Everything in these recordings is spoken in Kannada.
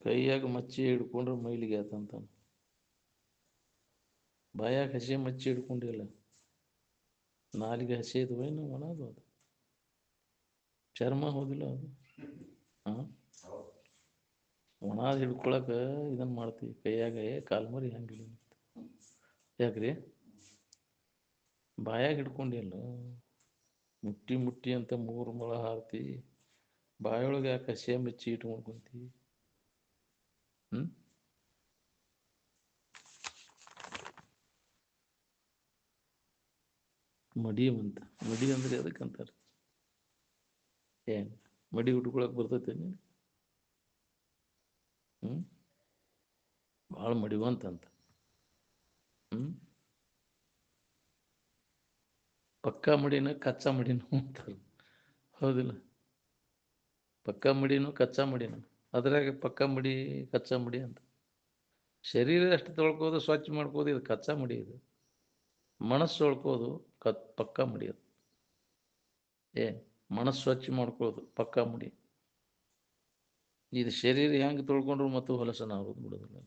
ಕೈಯಾಗ ಮಚ್ಚಿ ಹಿಡ್ಕೊಂಡ್ರೆ ಮೈಲಿಗೆ ಆತಂತ. ಬಾಯಾಗ ಹಸಿ ಮಚ್ಚಿ ಹಿಡ್ಕೊಂಡಿಲ್ಲ, ನಾಲಿಗೆ ಹಸಿ ಇದ್ವು ಏನು ಒಣದು ಅದು ಚರ್ಮ ಹೋದಿಲ್ಲ ಅದು. ಹಾಂ, ಒಣದು ಹಿಡ್ಕೊಳಕ್ಕೆ ಇದನ್ನು ಮಾಡ್ತೀವಿ ಕೈಯಾಗ. ಕಾಲ್ಮರಿ ಹಂಗಿಲ್ಲ. ಯಾಕ್ರಿ ಬಾಯಾಗ ಹಿಡ್ಕೊಂಡಿಲ್ಲ, ಮುಟ್ಟಿ ಮುಟ್ಟಿ ಅಂತ 3 ಮೊಳ ಹಾರ್ತಿ ಬಾಯೊಳಗೆ ಯಾಕೆ ಹಸಿ ಮಚ್ಚಿ ಇಟ್ಕೊಂಡು ಕುಂತೀವಿ? ಮಡಿಯವಂತ. ಮಡಿ ಅಂದ್ರೆ ಅದಕ್ಕಂತಾರೆ. ಏನು ಮಡಿ ಉಟ್ಕೊಳಕ್ ಬರ್ತೈತೆ ನೀನು? ಭಾಳ ಮಡಿವಂತಂತ. ಪಕ್ಕಾ ಮಡಿನ ಕಚ್ಚಾ ಮಡಿನೂ ಅಂತಾರೆ, ಹೌದಿಲ್ಲ? ಪಕ್ಕಾ ಮಡಿನೂ ಕಚ್ಚಾ ಮಡಿನೂ. ಅದ್ರಾಗ ಪಕ್ಕಾ ಮಡಿ ಕಚ್ಚಾ ಮಡಿ ಅಂತ. ಶರೀರ ಅಷ್ಟು ತೊಳ್ಕೋದು ಸ್ವಚ್ಛ ಮಾಡ್ಕೋದು ಇದು ಕಚ್ಚಾ ಮಡಿ. ಇದು ಮನಸ್ಸು ತೊಳ್ಕೋದು ಪಕ್ಕಾ ಮಡಿ. ಅದು ಮನಸ್ಸು ಸ್ವಚ್ಛ ಮಾಡ್ಕೊಳ್ಳೋದು ಪಕ್ಕಾ ಮಡಿ. ಇದು ಶರೀರ ಹೆಂಗೆ ತೊಳ್ಕೊಂಡ್ರು ಮತ್ತು ಹೊಲಸನ ಆಗೋದು ಬಿಡೋದಿಲ್ಲ,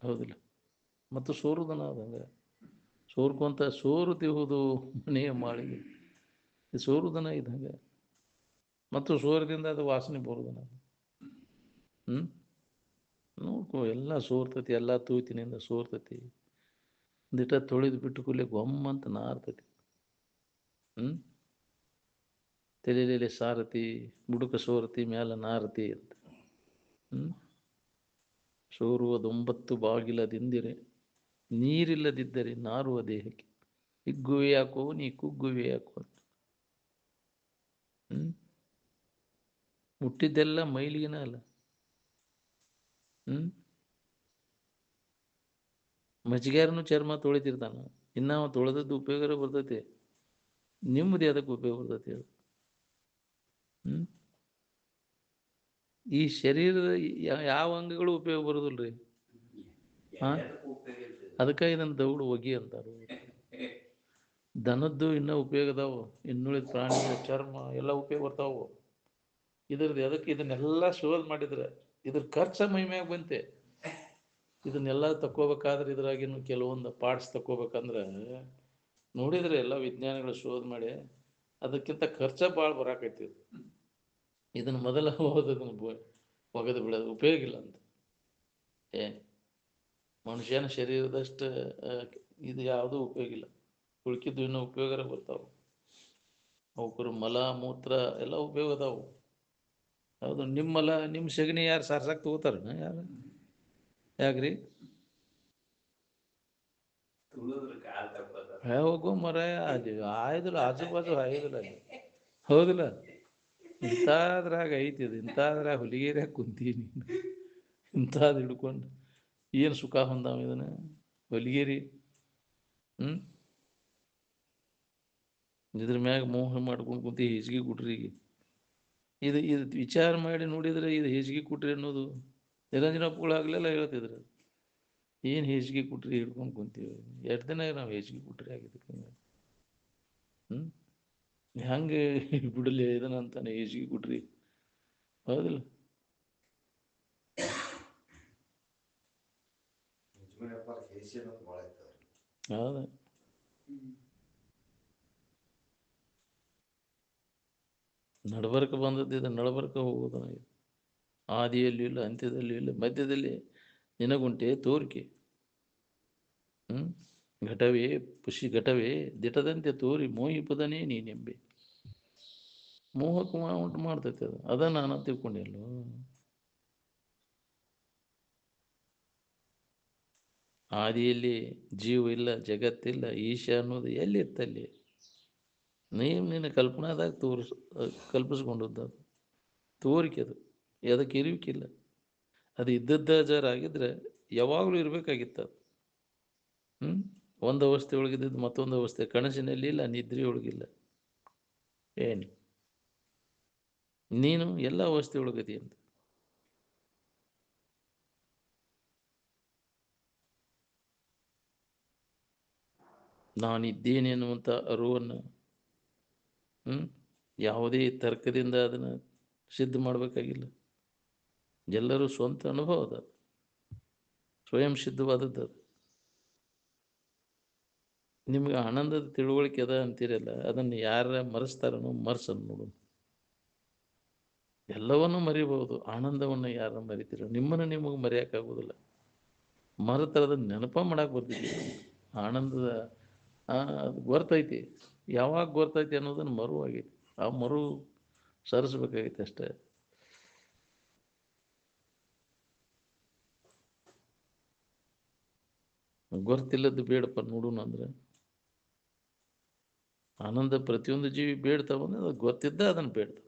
ಹೌದಿಲ್ಲ? ಮತ್ತು ಸೋರುದನ ಅದಂಗೆ ಸೋರ್ಕೊಂತ ಸೋರುತ್ತಿಹುದು ಮನೆಯ ಮಾಳಿಗೆ. ಇದು ಸೋರುದನ ಇದ್ದಂಗೆ, ಮತ್ತು ಸೋರದಿಂದ ಅದು ವಾಸನೆ ಬರುದನ. ನೋಡ್ಕೊ, ಎಲ್ಲ ಸೋರ್ತತಿ, ಎಲ್ಲ ತೂತಿನಿಂದ ಸೋರ್ತತಿ. ಒಂದಿಟ ತೊಳೆದು ಬಿಟ್ಟು ಕೂಡಲೇ ಗೊಮ್ಮಂತ ನಾರ್ತತಿ. ತಲೆಯಲ್ಲಿ ಸಾರತಿ, ಬುಡುಕ ಸೋರತಿ, ಮ್ಯಾಲ ನಾರತಿ ಅಂತ. ಸೋರುವುದು 9 ಬಾಗಿಲದಿಂದಿರೆ, ನೀರಿಲ್ಲದಿದ್ದರೆ ನಾರುವ ದೇಹಕ್ಕೆ. ಹಿಗ್ಗುವೆ ಯಾಕೋ ನೀ ಕುಗ್ಗುವೆ ಯಾಕೋ ಅಂತ. ಮುಟ್ಟಿದ್ದೆಲ್ಲ ಮೈಲಿಗೆನ ಅಲ್ಲ. ಮಜ್ಜಿಗ್ಯಾರನು ಚರ್ಮ ತೊಳಿತಿರ್ತಾನ, ಇನ್ನು ಅವ ತೊಳೆದದ್ದು ಉಪಯೋಗ ಬರ್ತೈತಿ. ನಿಮ್ಮದು ಅದಕ್ಕೆ ಉಪಯೋಗ ಬರ್ತೈತಿ ಹೇಳು? ಈ ಶರೀರದ ಯಾವ ಅಂಗಗಳು ಉಪಯೋಗ ಬರೋದಿಲ್ರಿ. ಅದಕ್ಕೆ ಇದನ್ನು ದೌಡು ಒಗಿ ಅಂತಾರೆ. ದನದ್ದು ಇನ್ನೂ ಉಪಯೋಗ ಅದಾವು, ಇನ್ನುಳಿದ ಪ್ರಾಣಿಗಳ ಚರ್ಮ ಎಲ್ಲ ಉಪಯೋಗ ಬರ್ತಾವು. ಇದ್ರದ್ದು ಅದಕ್ಕೆ ಇದನ್ನೆಲ್ಲ ಶೋಧ ಮಾಡಿದ್ರೆ ಇದ್ರ ಖರ್ಚ ಮೈಮ್ಯಾಗ ಬಂತೆ. ಇದನ್ನೆಲ್ಲ ತಕ್ಕೋಬೇಕಾದ್ರೆ ಇದ್ರಾಗಿನ್ನು ಕೆಲವೊಂದು ಪಾರ್ಟ್ಸ್ ತಕ್ಕೋಬೇಕಂದ್ರೆ ನೋಡಿದ್ರೆ ಎಲ್ಲ ವಿಜ್ಞಾನಿಗಳು ಶೋಧ ಮಾಡಿ ಅದಕ್ಕಿಂತ ಖರ್ಚ ಭಾಳ ಬರಾಕೈತಿ. ಇದನ್ನು ಮೊದಲ ಓದೋದನ್ನು ಒಗೆದು ಬಿಡೋದು ಉಪಯೋಗ ಇಲ್ಲ ಅಂತ. ಮನುಷ್ಯನ ಶರೀರದಷ್ಟು ಇದು ಯಾವುದೂ ಉಪಯೋಗ ಇಲ್ಲ. ಉಳ್ಕಿದ್ದು ಇನ್ನೂ ಉಪಯೋಗ ಬರ್ತಾವೆ. ಅವಕ್ಕರು ಮಲ ಮೂತ್ರ ಎಲ್ಲ ಉಪಯೋಗ ಅದಾವು. ಹೌದು, ನಿಮ್ಮ ಮಲ ನಿಮ್ಮ ಸಗಣಿ ಯಾರು ಸಾರ್ಸಕ್ಕೆ ತಗೋತಾರನ? ಯಾರು? ಯಾಕ್ರಿ ಹೋಗೋ ಮರ ಆಯ್ದಿಲ್ಲ, ಆಜು ಬಾಜು ಆಯ್ದಿಲ್ಲ ಅಲ್ಲಿ, ಹೌದಿಲ್ಲ? ಇಂಥದ್ರಾಗ ಐತಿದು, ಇಂಥದ್ರಾಗ ಹುಲಿಗೇರಿಯಾಗ ಕುಂತೀನಿ, ಇಂಥದ್ದು ಹಿಡ್ಕೊಂಡು ಏನು ಸುಖ ಹೊಂದಾವ ಇದನ್ನ ಹೊಲಿಗೇರಿ. ಇದ್ರ ಮ್ಯಾಗ ಮೋಹ ಮಾಡ್ಕೊಂಡು ಕುಂತಿ ಹೆಜ್ಗೆ ಕುಟ್ರಿಗೆ. ಇದು ವಿಚಾರ ಮಾಡಿ ನೋಡಿದ್ರೆ ಇದು ಹೆಜ್ಗೆ ಕುಟ್ರಿ ಅನ್ನೋದು ನಿರಂಜನಪ್ಪಗಳಾಗಲೆಲ್ಲ ಹೇಳ್ತಿದ್ರು. ಏನು ಹೆಜ್ಗೆ ಕುಟ್ರಿ ಹಿಡ್ಕೊಂಡು ಕುಂತೀವಿ? 2 ದಿನ ನಾವು ಹೆಜ್ಗೆ ಕುಟ್ರಿ ಆಗಿದ್ದಕ್ಕೆ. ಹೆಂಗೆ ಬಿಡಲಿ ಇದನ್ನ ಅಂತಾನೆ ಹೆಜ್ಗೆ ಕುಟ್ರಿ, ಹೌದಿಲ್ಲ? ಹೌದ, ನಡಬರ್ಕ ಬಂದದ್ದು ಇದು, ನಡಬರ್ಕ ಹೋಗೋದನ ಇದು. ಆದಿಯಲ್ಲೂ ಇಲ್ಲ, ಅಂತ್ಯದಲ್ಲೂ ಇಲ್ಲ, ಮಧ್ಯದಲ್ಲಿ ನಿನಗುಂಟೆ ತೋರಿಕೆ. ಘಟವೇ ಪುಷಿ ಘಟವೇ ದಿಟದಂತೆ ತೋರಿ ಮೋಹಿಪದನೇ ನೀನೆಂಬೆ. ಮೋಹಕ್ಕೆ ಉಂಟು ಮಾಡ್ತೈತೆ ಅದು. ಅದನ್ನು ನಾನು ತಿಳ್ಕೊಂಡಿಲ್ಲೋ. ಆದಿಯಲ್ಲಿ ಜೀವ ಇಲ್ಲ, ಜಗತ್ತಿಲ್ಲ, ಈಶ ಅನ್ನೋದು ಎಲ್ಲಿತ್ತಲ್ಲಿ? ನಿನ್ನ ಕಲ್ಪನಾದಾಗ ಕಲ್ಪಿಸ್ಕೊಂಡದ್ದು ಅದು ತೋರಿಕೆ. ಅದು ಅದಕ್ಕೆ ಇರುವಿಕಿಲ್ಲ. ಅದು ಇದ್ದದ್ದ ಜರಾಗಿದ್ರೆ ಯಾವಾಗಲೂ ಇರಬೇಕಾಗಿತ್ತು ಅದು. ಒಂದು ಅವಸ್ಥೆ ಒಳಗಿದ್ದು ಮತ್ತೊಂದು ಅವಸ್ಥೆ, ಕನಸಿನಲ್ಲಿ ಇಲ್ಲ, ನಿದ್ರೆ ಒಳಗಿಲ್ಲ. ಏನು ನೀನು ಎಲ್ಲ ಅವಸ್ಥೆ ಒಳಗದಿ ಅಂತ. ನಾನಿದ್ದೇನೆ ಅನ್ನುವಂಥ ಅರಿವನ್ನು ಯಾವುದೇ ತರ್ಕದಿಂದ ಅದನ್ನು ಸಿದ್ಧ ಮಾಡಬೇಕಾಗಿಲ್ಲ. ಎಲ್ಲರೂ ಸ್ವಂತ ಅನುಭವ ಅದ, ಸ್ವಯಂ ಸಿದ್ಧವಾದದ್ದು ಅದು. ನಿಮ್ಗೆ ಆನಂದದ ತಿಳುವಳಿಕೆ ಅದ ಅಂತೀರಲ್ಲ, ಅದನ್ನು ಯಾರ ಮರೆಸ್ತಾರನೋ ಮರ್ಸನ್ ನೋಡು. ಎಲ್ಲವನ್ನೂ ಮರಿಬಹುದು, ಆನಂದವನ್ನು ಯಾರ ಮರಿತೀರ? ನಿಮ್ಮನ್ನು ನಿಮಗೆ ಮರೆಯೋಕ್ಕಾಗೋದಿಲ್ಲ. ಮರೆತರದ ನೆನಪ ಮಾಡಕ್ಕೆ ಬರ್ತಿದ್ವಿ. ಆನಂದದ ಅದು ಗೊತ್ತೈತಿ, ಯಾವಾಗ ಗೊತ್ತೈತಿ ಅನ್ನೋದನ್ನು ಮರುವಾಗೈತಿ. ಆ ಮರು ಸರಿಸ್ಬೇಕಾಗೈತೆ ಅಷ್ಟೇ. ಗೊತ್ತಿಲ್ಲದ್ದು ಬೇಡಪ್ಪ ನೋಡೋಣ ಅಂದ್ರೆ ಆನಂದ ಪ್ರತಿಯೊಂದು ಜೀವಿ ಬೇಡ್ತಾವಂದ್ರೆ ಅದು ಗೊತ್ತಿದ್ದ ಅದನ್ನು ಬೇಡ್ತಾವ.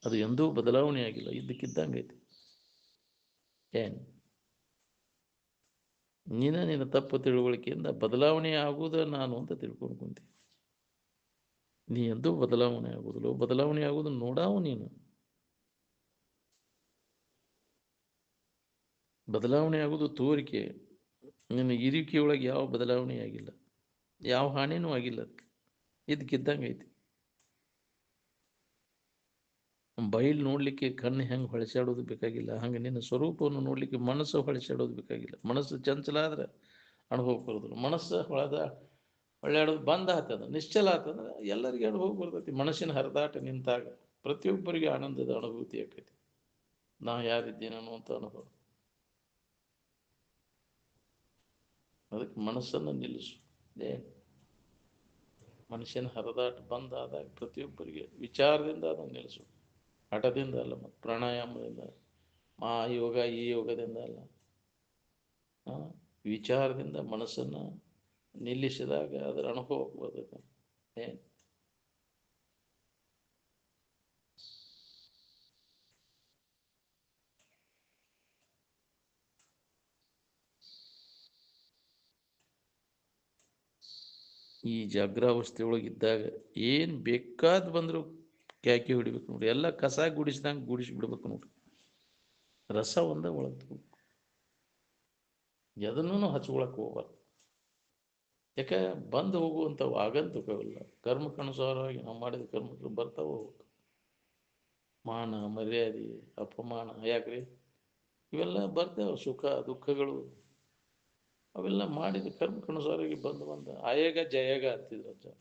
ಅದು ಎಂದೂ ಬದಲಾವಣೆ ಆಗಿಲ್ಲ, ಇದ್ದಕ್ಕಿದ್ದಂಗೆ ಐತಿ. ಏನು ನಿನ್ನ ತಪ್ಪು ತಿಳುವಳಿಕೆಯಿಂದ ಬದಲಾವಣೆ ಆಗುವುದು ನಾನು ಅಂತ ತಿಳ್ಕೊಂಡು ಕುಂತೀನಿ. ನೀ ಎಂದೂ ಬದಲಾವಣೆ ಆಗುವುದಿಲ್ಲ. ಬದಲಾವಣೆ ಆಗುವುದು ನೋಡಾವು ನೀನು. ಬದಲಾವಣೆ ಆಗುವುದು ತೋರಿಕೆ. ನಿನ್ನ ಇರಿಕೆಯೊಳಗೆ ಯಾವ ಬದಲಾವಣೆ ಆಗಿಲ್ಲ, ಯಾವ ಹಾನಿನೂ ಆಗಿಲ್ಲ. ಅದಕ್ಕೆ ಇದಕ್ಕಿದ್ದಂಗೆ ಐತಿ. ಬಯಲು ನೋಡಲಿಕ್ಕೆ ಕಣ್ಣು ಹೆಂಗೆ ಹೊಳಸಾಡೋದು ಬೇಕಾಗಿಲ್ಲ, ಹಂಗೆ ನಿನ್ನ ಸ್ವರೂಪವನ್ನು ನೋಡಲಿಕ್ಕೆ ಮನಸ್ಸು ಹೊಳಸಾಡೋದು ಬೇಕಾಗಿಲ್ಲ. ಮನಸ್ಸು ಚಂಚಲ ಆದ್ರೆ ಅನುಭವ ಬರೋದಿಲ್ಲ. ಮನಸ್ಸು ಹೊಳ್ಳಾಡೋದು ಬಂದ್ ಆಗ್ತದ, ನಿಶ್ಚಲ ಆಗ್ತಂದ್ರೆ ಎಲ್ಲರಿಗೂ ಅನುಭವ ಬರ್ತೈತಿ. ಮನಸ್ಸಿನ ಹರಿದಾಟ ನಿಂತಾಗ ಪ್ರತಿಯೊಬ್ಬರಿಗೆ ಆನಂದದ ಅನುಭೂತಿ ಆಕೈತಿ. ನಾ ಯಾರಿದ್ದೇನೆ ಅನ್ನುವಂಥ ಅನುಭವ. ಅದಕ್ಕೆ ಮನಸ್ಸನ್ನು ನಿಲ್ಲಿಸು. ಮನುಷ್ಯನ ಹರಿದಾಟ ಬಂದಾದಾಗ ಪ್ರತಿಯೊಬ್ಬರಿಗೆ ವಿಚಾರದಿಂದ ಅದನ್ನು ನಿಲ್ಲಿಸು. ಹಠದಿಂದ ಅಲ್ಲ, ಮತ್ತು ಪ್ರಾಣಾಯಾಮದಿಂದ, ಆ ಯೋಗ ಈ ಯೋಗದಿಂದ ಅಲ್ಲ, ವಿಚಾರದಿಂದ ಮನಸ್ಸನ್ನು ನಿಲ್ಲಿಸಿದಾಗ ಅದರ ಅನುಭವ ಬರ್ತದೆ. ಏನು ಈ ಜಾಗ್ರಾವಸ್ಥೆ ಒಳಗಿದ್ದಾಗ ಏನು ಬೇಕಾದ್ ಬಂದರೂ ಕ್ಯಾಕಿ ಹೊಡಿಬೇಕು ನೋಡ್ರಿ. ಎಲ್ಲ ಕಸ ಗುಡಿಸ್ದಂಗೆ ಗುಡಿಸ್ಬಿಡ್ಬೇಕು ನೋಡ್ರಿ. ರಸ ಒಂದೇ ಒಳಗೆ ಎದನ್ನೂ ಹಚ್ಕೊಳಕ್ಕೆ ಹೋಗಬಾರ್ದು. ಯಾಕೆ ಬಂದು ಹೋಗುವಂಥವು ಆಗಂತುಕವಿಲ್ಲ. ಕರ್ಮಕ್ಕನುಸಾರವಾಗಿ ನಾವು ಮಾಡಿದ ಕರ್ಮಗಳು ಬರ್ತಾವ ಹೋಗ್ತಾವೆ. ಮಾನ ಮರ್ಯಾದೆ ಅಪಮಾನ ಯಾಕ್ರಿ ಇವೆಲ್ಲ ಬರ್ತೇವೆ. ಸುಖ ದುಃಖಗಳು ಅವೆಲ್ಲ ಮಾಡಿದ ಕರ್ಮಕ್ಕನುಸಾರವಾಗಿ ಬಂದು ಆಯಾಗ ಜಯಾಗ ಅಂತಿದ್ರು.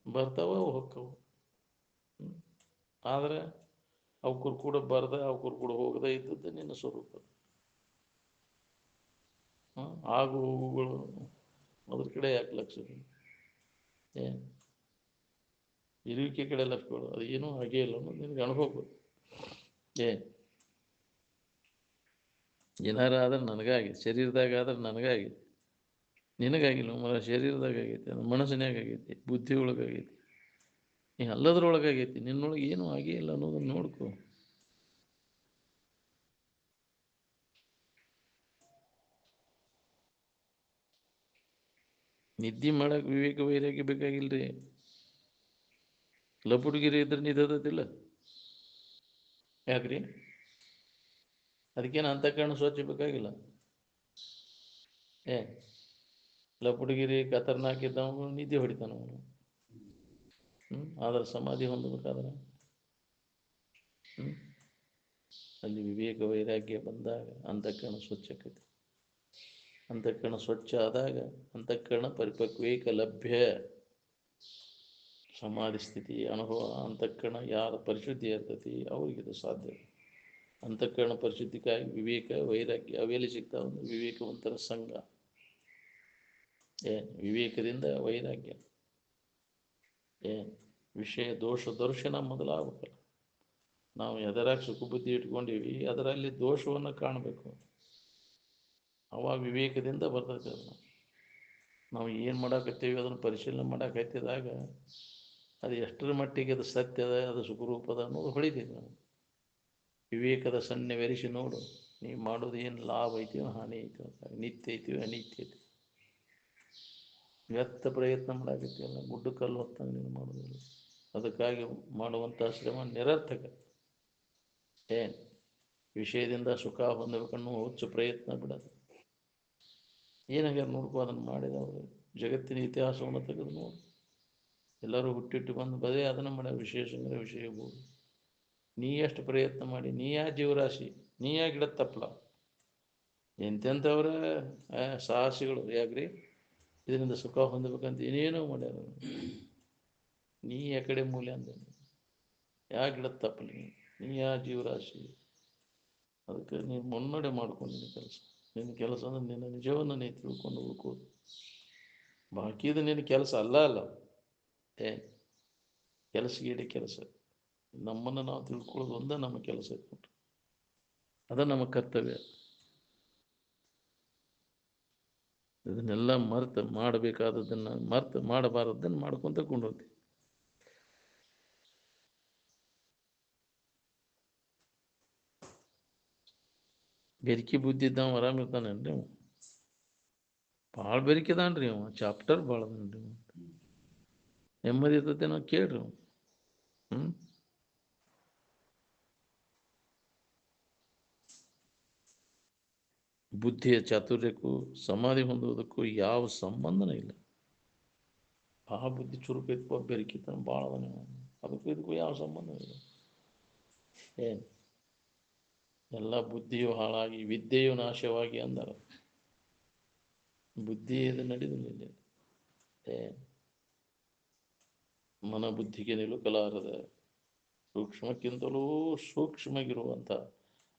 ಬರ್ತಾವ ಹೋಗ್ತಾವ. ಆದರೆ ಅವ್ಕರು ಕೂಡ ಬರ್ದ ಅವ್ಕರು ಕೂಡ ಹೋಗದೆ ಇದ್ದದ್ದು ನಿನ್ನ ಸ್ವರೂಪ. ಆಗು ಹೋಗುಗಳು ಅದ್ರ ಕಡೆ ಯಾಕೆ ಲಕ್ಷ? ಏನು ಇರುವಿಕೆ ಕಡೆ ಲಕ್ಷ ಕೊಡು. ಅದು ಏನೂ ಹಾಗೇ ಇಲ್ಲ ಅನ್ನೋದು ನಿನಗೆ ಅನುಭವ. ಏನಾರ ಆದ್ರೆ ನನಗಾಗಿದೆ, ಶರೀರದಾಗ ಆದ್ರೆ ನನಗಾಗಿದೆ, ನಿನಗಾಗಿಲ್ಲ. ಶರೀರದಾಗ ಆಗೈತಿ, ಅದು ಮನಸ್ಸಿನಾಗ ಆಗೈತಿ, ಬುದ್ಧಿ ಒಳಗಾಗೈತಿ, ಎಲ್ಲದ್ರೊಳಗಾಗೈತಿ. ನಿನ್ನೊಳಗೆ ಏನೂ ಆಗೇ ಇಲ್ಲ ಅನ್ನೋದನ್ನು ನೋಡ್ಕೊ. ನಿದ್ದೆ ಮಾಡಕ್ಕೆ ವಿವೇಕ ವೈರಾಗ್ಯ ಬೇಕಾಗಿಲ್ರಿ. ಲಪುಟಗಿರಿ ಇದ್ರೆ ನಿದ್ದದಿಲ್ಲ. ಯಾಕ್ರಿ? ಅದಕ್ಕೇನು ಅಂತಃಕರಣ ಸ್ವಚ್ಛ ಬೇಕಾಗಿಲ್ಲ. ಲಪುಟಗಿರಿ ಖತರ್ನಾಕಿದ್ದವನು ನಿದ್ದೆ ಹೊಡಿತಾನವನು. ಆದ್ರೆ ಸಮಾಧಿ ಹೊಂದಬೇಕಾದ್ರೆ ಅಲ್ಲಿ ವಿವೇಕ ವೈರಾಗ್ಯ ಬಂದಾಗ ಅಂತಃಕರಣ ಸ್ವಚ್ಛ ಆಕೈತಿ. ಅಂತಃಕರಣ ಸ್ವಚ್ಛ ಆದಾಗ ಅಂತಃಕರಣ ಪರಿಪಕ್ವೇಕ ಲಭ್ಯ ಸಮಾಧಿ ಸ್ಥಿತಿ ಅನುಭವ. ಅಂತಃಕರಣ ಯಾರ ಪರಿಶುದ್ಧಿ ಇರ್ತೈತಿ ಅವ್ರಿಗಿದು ಸಾಧ್ಯ. ಅಂತಃಕರಣ ಪರಿಶುದ್ಧಿಗಾಗಿ ವಿವೇಕ ವೈರಾಗ್ಯ ಅವೆಲ್ಲಿ ಸಿಗ್ತಾವ? ವಿವೇಕವಂತರ ಸಂಘ. ವಿವೇಕದಿಂದ ವೈರಾಗ್ಯ. ವಿಷಯ ದೋಷ ದರ್ಶನ ಮೊದಲಾಗಬೇಕಲ್ಲ. ನಾವು ಎದರಾಗ ಸುಖ ಬುದ್ಧಿ ಇಟ್ಕೊಂಡೀವಿ ಅದರಲ್ಲಿ ದೋಷವನ್ನು ಕಾಣಬೇಕು. ಅವಾಗ ವಿವೇಕದಿಂದ ಬರ್ತೈತೆ. ಅದನ್ನು ನಾವು ಏನು ಮಾಡಾಕತ್ತೀವಿ ಅದನ್ನು ಪರಿಶೀಲನೆ ಮಾಡಾಕತ್ತಿದಾಗ ಅದು ಎಷ್ಟರ ಮಟ್ಟಿಗೆ ಅದು ಸತ್ಯದ, ಅದು ಸುಖರೂಪದ ಅನ್ನೋದು ಹೊಳಿತೈತಿ. ನಾವು ವಿವೇಕದ ಸನ್ನೆವೆರಿಸಿ ನೋಡು. ನೀವು ಮಾಡೋದು ಏನು ಲಾಭ ಐತಿವೋ ಹಾನಿ ಐತಿ ಅಂತ, ನಿತ್ಯ ಐತಿವೋ ಅನಿತ್ಯ ಐತಿ. ವ್ಯರ್ಥ ಪ್ರಯತ್ನ ಮಾಡಾಕತ್ತೀವಲ್ಲ, ಗುಡ್ಡ ಕಲ್ಲು ಹೊತ್ತಂಗೆ ನೀನು ಮಾಡೋದಿಲ್ಲ. ಅದಕ್ಕಾಗಿ ಮಾಡುವಂಥ ಶ್ರಮ ನಿರರ್ಥಕ. ವಿಷಯದಿಂದ ಸುಖ ಹೊಂದಬೇಕನ್ನೋ ಹುಚ್ಚು ಪ್ರಯತ್ನ ಬಿಡೋದು. ಏನಾಗ್ಯಾರ ನೋಡ್ಕೋ. ಅದನ್ನು ಮಾಡಿದವರು ಜಗತ್ತಿನ ಇತಿಹಾಸವನ್ನು ತೆಗೆದು ನೋಡು. ಎಲ್ಲರೂ ಹುಟ್ಟಿಟ್ಟು ಬಂದು ಬದೇ ಅದನ್ನು ಮಾಡ್ಯಾರ. ವಿಶೇಷ ಅಂದರೆ ವಿಷಯ ಬೋದು. ನೀ ಎಷ್ಟು ಪ್ರಯತ್ನ ಮಾಡಿ, ನೀ ಯಾ ಜೀವರಾಶಿ, ನೀ ಯಾ ಗಿಡದ ತಪ್ಪಲ, ಎಂತೆಂಥವ್ರ ಸಾಹಸಿಗಳು ಯಾಕ್ರಿ ಇದರಿಂದ ಸುಖ ಹೊಂದಬೇಕಂತ ಏನೇನೋ ಮಾಡ್ಯಾರ. ನೀ ಆ ಕಡೆ ಮೂಲೆ ಅಂದ, ಯಾ ಗಿಡದ ತಪ್ಪಲಿ, ನೀ ಯಾ ಜೀವರಾಶಿ. ಅದಕ್ಕೆ ನೀನು ಮುನ್ನಡೆ ಮಾಡ್ಕೊಂಡಿನಿ ಕೆಲಸ. ನಿನ್ನ ಕೆಲಸ ಅಂದ್ರೆ ನಿನ್ನ ನಿಜವನ್ನು ನೀ ತಿಳ್ಕೊಂಡು ಉಳ್ಕೋದು. ಬಾಕಿದು ನಿನ್ನ ಕೆಲಸ ಅಲ್ಲ ಏ ಕೆಲಸಗೀಡೆ ಕೆಲಸ. ನಮ್ಮನ್ನು ನಾವು ತಿಳ್ಕೊಳ್ಳೋದು ಒಂದೇ ನಮ್ಮ ಕೆಲಸ ಇಟ್ಬಿಟ್ಟು, ಅದ ನಮ್ಮ ಕರ್ತವ್ಯ. ಇದನ್ನೆಲ್ಲ ಮರ್ತು ಮಾಡಬೇಕಾದದ್ದನ್ನು ಮರ್ತು ಮಾಡಬಾರದನ್ನು ಮಾಡ್ಕೊಂತ ಕೊಂಡೋಗ್ತೀವಿ. ಬೆರಿಕೆ ಬುದ್ಧಿ ಇದ್ದಾವ ಆರಾಮಿರ್ತಾನೇನ್ರಿ ಅವ? ಭಾಳ ಬೆರಿಕೆದಾನ್ರಿ ಅವ, ಚಾಪ್ಟರ್ ಭಾಳ ಅದನ್ರಿ. ನೆಮ್ಮದಿ ಇರ್ತೈತೆ ನಾವು ಕೇಳ್ರಿ. ಬುದ್ಧಿಯ ಚಾತುರ್ಯಕ್ಕೂ ಸಮಾಧಿ ಹೊಂದುವುದಕ್ಕೂ ಯಾವ ಸಂಬಂಧನೇ ಇಲ್ಲ. ಆ ಬುದ್ಧಿ ಚುರುಕೈತ್ವ ಬೆರಿಕಿತಾನೆ ಭಾಳ ಅದನ್ನ, ಅದಕ್ಕೂ ಇದಕ್ಕೂ ಯಾವ ಸಂಬಂಧ ಇಲ್ಲ. ಏನು ಎಲ್ಲ ಬುದ್ಧಿಯು ಹಾಳಾಗಿ ವಿದ್ಯೆಯು ನಾಶವಾಗಿ ಅಂದಾರ. ಬುದ್ಧಿ ಇದು ನಡೆದಿಲ್ಲ. ಮನಬುದ್ಧಿಗೆ ನಿಲುಕಲಾರದ ಸೂಕ್ಷ್ಮಕ್ಕಿಂತಲೂ ಸೂಕ್ಷ್ಮಗಿರುವಂಥ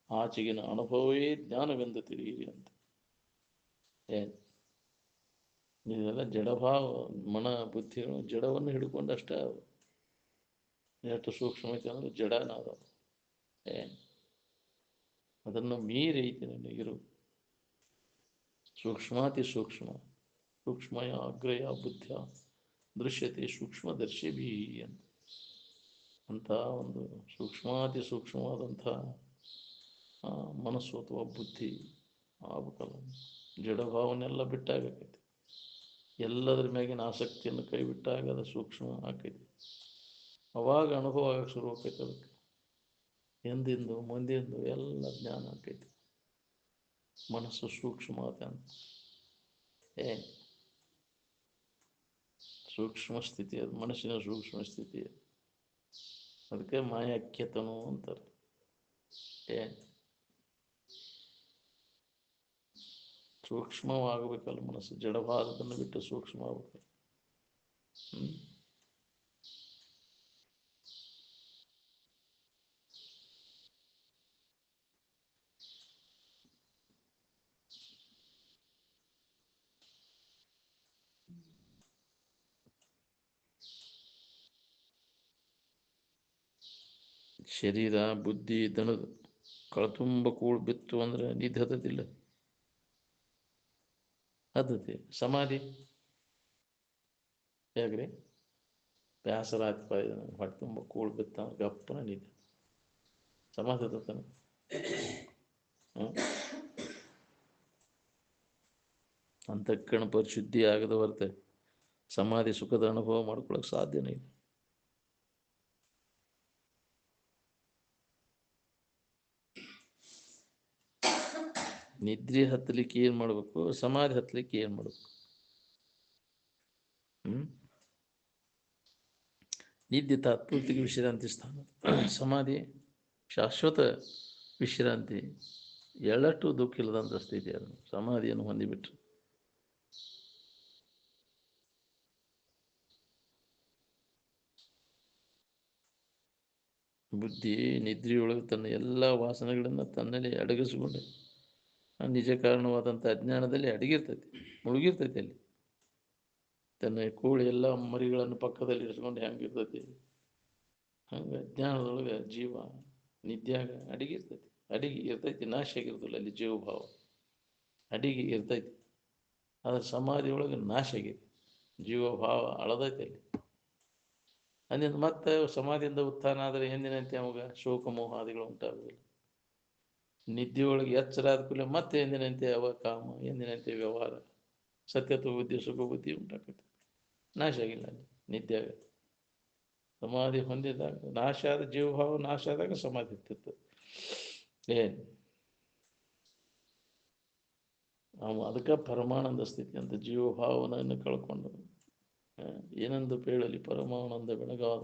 ಆಚೆಗಿನ ಅನುಭವವೇ ಜ್ಞಾನವೆಂದು ತಿಳಿಯಿರಿ ಅಂತ. ಇದೆಲ್ಲ ಜಡಭಾವ, ಮನ ಬುದ್ಧಿಗಳು ಜಡವನ್ನು ಹಿಡ್ಕೊಂಡಷ್ಟೇ. ಎಷ್ಟು ಸೂಕ್ಷ್ಮ ಐತೆ ಅಂದ್ರೆ ಜಡನಾದ. ಅದನ್ನು ಮೀರಿ ಐತಿ ನನಗಿರು. ಸೂಕ್ಷ್ಮಾತಿ ಸೂಕ್ಷ್ಮ ಸೂಕ್ಷ್ಮಯ ಅಗ್ರಯ ಬುದ್ಧ ದೃಶ್ಯತೆ ಸೂಕ್ಷ್ಮದರ್ಶಿಭಿ ಅಂತ ಒಂದು ಸೂಕ್ಷ್ಮಾತಿ ಸೂಕ್ಷ್ಮವಾದಂಥ ಮನಸ್ಸು ಅಥವಾ ಬುದ್ಧಿ ಆಗ್ಬೇಕಲ್ಲ. ಜಡಭಾವನೆಲ್ಲ ಬಿಟ್ಟಾಗೈತಿ. ಎಲ್ಲದರ ಮ್ಯಾಗಿನ ಆಸಕ್ತಿಯನ್ನು ಕೈ ಬಿಟ್ಟಾಗ ಅದು ಸೂಕ್ಷ್ಮ ಆಕೈತಿ. ಅವಾಗ ಅನುಭವ ಆಗಕ್ಕೆ ಶುರು ಆಕೈತಿ. ಅದಕ್ಕೆ ಹಿಂದಿಂದು ಮುಂದಿಂದು ಎಲ್ಲ ಜ್ಞಾನ ಆಕೈತಿ. ಮನಸ್ಸು ಸೂಕ್ಷ್ಮ ಅಂತ ಸೂಕ್ಷ್ಮ ಸ್ಥಿತಿ, ಅದು ಮನಸ್ಸಿನ ಸೂಕ್ಷ್ಮ ಸ್ಥಿತಿ. ಅದಕ್ಕೆ ಮಾಯಾಕ್ಯತನು ಅಂತಾರೆ. ಸೂಕ್ಷ್ಮವಾಗಬೇಕಲ್ಲ ಮನಸ್ಸು, ಜಡವಾದದನ್ನು ಬಿಟ್ಟು ಸೂಕ್ಷ್ಮ ಆಗ್ಬೇಕಲ್ಲ. ಶರೀರ ಬುದ್ಧಿ ದನದ ಕಳತುಂಬ ಕೂಳು ಬಿತ್ತು ಅಂದ್ರೆ ನಿದ್ದೆ ಹತ್ತದಿಲ್ಲ, ಹತ್ತತಿ. ಸಮಾಧಿ ಹೇಗ್ರಿ? ಬ್ಯಾಸರಾತ್ಪ ಹೊಟ್ಟೆ ತುಂಬ ಕೂಳು ಬಿತ್ತ ಗಪ್ಪನ ನಿದ್ದೆ, ಸಮಾಧಿ ಹತ್ತಾನ. ಅಂತಃಕರಣ ಪರಿಶುದ್ಧಿ ಆಗದ ಹೊರತೆ ಸಮಾಧಿ ಸುಖದ ಅನುಭವ ಮಾಡ್ಕೊಳಕ್ ಸಾಧ್ಯನೇ ಇಲ್ಲ. ನಿದ್ರೆ ಹತ್ತಲಿಕ್ಕೆ ಏನು ಮಾಡಬೇಕು? ಸಮಾಧಿ ಹತ್ತಲಿಕ್ಕೆ ಏನು ಮಾಡಬೇಕು? ನಿದ್ದೆ ತಾತ್ಪೂರ್ತಿಕ ವಿಶ್ರಾಂತಿ ಸ್ಥಾನ, ಸಮಾಧಿ ಶಾಶ್ವತ ವಿಶ್ರಾಂತಿ. ಎಳ್ಳಷ್ಟು ದುಃಖ ಇಲ್ಲದಂಥ ಸ್ಥಿತಿ ಅದು ಸಮಾಧಿಯನ್ನು ಹೊಂದಿಬಿಟ್ರು. ಬುದ್ಧಿ ನಿದ್ರೆಯೊಳಗೆ ತನ್ನ ಎಲ್ಲ ವಾಸನೆಗಳನ್ನು ತನ್ನಲ್ಲಿ ಅಡಗಿಸಿಕೊಂಡೆ ನಿಜ ಕಾರಣವಾದಂಥ ಅಜ್ಞಾನದಲ್ಲಿ ಅಡಗಿರ್ತೈತಿ, ಮುಳುಗಿರ್ತೈತಿ. ಅಲ್ಲಿ ತನ್ನ ಕೋಳಿ ಎಲ್ಲ ಮರಿಗಳನ್ನು ಪಕ್ಕದಲ್ಲಿ ಇರಿಸ್ಕೊಂಡು ಹೆಂಗಿರ್ತೈತಿ ಹಂಗೆ ಅಜ್ಞಾನದೊಳಗೆ ಜೀವ ನಿದ್ಯಾಗ ಅಡಗಿರ್ತೈತಿ. ಅಡಿಗೆ ಇರ್ತೈತಿ, ನಾಶ ಆಗಿರೋದಿಲ್ಲ ಅಲ್ಲಿ ಜೀವಭಾವ, ಅಡಿಗೆ ಇರ್ತೈತಿ. ಆದ್ರೆ ಸಮಾಧಿಯೊಳಗೆ ನಾಶ ಆಗೈತಿ, ಜೀವಭಾವ ಅಳದೈತಿ ಅಲ್ಲಿ. ಅಲ್ಲಿಂದ ಮತ್ತೆ ಸಮಾಧಿಯಿಂದ ಉತ್ಥಾನ ಆದರೆ ಎಂದಿನಂತೆ ಅವಾಗ ಶೋಕ ಮೋಹಾದಿಗಳು ಉಂಟಾಗುವುದಿಲ್ಲ. ನಿದ್ದೆಯೊಳಗೆ ಎಚ್ಚರ ಆದ ಕೂಡಲೇ ಮತ್ತೆ ಎಂದಿನಂತೆ ಅವ ಕಾಮ, ಎಂದಿನಂತೆ ವ್ಯವಹಾರ, ಸತ್ಯತ್ವ ಬುದ್ಧಿ ಸುಖ ಬುದ್ಧಿ ಉಂಟಾಕೈತಿ. ನಾಶ ಆಗಿಲ್ಲ ಅಲ್ಲಿ ನಿದ್ದೆ ಆಗತ್ತೆ. ಸಮಾಧಿ ಹೊಂದಿದಾಗ ನಾಶ ಆದ ಜೀವಭಾವ ನಾಶ ಆದಾಗ ಸಮಾಧಿ ಇರ್ತಿತ್ತು. ಅದಕ್ಕೆ ಪರಮಾನಂದ ಸ್ಥಿತಿ ಅಂತ. ಜೀವಭಾವನೆಯನ್ನು ಕಳ್ಕೊಂಡು ಏನೆಂದು ಪೇಳಲಿ ಪರಮಾನಂದ ಬೆಳಗಾದ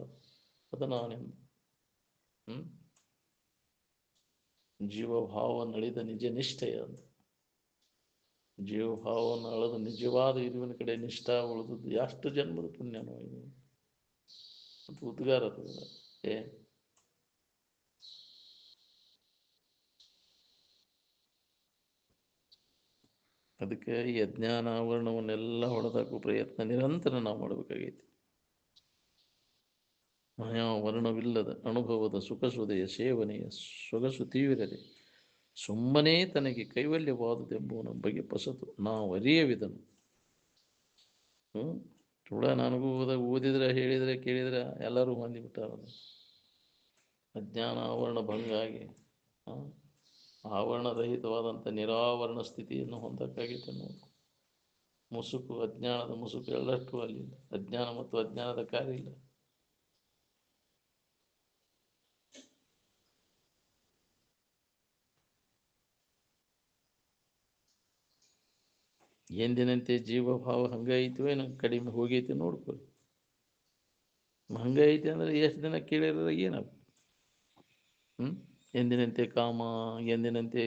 ಅದು ನಾನೆಂದು. ಜೀವಭಾವವನ್ನು ಅಳಿದ ನಿಜ ನಿಷ್ಠೆಯ ಅಂತ. ಜೀವಭಾವವನ್ನು ಅಳೆದು ನಿಜವಾದ ಇರುವಿನ ಕಡೆ ನಿಷ್ಠಾ ಉಳಿದದ್ದು ಎಷ್ಟು ಜನ್ಮದ ಪುಣ್ಯನೋ ಇದು ಅಂತ ಉದ್ಗಾರ ಏ ಅದಕ್ಕೆ ಈ ಅಜ್ಞಾನ ಆವರಣವನ್ನೆಲ್ಲ ಹೊಡೆದಾಕೋ ಪ್ರಯತ್ನ ನಿರಂತರ ನಾವು ಮಾಡಬೇಕಾಗೈತಿ. ಮಾಯಾ ವರ್ಣವಿಲ್ಲದ ಅನುಭವದ ಸುಖಸುದೆಯ ಸೇವನೆಯ ಸೊಗಸು ತೀವ್ರತೆ ಸುಮ್ಮನೆ ತನಗೆ ಕೈವಲ್ಯವಾದುದೆಂಬುವನ ಬಗೆ ಪಸತು ನಾವು ಅರಿಯವಿದನು. ಕೂಡ ನನಗೂ ಓದಿದ್ರೆ ಹೇಳಿದರೆ ಕೇಳಿದರೆ ಎಲ್ಲರೂ ಹೊಂದಿಬಿಟ್ಟಾರ. ಅಜ್ಞಾನ ಆವರಣ ಭಂಗಾಗಿ ಆವರಣರಹಿತವಾದಂಥ ನಿರಾವರಣ ಸ್ಥಿತಿಯನ್ನು ಹೊಂದಕ್ಕಾಗೈತೆ ನೋಡಿ. ಮುಸುಕು ಅಜ್ಞಾನದ ಮುಸುಕು ಎಲ್ಲಷ್ಟು ಅಲ್ಲಿ ಅಜ್ಞಾನ ಮತ್ತು ಅಜ್ಞಾನದ ಕಾರ್ಯ ಇಲ್ಲ. ಎಂದಿನಂತೆ ಜೀವಭಾವ ಹಂಗೈತೋ ಏನೋ ಕಡಿಮೆ ಹೋಗೈತಿ ನೋಡ್ಕೊಳ್ಳಿ. ಹಂಗೈತಿ ಅಂದರೆ ಎಷ್ಟು ದಿನ ಕೇಳಿದ್ರೆ ಏನಪ್ಪ? ಎಂದಿನಂತೆ ಕಾಮ, ಎಂದಿನಂತೆ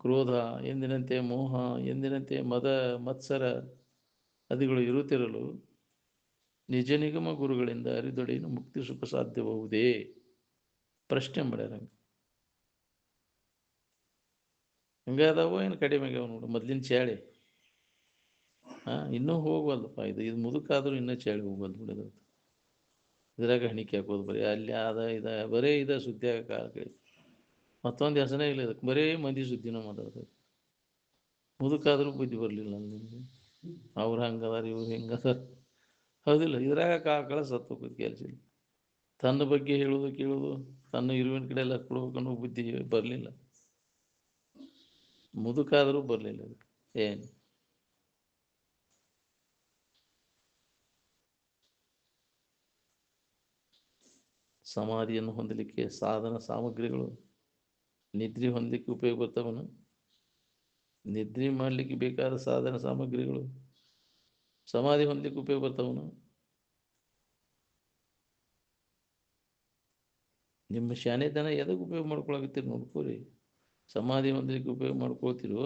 ಕ್ರೋಧ, ಎಂದಿನಂತೆ ಮೋಹ, ಎಂದಿನಂತೆ ಮದ ಮತ್ಸರ ಅದಿಗಳು ಇರುತ್ತಿರಲು ನಿಜ ನಿಗಮ ಗುರುಗಳಿಂದ ಅರಿದೊಡೆಯನ್ನು ಮುಕ್ತಿ ಸುಖ ಸಾಧ್ಯಬಹುದೇ? ಪ್ರಶ್ನೆ ಮಾಡ್ಯಾರ. ಹಂಗಾದವೋ ಏನು ಕಡಿಮೆ ಆಗ್ಯಾವ ನೋಡು. ಮೊದ್ಲಿನ ಚಾಳಿ ಇನ್ನೂ ಹೋಗ್ವಲ್ದಪ್ಪ. ಇದು ಮುದುಕಾದ್ರೂ ಇನ್ನೂ ಚಾಳಿ ಹೋಗ್ವಲ್ದು ಬಿಡೋದು. ಇದ್ರಾಗ ಹಣಿಕೆ ಹಾಕೋದು ಬರೀ ಅಲ್ಲಿ ಇದ ಬರೀ ಸುದ್ದಿ ಆಗೈತಿ. ಮತ್ತೊಂದು ಹೆಸರೇ ಇಲ್ಲ ಇದಕ್ಕೆ, ಬರೀ ಮಂದಿ ಸುದ್ದಿನೂ ಮಾತಾಡ್ತಾರೆ. ಮುದುಕಾದ್ರೂ ಬುದ್ಧಿ ಬರಲಿಲ್ಲ ನಿಮಗೆ. ಅವ್ರು ಹಂಗದಾರ ಇವ್ರು ಹೆಂಗದಾರ ಹೌದಿಲ್ಲ. ಇದ್ರಾಗ ಕಾಳ ಸತ್ತೋಗೋದು ಕೆಲಸ ಇಲ್ಲ. ತನ್ನ ಬಗ್ಗೆ ಹೇಳೋದು ಕೇಳೋದು, ತನ್ನ ಇರುವಿನ ಕಡೆ ಎಲ್ಲ ಕೊಡ್ಬೇಕನ್ನೋ ಬುದ್ಧಿ ಬರಲಿಲ್ಲ. ಮುದುಕಾದರೂ ಬರಲಿಲ್ಲ ಅದಕ್ಕೆ. ಏನು ಸಮಾಧಿಯನ್ನು ಹೊಂದಲಿಕ್ಕೆ ಸಾಧನ ಸಾಮಗ್ರಿಗಳು ನಿದ್ರೆ ಹೊಂದಲಿಕ್ಕೆ ಉಪಯೋಗ ಬರ್ತಾವನು. ನಿದ್ರೆ ಮಾಡಲಿಕ್ಕೆ ಬೇಕಾದ ಸಾಧನ ಸಾಮಗ್ರಿಗಳು ಸಮಾಧಿ ಹೊಂದಲಿಕ್ಕೆ ಉಪಯೋಗ ಬರ್ತಾವನು. ನಿಮ್ಮ ಶಾನೆತನ ಎದಕ್ಕೆ ಉಪಯೋಗ ಮಾಡ್ಕೊಳಕತ್ತೀರಿ ನೋಡ್ಕೋರಿ. ಸಮಾಧಿ ಹೊಂದಲಿಕ್ಕೆ ಉಪಯೋಗ ಮಾಡ್ಕೊಳ್ತಿರೋ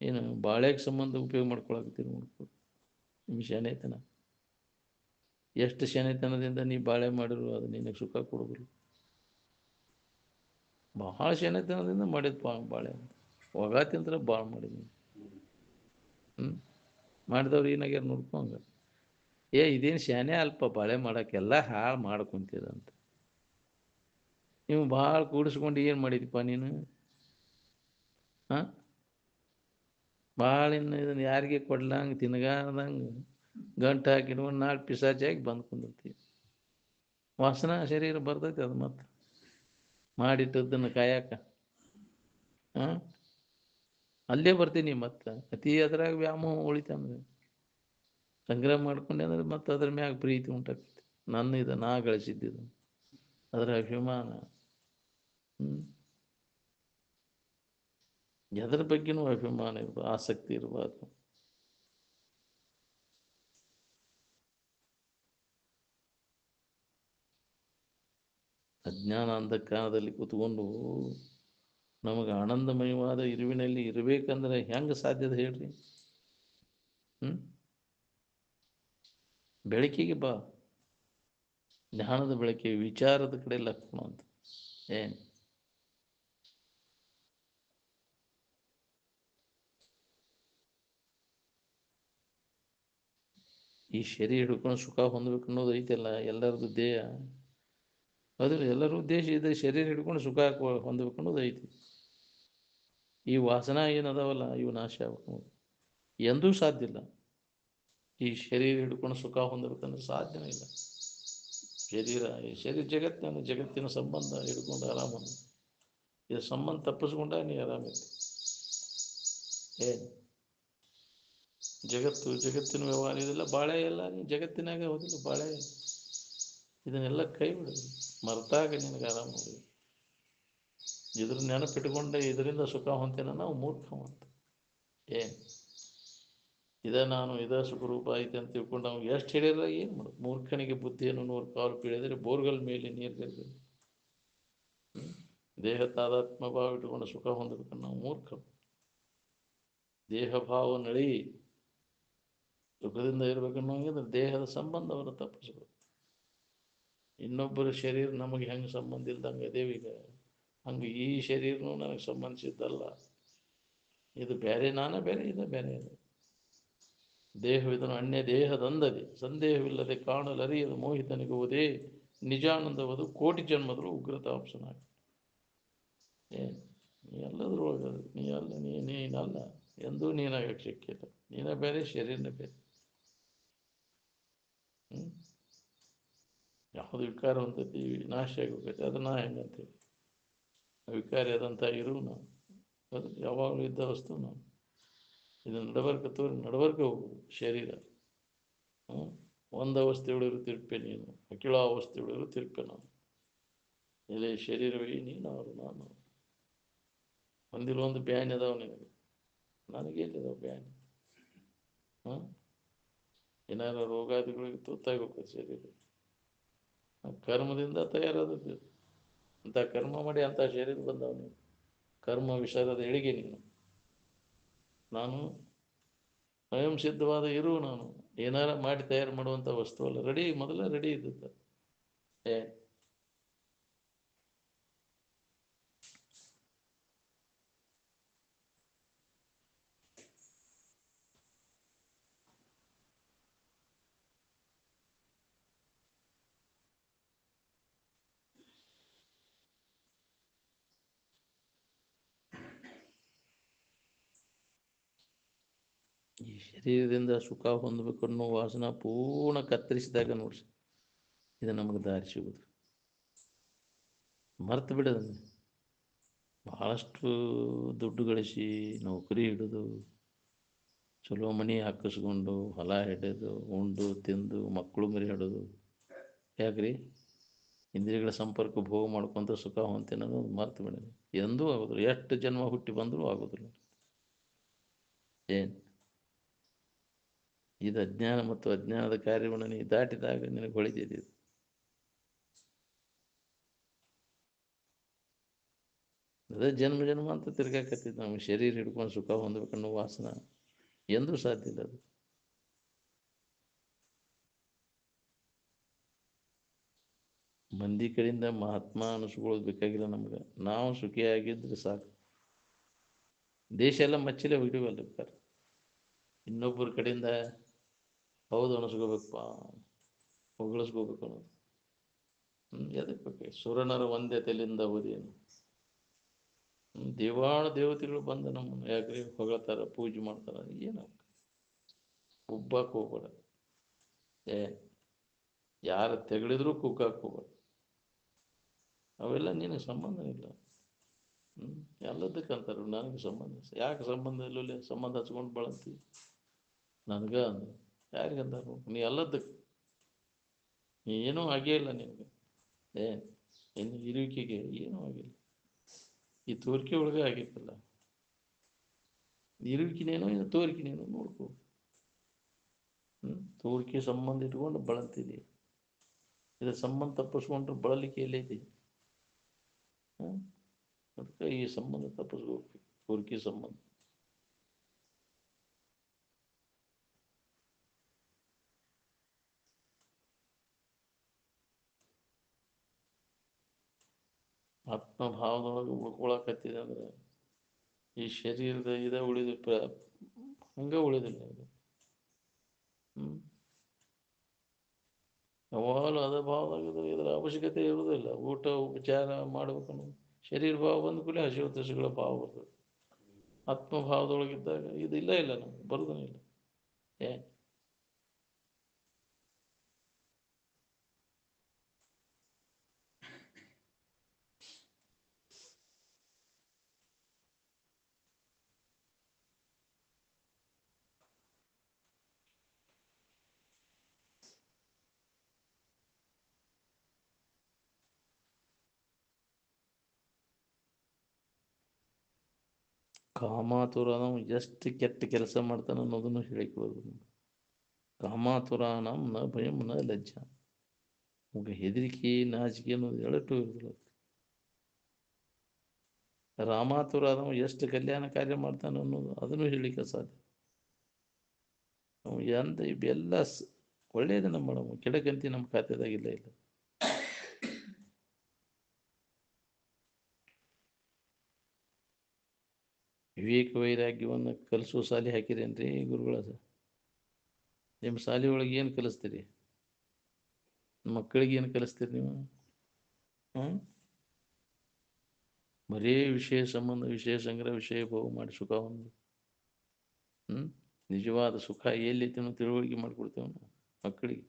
ಏನು ಬಾಳೆಗೆ ಸಂಬಂಧ ಉಪಯೋಗ ಮಾಡ್ಕೊಳಕತ್ತೀರಿ ನೋಡ್ಕೋರಿ. ನಿಮ್ಮ ಶಾನೆತನ ಎಷ್ಟು ಶಾನೆತನದಿಂದ ನೀ ಬಾಳೆ ಮಾಡಿರು ಅದು ನಿನಗೆ ಸುಖ ಕೊಡೋದಿಲ್ಲ. ಭಾಳ ಶಾನೆತನದಿಂದ ಮಾಡಿದ ಬಾಳೆ ಒಗ ತಿಂದ್ರೆ ಭಾಳ ಮಾಡಿದ್ವಿ. ಮಾಡಿದವ್ರು ಏನಾಗ್ಯಾರ ನೋಡ್ಕೊಂಗ. ಇದೇನು ಶಾನೆ ಅಲ್ಪ ಬಾಳೆ ಮಾಡೋಕ್ಕೆಲ್ಲ ಹಾಳು ಮಾಡ್ಕೊಂತಿದಂತ. ನೀವು ಭಾಳ ಕೂಡಿಸ್ಕೊಂಡು ಏನು ಮಾಡಿದಪ್ಪ ನೀನು? ಭಾಳ ಇದನ್ನು ಯಾರಿಗೆ ಕೊಡ್ಲಂಗೆ ತಿನ್ಗಾರ್ದಂಗೆ ಗಂಟು ಹಾಕಿಡ್ಕೊಂಡು ನಾಳೆ ಪಿಸಾಚಾಗಿ ಬಂದು ಕುಂದಿರ್ತೀವಿ. ವಾಸನ ಶರೀರ ಬರ್ತೈತೆ ಅದು ಮತ್ತೆ ಮಾಡಿಟ್ಟದ್ದನ್ನು ಕಾಯಕ. ಅಲ್ಲೇ ಬರ್ತೀನಿ ಮತ್ತೆ ಅತಿ ಅದ್ರಾಗ ವ್ಯಾಮೋಹ ಉಳಿತಂದ್ರೆ ಸಂಗ್ರಹ ಮಾಡ್ಕೊಂಡೆ ಅಂದ್ರೆ ಮತ್ತೆ ಅದ್ರ ಮ್ಯಾಗ ಪ್ರೀತಿ ಉಂಟಾಗ್ತೈತಿ. ನನ್ನ ನಾ ಗಳಿಸಿದ್ದಿದ್ದು ಅದರ ಅಭಿಮಾನ. ಎದ್ರ ಬಗ್ಗೆನೂ ಅಭಿಮಾನ ಇರ್ಬಾರ್ದು, ಆಸಕ್ತಿ ಇರಬಾರ್ದು. ಅಜ್ಞಾನ ಅಂಧಕಾರದಲ್ಲಿ ಕೂತ್ಕೊಂಡು ನಮಗೆ ಆನಂದಮಯವಾದ ಇರುವಿನಲ್ಲಿ ಇರಬೇಕಂದ್ರೆ ಹೆಂಗೆ ಸಾಧ್ಯದ ಹೇಳ್ರಿ? ಬೆಳಕಿಗೆ ಬಾ, ಜ್ಞಾನದ ಬೆಳಕಿಗೆ, ವಿಚಾರದ ಕಡೆ ಲಕ್ಷ್ಮ ಅಂತ. ಏನು ಈ ಶರೀರ ಹಿಡ್ಕೊಂಡು ಸುಖ ಹೊಂದಬೇಕು ಅನ್ನೋದು ಐತೆಲ್ಲ ಎಲ್ಲರದ್ದು ದೇಹ. ಅದ್ರ ಎಲ್ಲರೂ ಉದ್ದೇಶ ಇದೆ, ಶರೀರ ಹಿಡ್ಕೊಂಡು ಸುಖ ಹೊಂದಬೇಕು ಅನ್ನೋದು ಐತಿ. ಈ ವಾಸನ ಏನದಾವಲ್ಲ ಇವು ನಾಶ ಆಗ್ಬೇಕು. ಎಂದೂ ಸಾಧ್ಯ ಇಲ್ಲ. ಈ ಶರೀರ ಹಿಡ್ಕೊಂಡು ಸುಖ ಹೊಂದಬೇಕಂದ್ರೆ ಸಾಧ್ಯನೇ ಇಲ್ಲ. ಶರೀರ ಜಗತ್ತಿನ ಸಂಬಂಧ ಹಿಡ್ಕೊಂಡು ಆರಾಮ. ಇದು ಸಂಬಂಧ ತಪ್ಪಿಸ್ಕೊಂಡಾಗ ನೀ ಆರಾಮೈತಿ. ಏನು ಜಗತ್ತಿನ ವ್ಯವಹಾರ ಇದೆಲ್ಲ ಬಾಳೆ ಎಲ್ಲ ನೀ ಜಗತ್ತಿನಾಗ ಹೋದಿಲ್ಲ ಬಾಳೆ. ಇದನ್ನೆಲ್ಲ ಕೈ ಬಿಡು, ಮರ್ತಾಗ ನಿನಗೆ ಆರಾಮ. ಇದ್ರ ನೆನಪಿಟ್ಕೊಂಡೆ ಇದರಿಂದ ಸುಖ ಹೊಂತೇನ ನಾವು ಮೂರ್ಖ ಅಂತ. ಏನು ನಾನು ಸುಖರೂಪ ಐತೆ ಅಂತ ತಿಳ್ಕೊಂಡು ನಾವು ಎಷ್ಟು ಹೇಳಿದ್ರೆ ಏನು ಮಾಡು? ಮೂರ್ಖನಿಗೆ ಬುದ್ಧಿಯನ್ನು 100 ಕಾಲು ಪೀಳಿದರೆ ಬೋರ್ಗಲ್ ಮೇಲೆ ನೀರು ದೇಹ ತಾದಾತ್ಮ ಭಾವ ಇಟ್ಕೊಂಡು ಸುಖ ಹೊಂದಬೇಕನ್ನು ನಾವು ಮೂರ್ಖರು. ದೇಹ ಭಾವ ನಳಿ ಸುಖದಿಂದ ಇರ್ಬೇಕನ್ನೋಂಗಿದ್ರೆ ದೇಹದ ಸಂಬಂಧವನ್ನು ತಪ್ಪಿಸ್ಬೇಕು. ಇನ್ನೊಬ್ಬರ ಶರೀರ ನಮಗೆ ಹೆಂಗೆ ಸಂಬಂಧ ಇಲ್ದಂಗೆ ದೇವೀಗ ಹಂಗೆ ಈ ಶರೀರನೂ ನನಗೆ ಸಂಬಂಧಿಸಿದ್ದಲ್ಲ. ಇದು ಬೇರೆ ನಾನೇ ಬೇರೆ ಇದೆ ಬೇರೆ ಇದೆ. ದೇಹವಿದನು ಅನ್ಯ ದೇಹದಂದದೆ ಸಂದೇಹವಿಲ್ಲದೆ ಕಾಣಲರಿಯದು ಮೋಹಿತನಿಗುವುದೇ ನಿಜಾನಂದವದು ಕೋಟಿ ಜನ್ಮದಲ್ಲೂ ಉಗ್ರತಾಂಶನಾಗಿ. ನೀ ಎಲ್ಲದ್ರೊಳಗೆ ನೀ ಅಲ್ಲ ನೀನಲ್ಲ ಎಂದೂ ನೀನಾಗಕ್ಕೆ ಸಿಕ್ಕಿಲ್ಲ. ನೀನೇ ಬೇರೆ ಶರೀರನೇ ಬೇರೆ. ಯಾವುದು ವಿಕಾರ ಹೊಂದೈತಿ ನಾಶ ಆಗೋಗೈತಿ ಅದು ನಾ ಹೆಂಗಂತೀವಿ. ವಿಕಾರಿ ಆದಂಥ ಇರು ನಾವು ಅದು ಯಾವಾಗಲೂ ಇದ್ದ ವಸ್ತು ನಾವು. ಇದು ನಡಬರ್ಕ ತೋರಿ ನಡಬರ್ಕ ಹೋಗು ಶರೀರ. ಒಂದು ಅವಸ್ಥೆ ಉಳಿದ್ರು ತಿರುಪೆ ನೀನು, ಅಖಿಳಾವಸ್ಥೆ ಉಳಿದ್ರು ತಿರುಪೆ ನಾನು. ಇಲ್ಲಿ ಶರೀರವೇ ನೀನು ಅವರು ನಾನು. ಒಂದಿಲ್ಲೊಂದು ಬ್ಯಾನ್ ಅದಾವ ನಿನಗೆ, ನನಗೇನಿದಾವ ಬ್ಯಾನ್? ಏನಾರ ರೋಗಾದಿಗಳಿಗೆ ತುತ್ತಾಗಿ ಹೋಗ್ತದೆ ಶರೀರ. ಕರ್ಮದಿಂದ ತಯಾರಾದದ್ದು. ಅಂಥ ಕರ್ಮ ಮಾಡಿ ಅಂಥ ಶರೀರ ಬಂದವ ನೀನು. ಕರ್ಮ ವಿಷಾದದ ಎಳಿಗೆ ನೀನು. ನಾನು ಸ್ವಯಂ ಸಿದ್ಧವಾದ ಇರು ನಾನು. ಏನಾರ ಮಾಡಿ ತಯಾರು ಮಾಡುವಂಥ ವಸ್ತು ಅಲ್ಲ. ರೆಡಿ ಮೊದಲೇ ರೆಡಿ ಇದ್ದದ್ದು. ಈ ಶರೀರದಿಂದ ಸುಖ ಹೊಂದಬೇಕು ಅನ್ನೋ ವಾಸನ ಪೂರ್ಣ ಕತ್ತರಿಸಿದಾಗ ನೋಡ್ರಿ ಇದು ನಮಗೆ ದಾರಿ ಸಿಗುದು. ಮರ್ತು ಬಿಡೋದನ್ನು. ಭಾಳಷ್ಟು ದುಡ್ಡು ಗಳಿಸಿ ನೌಕರಿ ಹಿಡಿದು ಚಲೋ ಮನೆ ಹಾಕಿಸ್ಕೊಂಡು ಹೊಲ ಹಿಡಿದು ಉಂಡು ತಿಂದು ಮಕ್ಕಳು ಮರಿ ಹಿಡಿದು ಯಾಕ್ರಿ ಇಂದ್ರಿಯಗಳ ಸಂಪರ್ಕ ಭೋಗ ಮಾಡ್ಕೊಂತ ಸುಖ ಹೊಂತೇನೆ ಅನ್ನೋದು ಮರ್ತು ಬಿಡೋದು. ಎಂದೂ ಆಗೋದಿಲ್ಲ. ಎಷ್ಟು ಜನ್ಮ ಹುಟ್ಟಿ ಬಂದರೂ ಆಗೋದಿಲ್ಲ. ಏನು ಇದು ಅಜ್ಞಾನ ಮತ್ತು ಅಜ್ಞಾನದ ಕಾರ್ಯವನ್ನು ನೀ ದಾಟಿದಾಗ ನಿನಗೆ ಹೊಳಿತಿದ್ದು. ಅದೇ ಜನ್ಮ ಜನ್ಮ ಅಂತ ತಿರ್ಗಾಕತ್ತಿದ್ದು ನಮಗೆ ಶರೀರ ಹಿಡ್ಕೊಂಡು ಸುಖ ಹೊಂದಬೇಕನ್ನೋ ವಾಸನ ಎಂದೂ ಸಾಧ್ಯ ಇಲ್ಲ. ಅದು ಮಂದಿ ಕಡೆಯಿಂದ ಮಹಾತ್ಮ ಅನಿಸ್ಕೊಳ್ಳೋದು ಬೇಕಾಗಿಲ್ಲ ನಮ್ಗೆ. ನಾವು ಸುಖಿಯಾಗಿದ್ರೆ ಸಾಕು. ದೇಶ ಎಲ್ಲ ಮಚ್ಚಲೆ ಹಿಡಿವಲ್ಲ ಬೇಕಾರೆ ಇನ್ನೊಬ್ಬರ ಕಡೆಯಿಂದ ಹೌದು ಅನಿಸ್ಕೋಬೇಕಪ್ಪ, ಹೊಗಳಿಸ್ಕೋಬೇಕು ಅನ್ನೋದು. ಎದಕ್ಕೆ ಬೇಕು? ಸುರನರ ಒಂದೇ ತಲೆಯಿಂದ ಓದೇನು. ದೇವಾನು ದೇವತೆಗಳು ಬಂದು ನಮ್ಮನ್ನು ಯಾಕ್ರಿ ಹೊಗಳ್ತಾರ, ಪೂಜೆ ಮಾಡ್ತಾರ. ಏನು ಉಬ್ಬಕ್ಕೆ ಹೋಗ್ಬೇಡ. ಯಾರು ತೆಗಳಿದ್ರು ಕುಗ್ಗಕ್ಕೆ ಹೋಗ್ಬೇಡ. ಅವೆಲ್ಲ ನಿನಗೆ ಸಂಬಂಧ ಇಲ್ಲ. ಎಲ್ಲದಕ್ಕೆ ಅಂತಾರೆ ನನಗೆ ಸಂಬಂಧ. ಯಾಕೆ ಸಂಬಂಧ ಇಲ್ಲ? ಸಂಬಂಧ ಹಚ್ಕೊಂಡು ಬಳಂತೀವಿ ನನಗ ಅಂದ್ರೆ ಯಾರಿಗಂತಾರ? ನೀ ಎಲ್ಲದಕ್ಕೆ ನೀ ಏನೂ ಆಗೇ ಇಲ್ಲ ನಿನಗೆ. ಇನ್ನು ಇರುವಿಕೆಗೆ ಏನೂ ಆಗಿಲ್ಲ. ಈ ತೋರಿಕೆ ಒಳಗೆ ಆಗಿತ್ತಲ್ಲ. ಇರುವಿಕೆನೇನೋ ಇನ್ನು ತೋರಿಕೆನೇನೋ ನೋಡ್ಕೋ. ತೋರಿಕೆ ಸಂಬಂಧ ಇಟ್ಕೊಂಡು ಬಳಂತಿದೆ. ಇದರ ಸಂಬಂಧ ತಪ್ಪಿಸ್ಕೊಂಡ್ರೆ ಬಳಲಿಕ್ಕೆ ಎಲ್ಲೈತಿ. ಅದಕ್ಕೆ ಈ ಸಂಬಂಧ ತಪ್ಪಿಸ್ಬೇಕು. ತೋರಿಕೆ ಸಂಬಂಧ ಆತ್ಮಭಾವದೊಳಗೆ ಉಳ್ಕೊಳಕತ್ತಿದೆ ಅಂದ್ರೆ ಈ ಶರೀರದ ಇದೇ ಉಳಿದು ಹಂಗೆ ಉಳಿದಿಲ್ಲ. ಅದು ಯಾವಾಗಲೂ ಅದೇ ಭಾವದಾಗಿದ್ರೆ ಇದರ ಅವಶ್ಯಕತೆ ಇರುವುದಿಲ್ಲ. ಊಟ ಉಪಚಾರ ಮಾಡ್ಬೇಕನ್ನೋ ಶರೀರ ಭಾವ ಬಂದ ಕೂಡಲೇ ಹಸಿವು ತಸಿಗಳ ಭಾವ ಬರ್ತದೆ. ಆತ್ಮಭಾವದೊಳಗಿದ್ದಾಗ ಇದು ಇಲ್ಲ ನಮ್ಗೆ ಬರೋದೂ ಇಲ್ಲ. ಕಾಮಾತುರನಂ ಎಷ್ಟು ಕೆಟ್ಟ ಕೆಲಸ ಮಾಡ್ತಾನೆ ಅನ್ನೋದನ್ನು ಹೇಳಿಕೊಡೋದು. ಕಾಮಾತುರಾನಂ ನ ಭಯಂ ನ ಲಜ್ಜಾ. ನಮಗೆ ಹೆದರಿಕೆ ನಾಚಿಕೆ ಅನ್ನೋದು ಎಳಟು ಇರೋದಿಲ್ಲ. ರಾಮಾತುರಾದವ ಎಷ್ಟು ಕಲ್ಯಾಣ ಕಾರ್ಯ ಮಾಡ್ತಾನೆ ಅನ್ನೋದು ಅದನ್ನು ಹೇಳಲಿಕ್ಕೆ ಸಾಧ್ಯ. ನಾವು ಎಂತ ಇವೆಲ್ಲ ಒಳ್ಳೆಯದನ್ನ ಮಾಡವು, ಕೆಡಕಂತಿ ನಮ್ಮ ಖಾತೆದಾಗಿಲ್ಲ ಇಲ್ಲ. ವಿವೇಕ ವೈರಾಗ್ಯವನ್ನು ಕಲಿಸುವ ಶಾಲೆ ಹಾಕಿರೇನ್ರಿ ಗುರುಗಳ? ನಿಮ್ಮ ಶಾಲೆ ಒಳಗೆ ಏನು ಕಲಿಸ್ತೀರಿ? ಮಕ್ಕಳಿಗೆ ಏನು ಕಲಿಸ್ತೀರಿ ನೀವು? ಬರೀ ವಿಷಯ ಸಂಬಂಧ, ವಿಷಯ ಸಂಗ್ರಹ, ವಿಷಯ ಭೋಗ ಮಾಡಿ ಸುಖ ಒಂದು ನಿಜವಾದ ಸುಖ ಎಲ್ಲೈತಿ ಅನ್ನೋ ತಿಳುವಳಿಕೆ ಮಾಡಿಕೊಡ್ತೇವೆ ನಾವು ಮಕ್ಕಳಿಗೆ.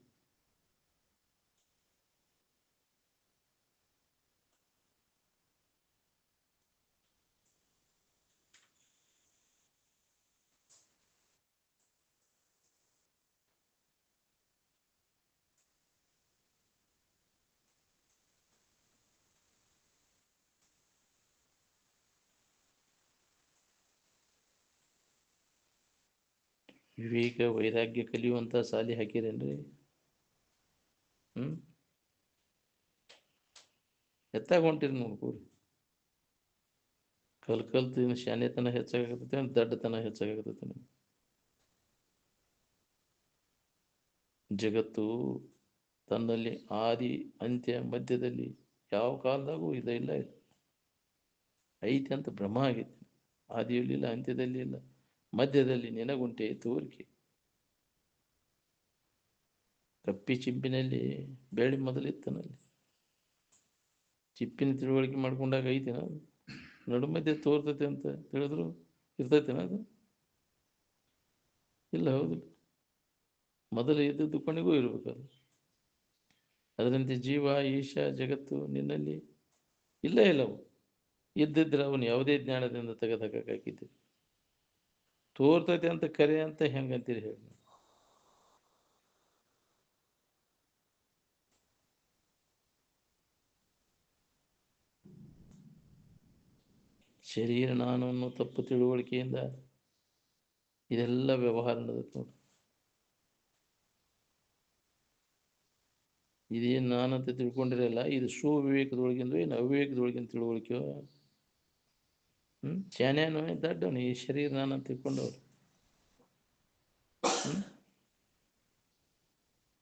ವಿವೇಕ ವೈರಾಗ್ಯ ಕಲಿಯುವಂಥ ಶಾಲೆ ಹಾಕಿರೇನ್ರಿ? ಎತ್ತಾಗ ಹೊಂಟಿರಿ ನೋಡ್ಕೋರಿ. ಕಲ್ತು ಶಾನೆತನ ಹೆಚ್ಚಾಗತೈತೆ, ದಡ್ಡತನ ಹೆಚ್ಚಾಗತೈತೆ. ಜಗತ್ತು ತನ್ನಲ್ಲಿ ಆದಿ ಅಂತ್ಯ ಮಧ್ಯದಲ್ಲಿ ಯಾವ ಕಾಲದಾಗೂ ಇಲ್ಲ ಐತಿ ಅಂತ ಭ್ರಮ ಆಗೈತಿ. ಆದಿಯಲ್ಲಿಲ್ಲ, ಅಂತ್ಯದಲ್ಲಿ ಇಲ್ಲ, ಮಧ್ಯದಲ್ಲಿ ನಿನಗುಂಟೆ ತೋರಿಕೆ. ಕಪ್ಪಿ ಚಿಪ್ಪಿನಲ್ಲಿ ಬೆಳ್ಳಿ ಮೊದಲಿತ್ತನಲ್ಲಿ ಚಿಪ್ಪಿನ ತಿಳುವಳಿಕೆ ಮಾಡ್ಕೊಂಡಾಗ ಐತಿನ ನಡು ಮಧ್ಯೆ ತೋರ್ತೈತೆ ಅಂತ ತಿಳಿದ್ರು ಇರ್ತೈತೆನ ಅದು? ಇಲ್ಲ, ಹೌದಿಲ್ಲ. ಮೊದಲು ಇದ್ದದ್ದು ಕೊನೆಗೂ ಇರಬೇಕದು. ಅದರಂತೆ ಜೀವ, ಈಶ, ಜಗತ್ತು ನಿನ್ನಲ್ಲಿ ಇಲ್ಲವು. ಇದ್ದಿದ್ರೆ ಅವನು ಯಾವುದೇ ಜ್ಞಾನದಿಂದ ತೆಗೆದಾಕಿದ್ದೆ. ತೋರ್ತೈತೆ ಅಂತ ಕರೆ ಅಂತ ಹೆಂಗಂತೀರಿ ಹೇಳಿ? ಶರೀರ ನಾನು ಅನ್ನೋ ತಪ್ಪು ತಿಳುವಳಿಕೆಯಿಂದ ಇದೆಲ್ಲ ವ್ಯವಹಾರ ನಡೆದೈತೆ ನೋಡಿ. ಇದೇನು ನಾನಂತ ತಿಳ್ಕೊಂಡಿರಲ್ಲ, ಇದು ಸುವಿವೇಕದೊಳಗಿಂದ ಏನು ಅವಿವೇಕದೊಳಗಿನ ತಿಳುವಳಿಕೆ. ಶಾನ್ಯಾನು ದಡ್ಡವನು ಈ ಶರೀರ ನಾನಂತ ತಿಳ್ಕೊಂಡವ್ರು.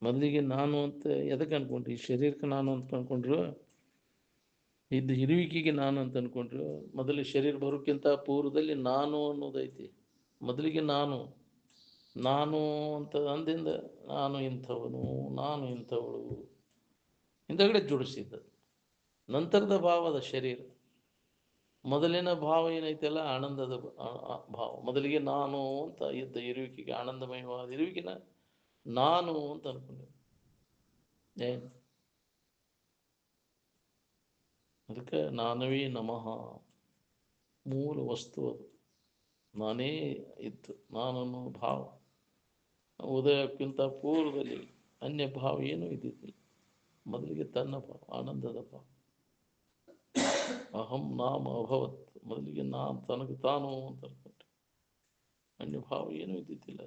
ಮೊದಲಿಗೆ ನಾನು ಅಂತ ಎದಕ್ಕೆ ಅನ್ಕೊಂಡ್ರಿ? ಈ ಶರೀರಕ್ಕೆ ನಾನು ಅಂತ ಅನ್ಕೊಂಡ್ರು, ಇದ್ದು ಇರುವಿಕೆಗೆ ನಾನು ಅಂತ ಅನ್ಕೊಂಡ್ರು. ಮೊದಲು ಶರೀರ ಬರೋಕ್ಕಿಂತ ಪೂರ್ವದಲ್ಲಿ ನಾನು ಅನ್ನೋದೈತಿ. ಮೊದಲಿಗೆ ನಾನು ಅಂತ ಅಂದಿಂದ ನಾನು ಇಂಥವನು, ನಾನು ಇಂಥವಳು ಹಿಂದಗಡೆ ಜೋಡಿಸಿದ್ದ ನಂತರದ ಭಾವದ ಶರೀರ. ಮೊದಲಿನ ಭಾವ ಏನೈತೆಲ್ಲ ಆನಂದದ ಭಾವ. ಮೊದಲಿಗೆ ನಾನು ಅಂತ ಇದ್ದ ಇರುವಿಕೆಗೆ, ಆನಂದಮಯವಾದ ಇರುವಿಕೆನ ನಾನು ಅಂತ ಅನ್ಕೊಂಡೆ. ಏನು ಅದಕ್ಕೆ ನಾನವೇ ನಮಃ ಮೂಲ ವಸ್ತು ಅದು. ನಾನೇ ಇತ್ತು, ನಾನನ್ನೋ ಭಾವ. ಉದಯಕ್ಕಿಂತ ಪೂರ್ವದಲ್ಲಿ ಅನ್ಯ ಭಾವ ಏನೂ ಇದ್ದಿದ್ದಿಲ್ಲ. ಮೊದಲಿಗೆ ತನ್ನ ಭಾವ, ಆನಂದದ ಭಾವ. ಅಹಂ ನಾಮ ಅಭವತ್, ಮೊದಲಿಗೆ ನಾನು ತನಗೆ ತಾನು ಅಂತ ಅನ್ಕೊಂಡೆ. ಅನ್ಯ ಭಾವ ಏನೂ ಇದ್ದಿದ್ದಿಲ್ಲ.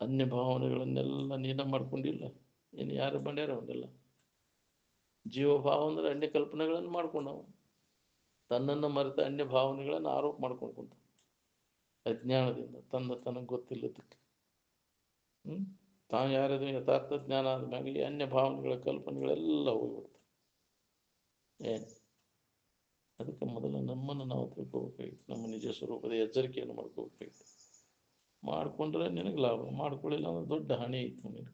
ಅನ್ಯ ಭಾವನೆಗಳನ್ನೆಲ್ಲ ನೀನ ಮಾಡ್ಕೊಂಡಿಲ್ಲ, ಇನ್ನು ಯಾರು ಮಾಡ್ಯಾರ ಅವನ್ನೆಲ್ಲ? ಜೀವಭಾವ ಅಂದ್ರೆ ಅನ್ಯ ಕಲ್ಪನೆಗಳನ್ನು ಮಾಡ್ಕೊಂಡವ. ತನ್ನನ್ನು ಮರೆತ ಅನ್ಯ ಭಾವನೆಗಳನ್ನು ಆರೋಪ ಮಾಡ್ಕೊಂಡು ಕುಂತ ಅಜ್ಞಾನದಿಂದ, ತನಗೆ ಗೊತ್ತಿಲ್ಲದಕ್ಕೆ. ತಾನು ಯಾರದು ಯಥಾರ್ಥ ಜ್ಞಾನ ಆದ್ಮ್ಯಾಗ ಈ ಅನ್ಯ ಭಾವನೆಗಳ ಕಲ್ಪನೆಗಳೆಲ್ಲ ಹೋಗ್ಬಿಡ್ತವೆ. ಏನು ಅದಕ್ಕೆ ಮೊದಲು ನಮ್ಮನ್ನು ನಾವು ತಿಳ್ಕೊಬೇಕಾಗಿತ್ತು. ನಮ್ಮ ನಿಜ ಸ್ವರೂಪದ ಎಚ್ಚರಿಕೆಯನ್ನು ಮಾಡ್ಕೋಬೇಕಾಗಿತ್ತು. ಮಾಡಿಕೊಂಡ್ರೆ ನಿನಗೆ ಲಾಭ, ಮಾಡ್ಕೊಳ್ಳಿಲ್ಲ ಅಂದ್ರೆ ದೊಡ್ಡ ಹಾನಿ ಐತಿ ನಿನಗೆ.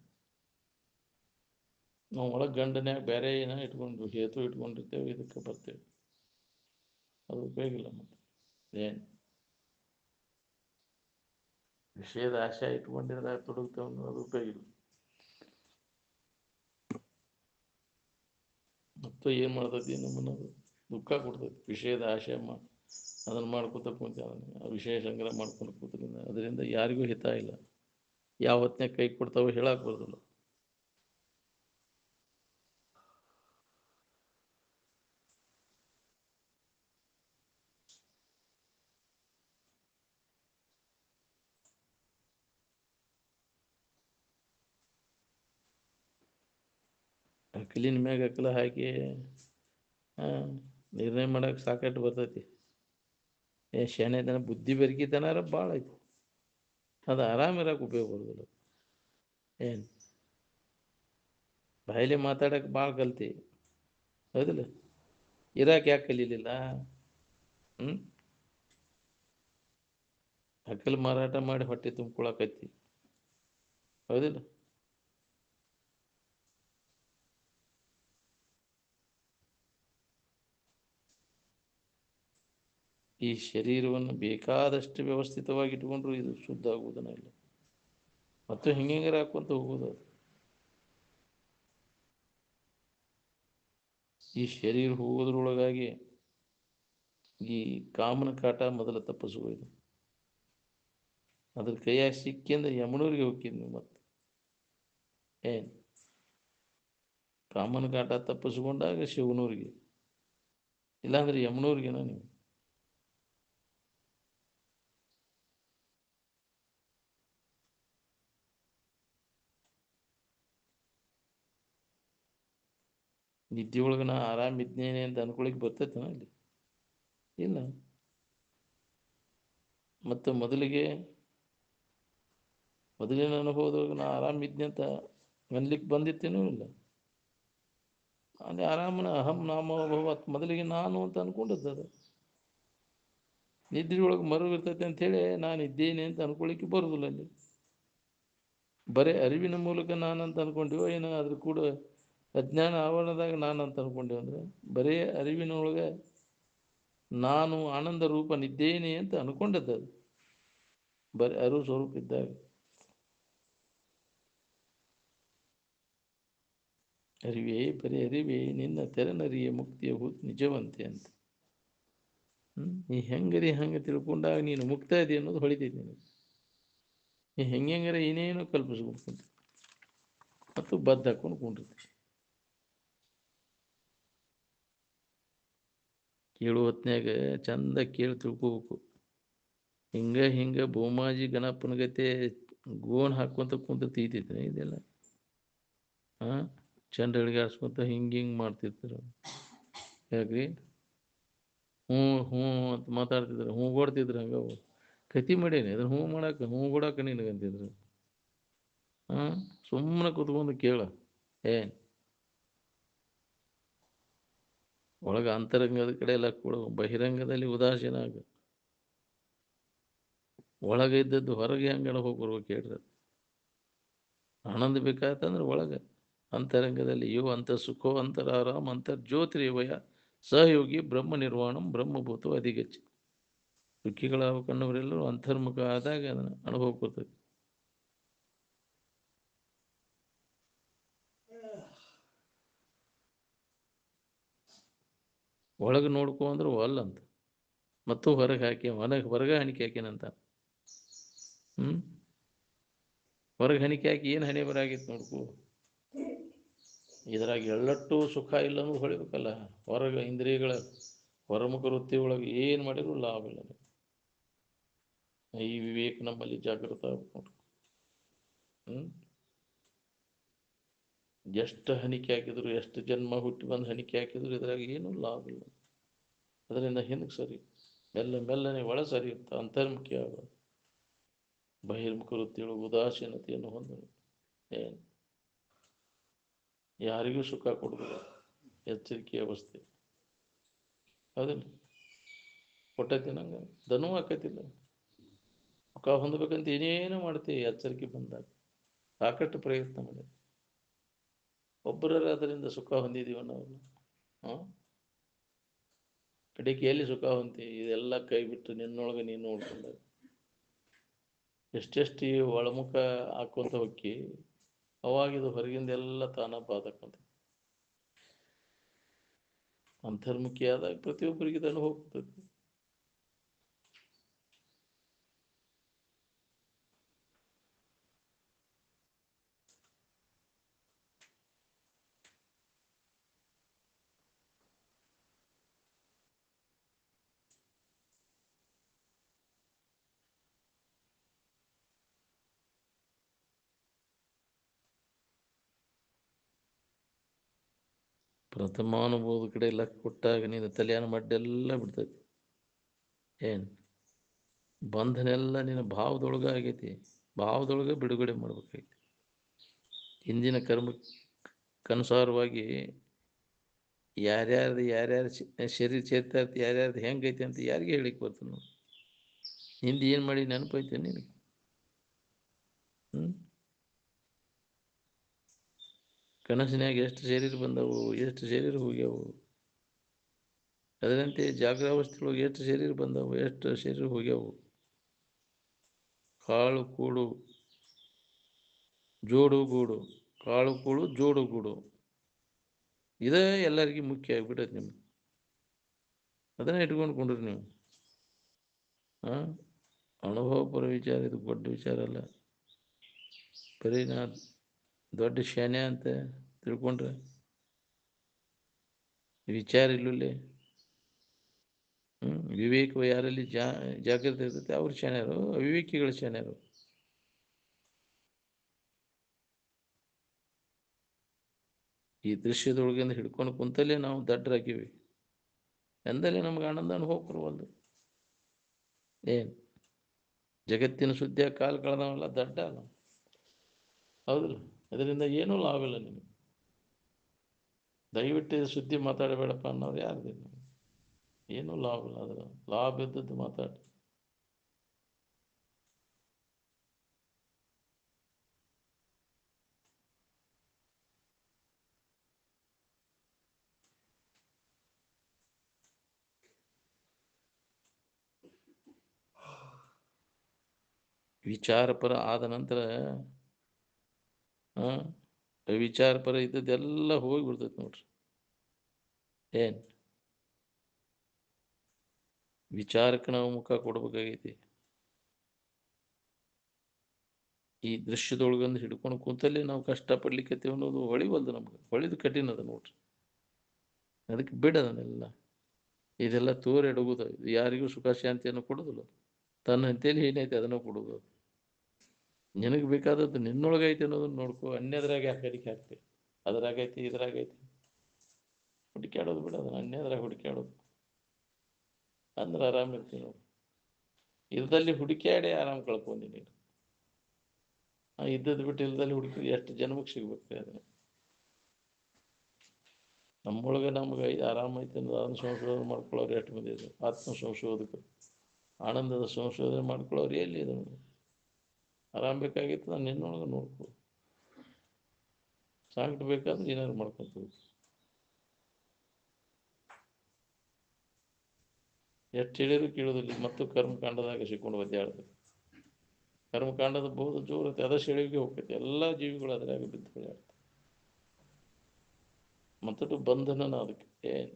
ನಾವು ಒಳಗೆ ಗಂಡನ್ಯಾಗ ಬೇರೆ ಏನೋ ಇಟ್ಕೊಂಡು ಹೇತು ಇಟ್ಕೊಂಡಿರ್ತೇವೆ, ಇದಕ್ಕೆ ಬರ್ತೇವೆ. ಅದು ಉಪಯೋಗ ಇಲ್ಲ. ಮತ್ತೆ ಏನು ವಿಷಯದ ಆಶೆ ಇಟ್ಕೊಂಡಿದ್ರೆ ತೊಡಗ್ತೇವೆ, ಅದು ಉಪಯೋಗ ಇಲ್ಲ. ಮತ್ತು ಏನು ಮಾಡ್ತೈತಿ ನಮ್ಮನ್ನು? ದುಃಖ ಕೊಡ್ತೈತಿ. ವಿಷಯದ ಆಶೆ ಅದನ್ನು ಮಾಡ್ಕೊತ ಕುಂತ ವಿಷಯ ಸಂಗ್ರಹ ಮಾಡ್ಕೊಂಡು ಕೂತ್ರಿಂದ ಅದರಿಂದ ಯಾರಿಗೂ ಹಿತ ಇಲ್ಲ. ಯಾವತ್ತನೇ ಕೈ ಕೊಡ್ತಾವೋ ಹೇಳಕ್ಕೆ ಬರೋದಿಲ್ಲ. ಕಲ್ಲಿನ ಮ್ಯಾಗ ಅಕ್ಕಲ ಹಾಕಿ ನಿರ್ಣಯ ಮಾಡಕ್ಕೆ ಸಾಕಟ್ಟು ಬರ್ತೈತಿ. ಶಾಣೆತನ ಬುದ್ಧಿ ಬೆರಕಿತನಾರ ಭಾಳ ಐತಿ. ಅದು ಆರಾಮಿರಕ್ಕೆ ಉಪಯೋಗ ಬರೋದಿಲ್ಲ. ಏನು ಬಾಯಿಲೆ ಮಾತಾಡಕ್ಕೆ ಭಾಳ ಕಲ್ತಿ ಹೌದಿಲ್ಲ, ಇರಾಕ್ ಯಾಕೆ ಕಲೀಲಿಲ್ಲ? ಅಕ್ಕಲ್ ಮಾರಾಟ ಮಾಡಿ ಹೊಟ್ಟೆ ತುಂಬ್ಕೊಳಕತ್ತಿ ಹೌದಿಲ್ಲ. ಈ ಶರೀರವನ್ನು ಬೇಕಾದಷ್ಟು ವ್ಯವಸ್ಥಿತವಾಗಿ ಇಟ್ಕೊಂಡ್ರು ಇದು ಶುದ್ಧ ಆಗುವುದನ್ನ ಇಲ್ಲ, ಮತ್ತು ಹಿಂಗಾರ ಹಾಕೊಂತ ಹೋಗೋದು. ಈ ಶರೀರ ಹೋಗೋದ್ರೊಳಗಾಗಿ ಈ ಕಾಮನ ಕಾಟ ಮೊದಲ ತಪ್ಪಿಸ್ಬೋದು. ಅದ್ರ ಕೈಯಾಗ ಸಿಕ್ಕಿಂದ ಯಮನೂರಿಗೆ ಹೋಗ್ತೀನಿ. ಮತ್ತೆ ಏನು ಕಾಮನ ಕಾಟ ತಪ್ಪಿಸ್ಕೊಂಡಾಗ ಶಿವನೂರಿಗೆ, ಇಲ್ಲಾಂದ್ರೆ ಯಮನೂರಿಗೆನ ನೀವು. ನಿದ್ದೆ ನಾ ಆರಾಮಿದ್ದೇನೆ ಅಂತ ಅನ್ಕೊಳಿಕ್ ಬರ್ತೈತನ ಅಲ್ಲಿ? ಇಲ್ಲ. ಮತ್ತು ಮೊದಲಿನ ಅನುಭವದೊಳಗೆ ನಾ ಆರಾಮಿದ್ನೆ ಅಂತ ಅನ್ಲಿಕ್ಕೆ ಬಂದಿತ್ತೇನೂ ಇಲ್ಲ. ಅದೇ ಆರಾಮನ ಅಹಂ ನಾಮೋಭವತ್ ಮೊದಲಿಗೆ ನಾನು ಅಂತ ಅನ್ಕೊಂಡದ್ದು. ಅದು ನಿದ್ರೆಯೊಳಗೆ ಮರು ಇರ್ತೈತೆ ಅಂಥೇಳಿ ನಾನು ಇದ್ದೇನೆ ಅಂತ ಅನ್ಕೊಳ್ಳಿಕ್ಕೆ ಬರೋದಿಲ್ಲ. ಅಲ್ಲಿ ಬರೀ ಅರಿವಿನ ಮೂಲಕ ನಾನಂತ ಅನ್ಕೊಂಡಿವೋ ಏನೋ, ಅದ್ರ ಕೂಡ ಅಜ್ಞಾನ ಆವರಣದಾಗ ನಾನು ಅಂತ ಅನ್ಕೊಂಡಿವ ಅಂದ್ರೆ ಬರೀ ಅರಿವಿನೊಳಗೆ ನಾನು ಆನಂದ ರೂಪನಿದ್ದೇನೆ ಅಂತ ಅನ್ಕೊಂಡದ್ದು. ಅದು ಬರೀ ಅರಿವು ಸ್ವರೂಪ ಇದ್ದಾಗ ಅರಿವೇ ಬರೀ ಅರಿವೇ ನಿನ್ನ ತೆರನರಿಯೇ ಮುಕ್ತಿಯ ನಿಜವಂತೆ ಅಂತ. ನೀ ಹೆಂಗರಿ ಹಂಗೆ ತಿಳ್ಕೊಂಡಾಗ ನೀನು ಮುಕ್ತ ಇದೆ ಅನ್ನೋದು ಹೊಳಿತೈತಿ ನಿನಗೆ. ನೀ ಹೆಂಗಾರ ಏನೇನೋ ಕಲ್ಪಿಸ್ಬಿಡ್ತೀನಿ ಮತ್ತು ಬದ್ದ ಹಾಕೊಂಡು ಕೊಂಡಿರ್ತೀನಿ. ಕೇಳು ಹೊತ್ನ್ಯಾಗ ಚಂದ ಕೇಳಿ ತಿಳ್ಕೋಬೇಕು. ಹಿಂಗೆ ಬೋಮಾಜಿ ಗಣಪನ ಗತೆ ಗೋನ್ ಹಾಕೊಂತ ಕುಂತ ತೀತೈತೆ ಇದೆಲ್ಲ. ಚಂಡ ಹಿಡ್ಗಾಡ್ಸ್ಕೊಂತ ಹಿಂಗೆ ಮಾಡ್ತಿರ್ತಾರೆ. ಯಾಕ್ರಿ ಹ್ಞೂ ಹ್ಞೂ ಅಂತ ಮಾತಾಡ್ತಿದ್ರು, ಹ್ಞೂ ಕೊಡ್ತಿದ್ರು. ಹಂಗೆ ಕತಿ ಮಾಡೇನಿ ಅದನ್ನು ಹ್ಞೂ ಮಾಡಕ್ಕೆ, ಹ್ಞೂ ಕೊಡಕ್ಕೆ ನಿನಗಂತಿದ್ರು. ಸುಮ್ಮನೆ ಕುತ್ಕೊಂಡು ಕೇಳ. ಏನು ಒಳಗೆ ಅಂತರಂಗದ ಕಡೆ ಎಲ್ಲ ಕೊಡು, ಬಹಿರಂಗದಲ್ಲಿ ಉದಾಸೀನ ಆಗ. ಒಳಗೆ ಇದ್ದದ್ದು ಹೊರಗೆ ಹಂಗಡ ಹೋಗಿ ಬರ್ಬೇಕು ಹೇಳ್ರಿ. ಆನಂದ ಬೇಕಾಯ್ತಂದ್ರೆ ಒಳಗೆ ಅಂತರಂಗದಲ್ಲಿ ಇವು ಅಂತ ಸುಖೋ ಅಂತರಾರಾಮ್ ಅಂತರ್ಜ್ಯೋತಿರೇವಯ ಸಹಯೋಗಿ ಬ್ರಹ್ಮ ನಿರ್ವಾಣಂ ಬ್ರಹ್ಮಭೂತು ಅಧಿಗಚ್ಚಿ. ಸುಖಿಗಳ ಕಣ್ಣವರೆಲ್ಲರೂ ಅಂತರ್ಮುಖ ಆದಾಗ ಅದನ್ನು ಅನುಭವ ಕೊಡ್ತದೆ. ಒಳಗೆ ನೋಡ್ಕೊ ಅಂದ್ರೆ ಅಲ್ಲಂತ ಮತ್ತು ಹೊರಗೆ ಹಾಕಿ ಹೊರಗೆ ಹಣಿಕೆ ಹಾಕಿನಂತ. ಹೊರಗೆ ಹಣಿಕೆ ಹಾಕಿ ಏನು ಹಣೆ ಬರಾಗಿತ್ತು ನೋಡ್ಕೊ. ಇದ್ರಾಗ ಎಳ್ಳಟ್ಟು ಸುಖ ಇಲ್ಲ ಅನ್ನೋದು ಹೊಳಿಬೇಕಲ್ಲ. ಹೊರಗೆ ಇಂದ್ರಿಯಗಳ ಹೊರಮುಖ ವೃತ್ತಿ ಒಳಗೆ ಏನು ಮಾಡಿದ್ರು ಲಾಭ ಇಲ್ಲ. ಈ ವಿವೇಕ ನಮ್ಮಲ್ಲಿ ಜಾಗೃತ ಆಗ್ಬೇಕು. ಎಷ್ಟು ಹಣಿಕೆ ಹಾಕಿದ್ರು, ಎಷ್ಟು ಜನ್ಮ ಹುಟ್ಟಿ ಬಂದು ಹಣಿಕೆ ಹಾಕಿದ್ರು ಇದ್ರಾಗ ಏನೂ ಲಾಭ ಇಲ್ಲ. ಅದರಿಂದ ಹಿಂದಕ್ಕೆ ಸರಿ ಮೆಲ್ಲನೆ ಒಳ ಸರಿ ಇರ್ತಾ ಅಂತರ್ಮುಖಿ ಆಗೋದು. ಬಹಿರ್ಮುಖ ವೃತ್ತಿಯೊಳಗೆ ಉದಾಸೀನತೆಯನ್ನು ಹೊಂದೋದು. ಏನು ಯಾರಿಗೂ ಸುಖ ಕೊಡೋದಿಲ್ಲ. ಎಚ್ಚರಿಕೆ ಅವಸ್ಥೆ ಅದನ್ನು ಕೊಟ್ಟೈತಿ. ನಂಗೆ ದನೂ ಆಕೈತಿಲ್ಲ. ಸುಖ ಹೊಂದಬೇಕಂತ ಏನೇನು ಮಾಡ್ತೀವಿ. ಎಚ್ಚರಿಕೆ ಬಂದಾಗ ಸಾಕಷ್ಟು ಪ್ರಯತ್ನ ಮಾಡಿ ಒಬ್ಬರ ಅದರಿಂದ ಸುಖ ಹೊಂದಿದೀವ ನಾವು. ಕಡೆಗೆ ಎಲ್ಲಿ ಸುಖ ಹೊಂದಿ ಇದೆಲ್ಲ ಕೈ ಬಿಟ್ಟು ನಿನ್ನೊಳಗೆ ನೀನು ನೋಡ್ಕೊಂಡಾಗ ಎಷ್ಟೆಷ್ಟು ಒಳಮುಖ ಹಾಕೊಂತ ಹೋಗಿ ಅವಾಗಿದು ಹೊರಗಿಂದ ಎಲ್ಲ ತಾನ ಬಾಧಕಂತ. ಅಂತರ್ಮುಖಿ ಆದಾಗ ಪ್ರತಿಯೊಬ್ಬರಿಗೆ ಇದು ಅನುಭವ ಹೋಗ್ತದೆ. ಪ್ರಥಮಾನುಭವದ ಕಡೆ ಲಕ್ಕ ಕೊಟ್ಟಾಗ ನೀನು ತಲೆಯಾನ ಮಡ್ಡೆಲ್ಲ ಬಿಡ್ತೈತಿ. ಏನು ಬಂಧನೆಲ್ಲ ನಿನ್ನ ಭಾವದೊಳಗೆ ಆಗೈತಿ. ಭಾವದೊಳಗೆ ಬಿಡುಗಡೆ ಮಾಡ್ಬೇಕಾಗೈತಿ. ಹಿಂದಿನ ಕರ್ಮಕ್ಕನುಸಾರವಾಗಿ ಯಾರ್ಯಾರು ಶರೀರ ಸೇರ್ತಾ ಇರ್ತಿ, ಯಾರ್ಯಾರ್ದು ಹೆಂಗೈತಿ ಅಂತ ಯಾರಿಗೆ ಹೇಳಿಕ್ ಬರ್ತದೆ ನೋಡಿ. ಹಿಂದೆ ಏನು ಮಾಡಿ ನೆನಪೈತೆ ನಿನಗೆ? ಕನಸಿನಾಗ ಎಷ್ಟು ಶರೀರ ಬಂದವು, ಎಷ್ಟು ಶರೀರ ಹೋಗ್ಯಾವು. ಅದರಂತೆ ಜಾಗ್ರಾವಸ್ಥೆಯೊಳಗೆ ಎಷ್ಟು ಶರೀರ ಬಂದವು, ಎಷ್ಟು ಶರೀರ ಹೋಗ್ಯಾವು. ಕಾಳು ಕೂಡು ಜೋಡು ಗೂಡು, ಕಾಳು ಕೂಡು ಜೋಡು ಗೂಡು, ಇದೇ ಎಲ್ಲರಿಗೂ ಮುಖ್ಯ ಆಗಿಬಿಟ್ಟೈತೆ ನಿಮ್ಗೆ. ಅದನ್ನ ಇಟ್ಕೊಂಡು ಕೊಂಡ್ರಿ ನೀವು. ಅನುಭವ ಪರ ವಿಚಾರ, ಇದು ದೊಡ್ಡ ವಿಚಾರ ಅಲ್ಲ. ಬರೀ ನಾ ದೊಡ್ಡ ಶಾನೆ ಅಂತ ತಿಳ್ಕೊಂಡ್ರೆ ವಿಚಾರ ಇಲ್ಲೇ. ವಿವೇಕ ಯಾರಲ್ಲಿ ಜಾಗೃತಿ ಇರ್ತೈತೆ ಅವ್ರು ಶಾನ್ಯಾರು, ಅವಿವೇಕಿಗಳು ಶಾನ್ಯಾರು. ಈ ದೃಶ್ಯದೊಳಗಿಂದ ಹಿಡ್ಕೊಂಡು ಕುಂತಲ್ಲೇ ನಾವು ದಡ್ಡರಾಗಿವಿ. ಎಂದಲೇ ನಮ್ಗೆ ಆನಂದ ಅನುಭವ ಬರುವಲ್ದು. ಏನು ಜಗತ್ತಿನ ಸುದ್ದಿಯ ಕಾಲು ಕಳೆದವಲ್ಲ ದಡ್ಡ ಅಲ್ಲ, ಹೌದಲ್ಲ? ಅದರಿಂದ ಏನೂ ಲಾಭ ಇಲ್ಲ ನಿಮಗೆ. ದಯವಿಟ್ಟು ಸುದ್ದಿ ಮಾತಾಡಬೇಡಪ್ಪ ಅನ್ನೋರು ಯಾರ್ದಿಲ್ಲ. ಏನೂ ಲಾಭ ಇಲ್ಲ. ಅದರ ಲಾಭ ಇದ್ದದ್ದು ಮಾತಾಡಿ. ವಿಚಾರ ಪರ ಆದ ನಂತರ ವಿಚಾರ ಪರ ಇದ್ದದ್ದೆಲ್ಲ ಹೋಗಿಬಿಡ್ತೈತೆ ನೋಡ್ರಿ. ಏನು ವಿಚಾರಕ್ಕೆ ನಾವು ಮುಖ ಕೊಡ್ಬೇಕಾಗೈತಿ. ಈ ದೃಶ್ಯದೊಳಗಂದು ಹಿಡ್ಕೊಂಡು ಕೂತಲ್ಲಿ ನಾವು ಕಷ್ಟಪಡ್ಲಿಕ್ಕೆ ಅನ್ನೋದು ಹೊಳಿವಲ್ದು. ನಮ್ಗೆ ಹೊಳಿದು ಕಠಿಣ ಅದ ನೋಡ್ರಿ. ಅದಕ್ಕೆ ಬಿಡದನ್ನೆಲ್ಲ. ಇದೆಲ್ಲ ತೋರಿ ಎಡಗುದು. ಯಾರಿಗೂ ಸುಖ ಶಾಂತಿಯನ್ನು ಕೊಡುದಿಲ್ಲ. ತನ್ನ ಅಂತೇಳಿ ಏನೈತೆ ಅದನ್ನು ಕೊಡುವುದು. ನಿನಗೆ ಬೇಕಾದದ್ದು ನಿನ್ನೊಳಗೈತೆ ಅನ್ನೋದನ್ನ ನೋಡ್ಕೊ. ಅನ್ಯದ್ರಾಗ ಯಾಕೆ ಅಡಿಕೆ ಹಾಕ್ತಿ? ಅದ್ರಾಗೈತಿ ಇದ್ರಾಗೈತಿ ಹುಡುಕ್ಯಾಡೋದು ಬಿಡೋದು. ಅನ್ಯದ್ರಾಗ ಹುಡುಕ್ಯಾಡೋದು ಅಂದ್ರೆ ಆರಾಮ ಇರ್ತೀನಿ ನೋಡಿ. ಇಲ್ದಲ್ಲಿ ಹುಡುಕ್ಯಾಡಿ ಆರಾಮ್ ಕಳ್ಕೊಂಡಿ ನೀನು. ಇದ್ದದ್ದು ಬಿಟ್ಟು ಇಲ್ದಲ್ಲಿ ಹುಡುಕಿ ಎಷ್ಟು ಜನ್ಮಕ್ಕೆ ಸಿಗ್ಬೇಕು. ಅದನ್ನ ನಮ್ಮೊಳಗೆ ನಮ್ಗೆ ಆರಾಮ ಐತೆ ಅಂದ್ರೆ ಅದನ್ನ ಸಂಶೋಧನೆ ಮಾಡ್ಕೊಳ್ಳೋರು ಎಷ್ಟು ಮಂದಿ ಇದೆ? ಆತ್ಮ ಸಂಶೋಧಕರು, ಆನಂದದ ಸಂಶೋಧನೆ ಮಾಡ್ಕೊಳ್ಳೋರು ಎಲ್ಲಿ ಇದೆ? ಆರಾಮ್ ಬೇಕಾಗಿತ್ತು ನಾನು ನಿನ್ನೊಳಗೆ ನೋಡ್ಕೊ. ಸಾಂಕ್ಟ್ ಬೇಕಾದ್ರೆ ಏನಾದ್ರು ಮಾಡ್ಕೊತೀವಿ. ಎಷ್ಟು ಹೇಳಿದ್ರು ಕೇಳೋದಿಲ್ಲ. ಮತ್ತು ಕರ್ಮಕಾಂಡದಾಗ ಸಿಕ್ಕೊಂಡು ಒದ್ದಾಡ್ತದೆ. ಕರ್ಮಕಾಂಡದ ಬಹುದು ಜೋರತ್ತೆ, ಅದ ಸೆಳಿಗೆ ಹೋಗ್ತೈತಿ. ಎಲ್ಲ ಜೀವಿಗಳು ಅದರಾಗ ಬಿದ್ದು ಬೆಳೆಯಾಡ್ತವೆ. ಮತ್ತಟ್ಟು ಬಂಧನ ಅದಕ್ಕೆ. ಏನು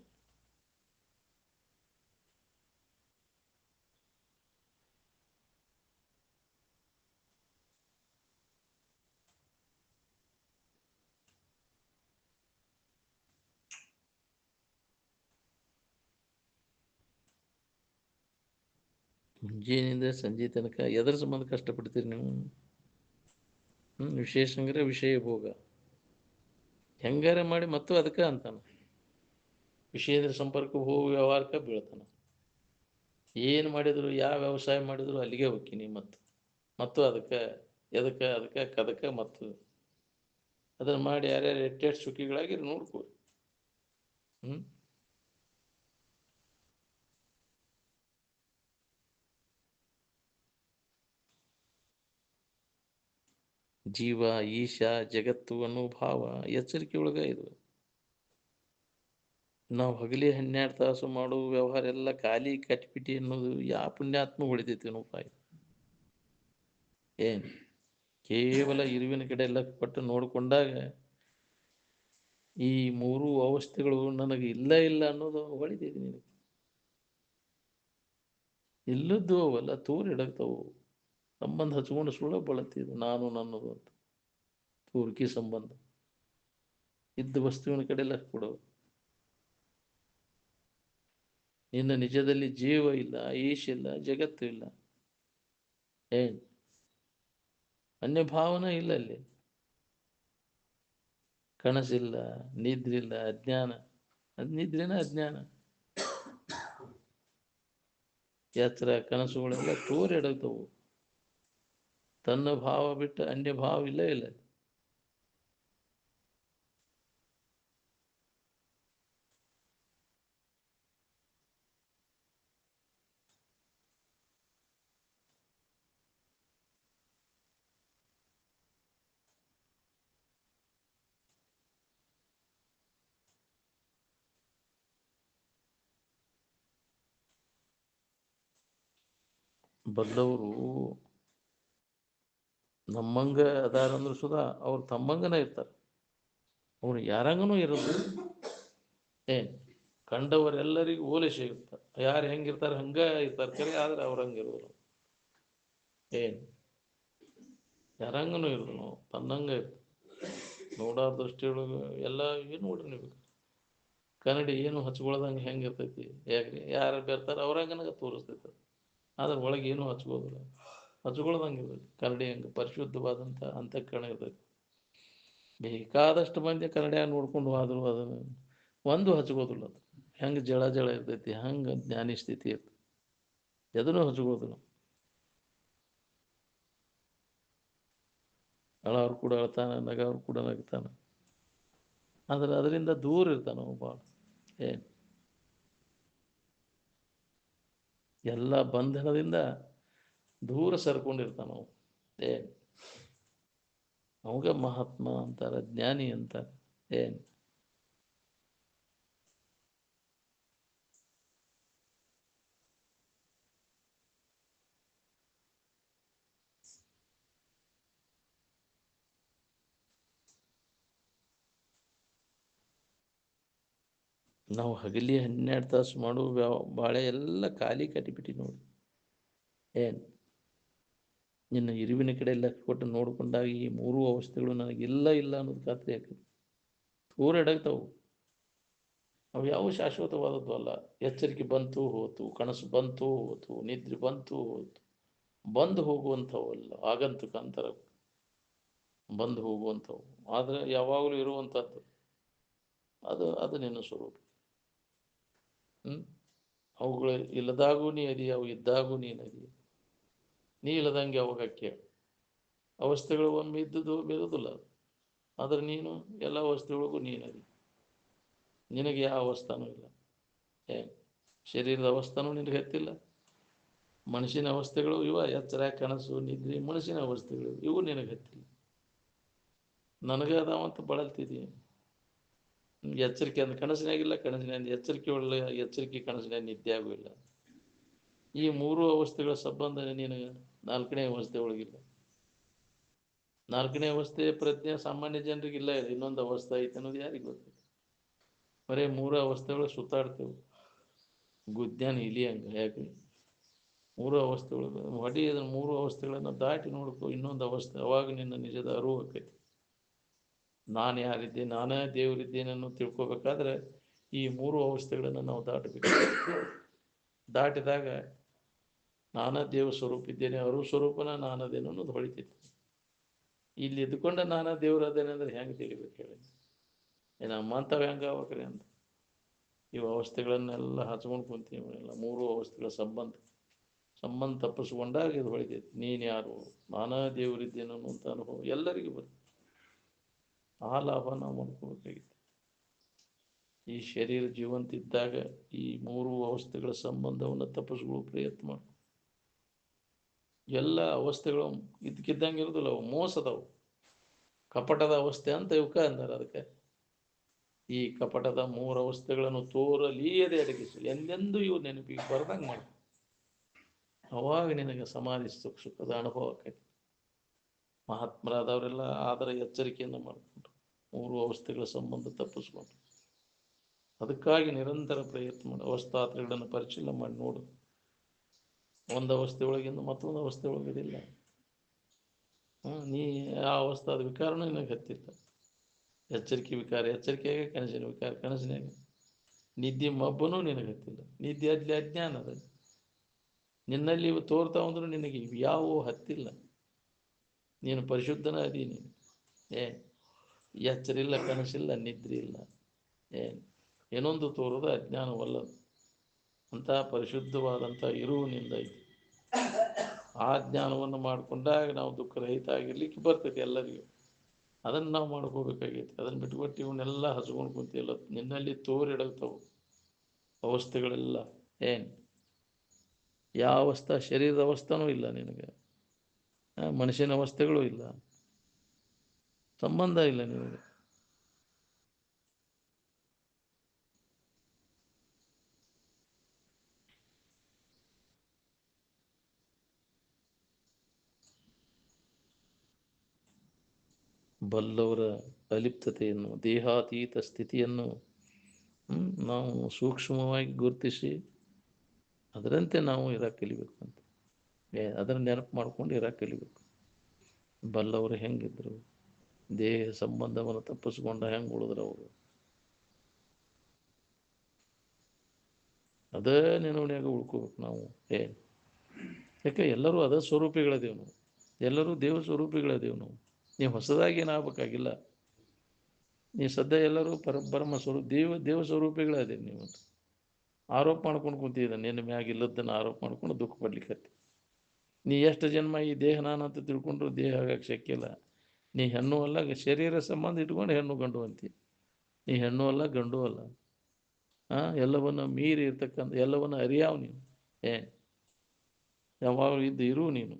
ಮುಂಜಾನೆಯಿಂದ ಸಂಜೆ ತನಕ ಎದರ ಸಂಬಂಧ ಕಷ್ಟಪಡ್ತೀರಿ ನೀವು? ವಿಶೇಷ ಅಂದ್ರೆ ವಿಷಯ ಭೋಗ ಹೆಂಗಾರ ಮಾಡಿ ಮತ್ತು ಅದಕ್ಕೆ ಅಂತಾನ. ವಿಷಯದ ಸಂಪರ್ಕ ಹೋಗಿ ವ್ಯವಹಾರಕ್ಕೆ ಬೀಳ್ತಾನ. ಏನು ಮಾಡಿದ್ರು, ಯಾವ ವ್ಯವಸಾಯ ಮಾಡಿದ್ರು ಅಲ್ಲಿಗೆ ಹೋಗ್ತೀನಿ. ಮತ್ತು ಅದಕ್ಕೆ ಅದಕ್ಕೆ ಮತ್ತು ಅದನ್ನು ಮಾಡಿ ಯಾರ್ಯಾರು ಎಟ್ಟೆಟ್ಟು ಸುಖಿಗಳಾಗಿ ನೋಡ್ಕೊ. ಜೀವ ಈಶಾ ಜಗತ್ತು ಅನ್ನೋ ಭಾವ ಎಚ್ಚರಿಕೆ ಒಳಗ ಇದು. ನಾವು ಹಗಲಿ 12 ತಾಸು ಮಾಡುವ ವ್ಯವಹಾರ ಎಲ್ಲ ಖಾಲಿ ಕಟ್ಪಿಟಿ ಅನ್ನೋದು ಯಾವ ಪುಣ್ಯಾತ್ಮ ಹೊಳಿತೈತಿ ನೋಪಾಯ. ಏನು ಕೇವಲ ಇರುವಿನ ಕಡೆ ಎಲ್ಲ ಪಟ್ಟು ನೋಡಿಕೊಂಡಾಗ ಈ ಮೂರು ಅವಸ್ಥೆಗಳು ನನಗೆ ಇಲ್ಲ ಅನ್ನೋದು ಹೊಳಿತೈತಿ. ನಿನಗೆ ಇಲ್ಲದ್ದು ಅವೆಲ್ಲ ತೋರಿಡಕ್ತಾವು. ಸಂಬಂಧ ಹಚ್ಕೊಂಡು ಸುಳ್ಳ ಬಳತ್ತಿದ್ದು ನಾನು ನನ್ನದು ಅಂತ ತೋರಿಕೆ ಸಂಬಂಧ. ಇದ್ದ ವಸ್ತುವಿನ ಕಡೆ ಎಲ್ಲ ಕೊಡೋದು. ನಿನ್ನ ನಿಜದಲ್ಲಿ ಜೀವ ಇಲ್ಲ, ಈಶ ಇಲ್ಲ, ಜಗತ್ತು ಇಲ್ಲ. ಏನು ಅನ್ಯ ಭಾವನೆ ಇಲ್ಲ ಅಲ್ಲಿ. ಕನಸಿಲ್ಲ, ನಿದ್ರಿಲ್ಲ, ಅಜ್ಞಾನ. ಅದು ನಿದ್ರೆನ ಅಜ್ಞಾನ. ಎಚ್ಚರ ಕನಸುಗಳೆಲ್ಲ ತೋರಿ ಎಡಗ್ತವು. ತನ್ನ ಭಾವ ಬಿಟ್ಟು ಅನ್ಯ ಭಾವ ಇಲ್ಲ ಇಲ್ಲ. ಬಲ್ಲವರು ನಮ್ಮಂಗ ಅದಾರಂದ್ರೂ ಸುಧಾ ಅವ್ರು ತಮ್ಮಂಗನ ಇರ್ತಾರೆ. ಅವ್ರು ಯಾರಂಗನೂ ಇರೋದು. ಏನ್ ಕಂಡವರೆಲ್ಲರಿಗೂ ಹೋಲಿಸಿ ಇರ್ತಾರೆ. ಯಾರು ಹೆಂಗಿರ್ತಾರೆ ಹಂಗ ಇರ್ತಾರೆ ಕರೆ, ಆದ್ರೆ ಅವ್ರು ಹಂಗಿರೋರು. ಏನ್ ಯಾರಂಗನೂ ಇರೋದು ನಾವು ತನ್ನಂಗ ಇರ್ತಾರೆ. ನೋಡೋ ದೃಷ್ಟಿಯೊಳಗೆ ಎಲ್ಲ ಏನು ನೋಡ್ರಿ ನೀವು. ಕನ್ನಡಿ ಏನು ಹಚ್ಕೊಳ್ದಂಗೆ ಹೆಂಗೆ ಇರ್ತೈತಿ. ಯಾಕ್ರಿ ಯಾರು ಬರ್ತಾರೆ ಅವ್ರಂಗನಾಗ ತೋರಿಸ್ತೈತೆ. ಆದ್ರೆ ಒಳಗೆ ಏನೂ ಹಚ್ಕೋದಿಲ್ಲ. ಹಚ್ಕೊಳ್ದಂಗೆ ಇರ್ತೈತಿ. ಕನ್ನಡಿ ಹಂಗೆ ಪರಿಶುದ್ಧವಾದಂಥ ಅಂತಃಕರಣ ಇರ್ತೈತಿ. ಬೇಕಾದಷ್ಟು ಮಂದಿ ಕನ್ನಡಿಯಾಗ ನೋಡ್ಕೊಂಡು ಹೋದ್ರು ಅದನ್ನು ಒಂದು ಹಚ್ಕೋದಿಲ್ಲ. ಅದು ಹೆಂಗೆ ಜಳ ಜಳ ಇರ್ತೈತಿ ಹಂಗೆ ಜ್ಞಾನಿ ಸ್ಥಿತಿ ಇರ್ತೈತಿ. ಎದನ್ನು ಹಚ್ಕೋದಿಲ್ಲ. ಅಳವ್ರು ಕೂಡ ಅಳ್ತಾನೆ, ನಗವ್ರು ಕೂಡ ನಗ್ತಾನೆ. ಆದ್ರೆ ಅದರಿಂದ ದೂರ ಇರ್ತಾನೆ ಅವ ಭಾಳ. ಏನು ಎಲ್ಲ ಬಂಧನದಿಂದ ದೂರ ಸರ್ಕೊಂಡಿರ್ತಾನ ಅವ. ಏನು ಅವಾಗ ಮಹಾತ್ಮ ಅಂತಾರೆ, ಜ್ಞಾನಿ ಅಂತಾರೆ. ಏನು ನಾವು ಹಗಲಿ 12 ತಾಸು ಮಾಡುವ ಬಾಳೆ ಎಲ್ಲ ಖಾಲಿ ಕಟ್ಟಿಬಿಟ್ಟು ನೋಡಿ. ಏನು ನಿನ್ನ ಇರುವಿನ ಕಡೆ ಲಕ್ಷ ಕೊಟ್ಟು ನೋಡಿಕೊಂಡಾಗ ಈ ಮೂರೂ ಅವಸ್ಥೆಗಳು ನನಗಿಲ್ಲ ಇಲ್ಲ ಅನ್ನೋದು ಖಾತ್ರಿ ಆಗ್ತದೆ. ದೂರ ಎಡಗ್ತಾವು. ಅವು ಯಾವ ಶಾಶ್ವತವಾದದ್ದು ಅಲ್ಲ. ಎಚ್ಚರಿಕೆ ಬಂತು ಹೋತು, ಕನಸು ಬಂತು ಹೋತು, ನಿದ್ರೆ ಬಂತು ಹೋತು. ಬಂದು ಹೋಗುವಂಥವಲ್ಲ, ಆಗಂತುಕ ಅಂತರ. ಬಂದು ಹೋಗುವಂಥವು ಆದರೆ ಯಾವಾಗಲೂ ಇರುವಂಥದ್ದು. ಅದು ನಿನ್ನ ಸ್ವರೂಪ. ಅವುಗಳು ಇಲ್ಲದಾಗೂ ನೀ ಅದಿ, ಅವು ಇದ್ದಾಗೂ ನೀನು ಅದಿ. ನೀ ಇಲ್ಲದಂಗೆ ಅವಾಗ ಕೇಳು. ಅವಸ್ಥೆಗಳು ಒಮ್ಮೆ ಇದ್ದುದು ಇರೋದಿಲ್ಲ. ಆದರೆ ನೀನು ಎಲ್ಲ ಅವಸ್ಥೆಗಳಿಗೂ ನೀನದಿ. ನಿನಗೆ ಯಾವ ಅವಸ್ಥಾನೂ ಇಲ್ಲ. ಏನು ಶರೀರದ ಅವಸ್ಥಾನೂ ನಿನಗೆ ಹತ್ತಿಲ್ಲ. ಮನಸ್ಸಿನ ಅವಸ್ಥೆಗಳು ಇವ ಎಚ್ಚರ ಕನಸು ನಿದ್ರೆ ಮನಸ್ಸಿನ ಅವಸ್ಥೆಗಳು ಇವು ನಿನಗೆ ಹತ್ತಿಲ್ಲ. ನನಗೆ ಅದಾವಂತ ಬಳಲ್ತಿದ್ದೀನಿ. ಎಚ್ಚರಿಕೆ ಅಂದ್ರೆ ಕನಸಿನಾಗಿಲ್ಲ, ಕನಸಿನ ಎಚ್ಚರಿಕೆ ಒಳ್ಳೆ ಎಚ್ಚರಿಕೆ ಕನಸಿನ ನಿದ್ದೆ ಆಗೂ ಇಲ್ಲ. ಈ ಮೂರು ಅವಸ್ಥೆಗಳ ಸಂಬಂಧ ನಿನಗೆ ನಾಲ್ಕನೇ ಅವಸ್ಥೆ ಒಳಗಿಲ್ಲ. ನಾಲ್ಕನೇ ಅವಸ್ಥೆ ಪ್ರಜ್ಞೆ ಸಾಮಾನ್ಯ ಜನರಿಗೆ ಇಲ್ಲ. ಇಲ್ಲ ಇನ್ನೊಂದು ಅವಸ್ಥೆ ಐತೆ ಅನ್ನೋದು ಯಾರಿಗೆ ಗೊತ್ತು. ಬರೀ ಮೂರು ಅವಸ್ಥೆಗಳು ಸುತ್ತಾಡ್ತೇವೆ ಗುಜ್ಞಾನ ಇಲಿ ಹಂಗೆ. ಯಾಕೆ ಮೂರು ಅವಸ್ಥೆಗಳು ಹೊಡಿ ಅದನ್ನು ಮೂರು ಅವಸ್ಥೆಗಳನ್ನು ದಾಟಿ ನೋಡ್ಕೊ ಇನ್ನೊಂದು ಅವಸ್ಥೆ. ಅವಾಗ ನಿನ್ನ ನಿಜದ ಅರಿವು ಆಕೈತಿ. ನಾನು ಯಾರಿದ್ದೆ, ನಾನೇ ದೇವರಿದ್ದೇನೆ ಅನ್ನೋ ತಿಳ್ಕೊಬೇಕಾದ್ರೆ ಈ ಮೂರು ಅವಸ್ಥೆಗಳನ್ನು ನಾವು ದಾಟಬೇಕು. ದಾಟಿದಾಗ ನಾನಾ ದೇವ ಸ್ವರೂಪ ಇದ್ದೇನೆ, ಅರು ಸ್ವರೂಪನ ನಾನದೇನೋ ಅನ್ನೋದು ಹೊಳಿತೈತಿ. ಇಲ್ಲಿ ಇದ್ದುಕೊಂಡ ನಾನಾ ದೇವರದೇನೆ ಅಂದ್ರೆ ಹೆಂಗೆ ತಿಳಿಬೇಕು ಹೇಳಿ. ಏನು ಅಮ್ಮಂತವ ಹೆಂಗೆ ಆಗ್ಬೇಕ್ರಿ ಅಂತ ಇವು ಅವಸ್ಥೆಗಳನ್ನೆಲ್ಲ ಹಚ್ಕೊಂಡು ಕುಂತೀವಿ. ಎಲ್ಲ ಮೂರು ಅವಸ್ಥೆಗಳ ಸಂಬಂಧ ತಪ್ಪಿಸ್ಕೊಂಡಾಗ ಇದು ಹೊಳಿತೈತಿ. ನೀನು ಯಾರು, ನಾನಾ ದೇವರಿದ್ದೇನೆ ಅನ್ನುವಂಥ ಅನುಭವ ಎಲ್ಲರಿಗೂ ಬರ್ತದೆ. ಆ ಲಾಭ ನಾವು ಮಾಡ್ಕೋಬೇಕಾಗಿತ್ತು. ಈ ಶರೀರ ಜೀವಂತ ಇದ್ದಾಗ ಈ ಮೂರು ಅವಸ್ಥೆಗಳ ಸಂಬಂಧವನ್ನು ತಪ್ಪಿಸ್ಕೊಳ್ಳೋ ಪ್ರಯತ್ನ ಮಾಡು. ಎಲ್ಲ ಅವಸ್ಥೆಗಳು ಇದಕ್ಕಿದ್ದಂಗೆ ಇರೋದಿಲ್ಲ, ಅವು ಮೋಸದವು. ಕಪಟದ ಅವಸ್ಥೆ ಅಂತ ಇವಕ್ಕ ಅಂತಾರೆ. ಅದಕ್ಕೆ ಈ ಕಪಟದ ಮೂರು ಅವಸ್ಥೆಗಳನ್ನು ತೋರಲಿಯದೆ ಅಡಗಿಸಿ ಎಂದೆಂದೂ ಇವು ನೆನಪಿಗೆ ಬರ್ದಂಗೆ ಮಾಡಿ. ಅವಾಗ ನಿನಗೆ ಸಮಾಧಿ ಸುಖದ ಅನುಭವ ಆಕೈತಿ. ಮಹಾತ್ಮರಾದವರೆಲ್ಲ ಆದರ ಎಚ್ಚರಿಕೆಯನ್ನು ಮಾಡಿಕೊಂಡ್ರು, ಮೂರು ಅವಸ್ಥೆಗಳ ಸಂಬಂಧ ತಪ್ಪಿಸ್ಕೊಂಡ್ರು. ಅದಕ್ಕಾಗಿ ನಿರಂತರ ಪ್ರಯತ್ನ ಮಾಡಿ ಅವಸ್ಥಾತ್ರಗಳನ್ನು ಪರಿಶೀಲನೆ ಮಾಡಿ ನೋಡು. ಒಂದು ಅವಸ್ಥೆ ಒಳಗಿಂದ ಮತ್ತೊಂದು ಅವಸ್ಥೆ ಒಳಗಿದಿಲ್ಲ. ನೀ ಆ ಅವಸ್ಥಾದ ವಿಕಾರನೂ ನಿನಗೆ ಹತ್ತಿಲ್ಲ. ಎಚ್ಚರಿಕೆ ವಿಕಾರ ಎಚ್ಚರಿಕೆಯಾಗ, ಕನಸಿನ ವಿಕಾರ ಕನಸಿನಾಗ, ನಿದ್ದೆ ಮಬ್ಬನೂ ನಿನಗೆ ಹತ್ತಿಲ್ಲ. ನಿದ್ದೆ ಅಲ್ಲಿ ಅಜ್ಞಾನ ಅದ. ನಿನ್ನಲ್ಲಿ ಇವು ತೋರ್ತಾವಂದ್ರೂ ನಿನಗೆ ಯಾವ ಹತ್ತಿಲ್ಲ. ನೀನು ಪರಿಶುದ್ಧನ ಅದಿ. ನೀನು ಎಚ್ಚರಿಲ್ಲ, ಕನಸಿಲ್ಲ, ನಿದ್ರೆ ಇಲ್ಲ. ಏನೊಂದು ತೋರೋದು ಅಜ್ಞಾನವಲ್ಲದು. ಅಂತ ಪರಿಶುದ್ಧವಾದಂಥ ಇರುವಿನಿಂದ ಐತಿ. ಆ ಜ್ಞಾನವನ್ನು ಮಾಡಿಕೊಂಡಾಗ ನಾವು ದುಃಖರಹಿತ ಆಗಿರ್ಲಿಕ್ಕೆ ಬರ್ತೈತಿ ಎಲ್ಲರಿಗೂ. ಅದನ್ನು ನಾವು ಮಾಡ್ಕೋಬೇಕಾಗೈತಿ. ಅದನ್ನು ಬಿಟ್ಬಿಟ್ಟು ಇವನ್ನೆಲ್ಲ ಹಚ್ಕೊಂಡು ಕುಂತಿಲ್ಲ. ನಿನ್ನಲ್ಲಿ ತೋರಿಡಗ್ತಾವು ಅವಸ್ಥೆಗಳೆಲ್ಲ. ಯಾವ ಅವಸ್ಥೆ? ಶರೀರದ ಅವಸ್ಥೆನೂ ಇಲ್ಲ ನಿನಗೆ, ಮನುಷ್ಯನ ಅವಸ್ಥೆಗಳು ಇಲ್ಲ, ಸಂಬಂಧ ಇಲ್ಲ ನಿನಗೆ. ಬಲ್ಲವರ ಅಲಿಪ್ತತೆಯನ್ನು, ದೇಹಾತೀತ ಸ್ಥಿತಿಯನ್ನು ನಾವು ಸೂಕ್ಷ್ಮವಾಗಿ ಗುರುತಿಸಿ ಅದರಂತೆ ನಾವು ಇರಕ್ಕೆ ಕಲಿಬೇಕು ಅಂತ. ಅದನ್ನು ನೆನಪು ಮಾಡ್ಕೊಂಡು ಇರಕ್ಕೆ ಕಲಿಬೇಕು. ಬಲ್ಲವರು ಹೆಂಗಿದ್ರು, ದೇಹ ಸಂಬಂಧವನ್ನು ತಪ್ಪಿಸ್ಕೊಂಡ ಹೆಂಗೆ ಉಳಿದ್ರು ಅವರು, ಅದೇ ನೆನವನ್ಯಾಗ ಉಳ್ಕೋಬೇಕು ನಾವು. ಯಾಕೆ ಎಲ್ಲರೂ ಅದ ಸ್ವರೂಪಿಗಳದೇವು ನಾವು, ಎಲ್ಲರೂ ದೇವ ಸ್ವರೂಪಿಗಳದೇವು ನಾವು. ನೀವು ಹೊಸದಾಗಿ ಏನಾಗಬೇಕಾಗಿಲ್ಲ. ನೀವು ಸದ್ಯ ಎಲ್ಲರೂ ಪರಮ ಸ್ವರೂಪ ದೇವ ಸ್ವರೂಪಿಗಳದೇವು. ನೀವು ಆರೋಪ ಮಾಡ್ಕೊಂಡು ಕುಂತಿದ್ದ ನಿನ್ನ ಮ್ಯಾಗ ಇಲ್ಲದನ್ನು ಆರೋಪ ಮಾಡ್ಕೊಂಡು ದುಃಖ ಪಡ್ಲಿಕ್ಕೆ. ನೀ ಎಷ್ಟು ಜನ್ಮ ಈ ದೇಹ ನಾನು ಅಂತ ತಿಳ್ಕೊಂಡ್ರು ದೇಹ ಆಗಕ್ಕೆ ಶಕ್ಯ ಇಲ್ಲ. ನೀ ಹೆಣ್ಣು ಅಲ್ಲ, ಶರೀರ ಸಂಬಂಧ ಇಟ್ಕೊಂಡು ಹೆಣ್ಣು ಗಂಡು ಅಂತಿ. ನೀ ಹೆಣ್ಣು ಅಲ್ಲ, ಗಂಡು ಅಲ್ಲ. ಎಲ್ಲವನ್ನು ಮೀರಿ ಇರ್ತಕ್ಕಂಥ, ಎಲ್ಲವನ್ನು ಅರಿಯಾವ್ ನೀನು. ಯಾವಾಗಲೂ ಇರು ನೀನು.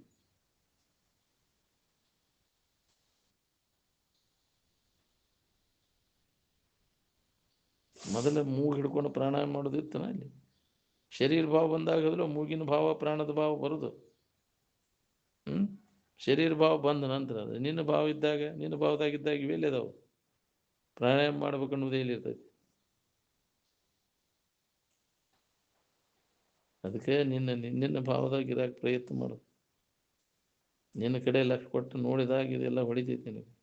ಮೊದಲ ಮೂಗು ಹಿಡ್ಕೊಂಡು ಪ್ರಾಣಾಯಾಮ ಮಾಡೋದಿತ್ತನ ಅಲ್ಲಿ. ಶರೀರ ಭಾವ ಬಂದಾಗಲೂ ಮೂಗಿನ ಭಾವ, ಪ್ರಾಣದ ಭಾವ ಬರೋದು. ಶರೀರ ಭಾವ ಬಂದ ನಂತರ ಅದು ನಿನ್ನ ಭಾವ ಇದ್ದಾಗ, ನಿನ್ನ ಭಾವದಾಗಿದ್ದಾಗ ಇವೆಲ್ಲ ಅದಾವು. ಪ್ರಾಣಾಯಾಮ ಮಾಡ್ಬೇಕನ್ನೋದೇ ಇಲ್ಲಿರ್ತೈತಿ. ಅದಕ್ಕೆ ನಿನ್ನ ಭಾವದಾಗ ಇರಕ್ಕೆ ಪ್ರಯತ್ನ ಮಾಡು. ನಿನ್ನ ಕಡೆ ಲಕ್ಷ ಕೊಟ್ಟು ನೋಡಿದಾಗ ಇದೆಲ್ಲ ಹೊಡಿತೈತಿ ನಿನಗೆ.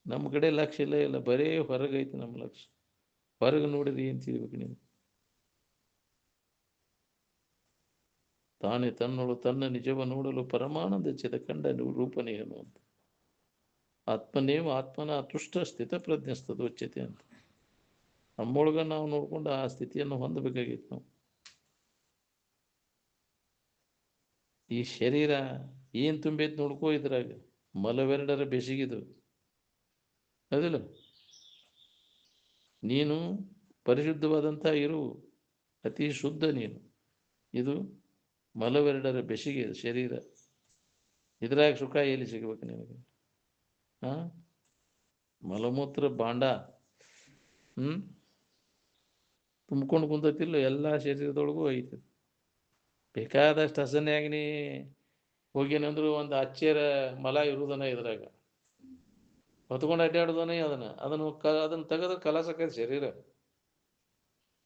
ನಮ್ಮ ಕಡೆ ಲಕ್ಷ್ಯ ಇಲ್ಲ, ಬರೀ ಹೊರಗೈತಿ ನಮ್ಮ ಲಕ್ಷ್ಯ. ಹೊರಗೆ ನೋಡಿದ್ರೆ ಏನು ತಿಳಿಬೇಕು ನೀನು? ತಾನೇ ತನ್ನೋಳು ತನ್ನ ನಿಜವ ನೋಡಲು ಪರಮಾನಂದ ಚಿದ ಕಂಡ ರೂಪನೇನು ಅಂತ. ಆತ್ಮನೇವ ಆತ್ಮನ ತುಷ್ಟ ಸ್ಥಿತ ಪ್ರಜ್ಞಸ್ತದೋಚ್ಯತೆ ಅಂತ. ನಮ್ಮೊಳಗ ನಾವು ನೋಡ್ಕೊಂಡು ಆ ಸ್ಥಿತಿಯನ್ನು ಹೊಂದಬೇಕಾಗಿತ್ತು ನಾವು. ಈ ಶರೀರ ಏನು ತುಂಬೈತಿ ನೋಡ್ಕೋ. ಇದ್ರಾಗ ಮಲವೆರಡರ ಬೆಸಿಗಿದು ಅದಿಲ್ಲ. ನೀನು ಪರಿಶುದ್ಧವಾದಂಥ ಇರು, ಅತಿ ಶುದ್ಧ ನೀನು. ಇದು ಮಲವೆರಡರ ಬೆಸಿಗೆ ಶರೀರ. ಇದ್ರಾಗ ಸುಖ ಎಲ್ಲಿ ಸಿಗಬೇಕು ನಿನಗೆ? ಮಲಮೂತ್ರ ಬಾಂಡ ತುಂಬ್ಕೊಂಡು ಕುಂತತಿಲ್ಲ, ಎಲ್ಲ ಶರೀರದೊಳಗೂ ಐತಿ. ಬೇಕಾದಷ್ಟು ಹಸನ್ಯಾಗಿನಿ ಹೋಗೇನಂದ್ರು ಒಂದು ಅಚ್ಚೇರ ಮಲ ಇರುವುದನ್ನ ಇದ್ರಾಗ ಹೊತ್ಕೊಂಡು ಅಡ್ಡಾಡೋದನೇ. ಅದನ್ನು ತೆಗೆದ್ರೆ ಕಲಾಸಕ್ಕೈತಿ ಶರೀರ.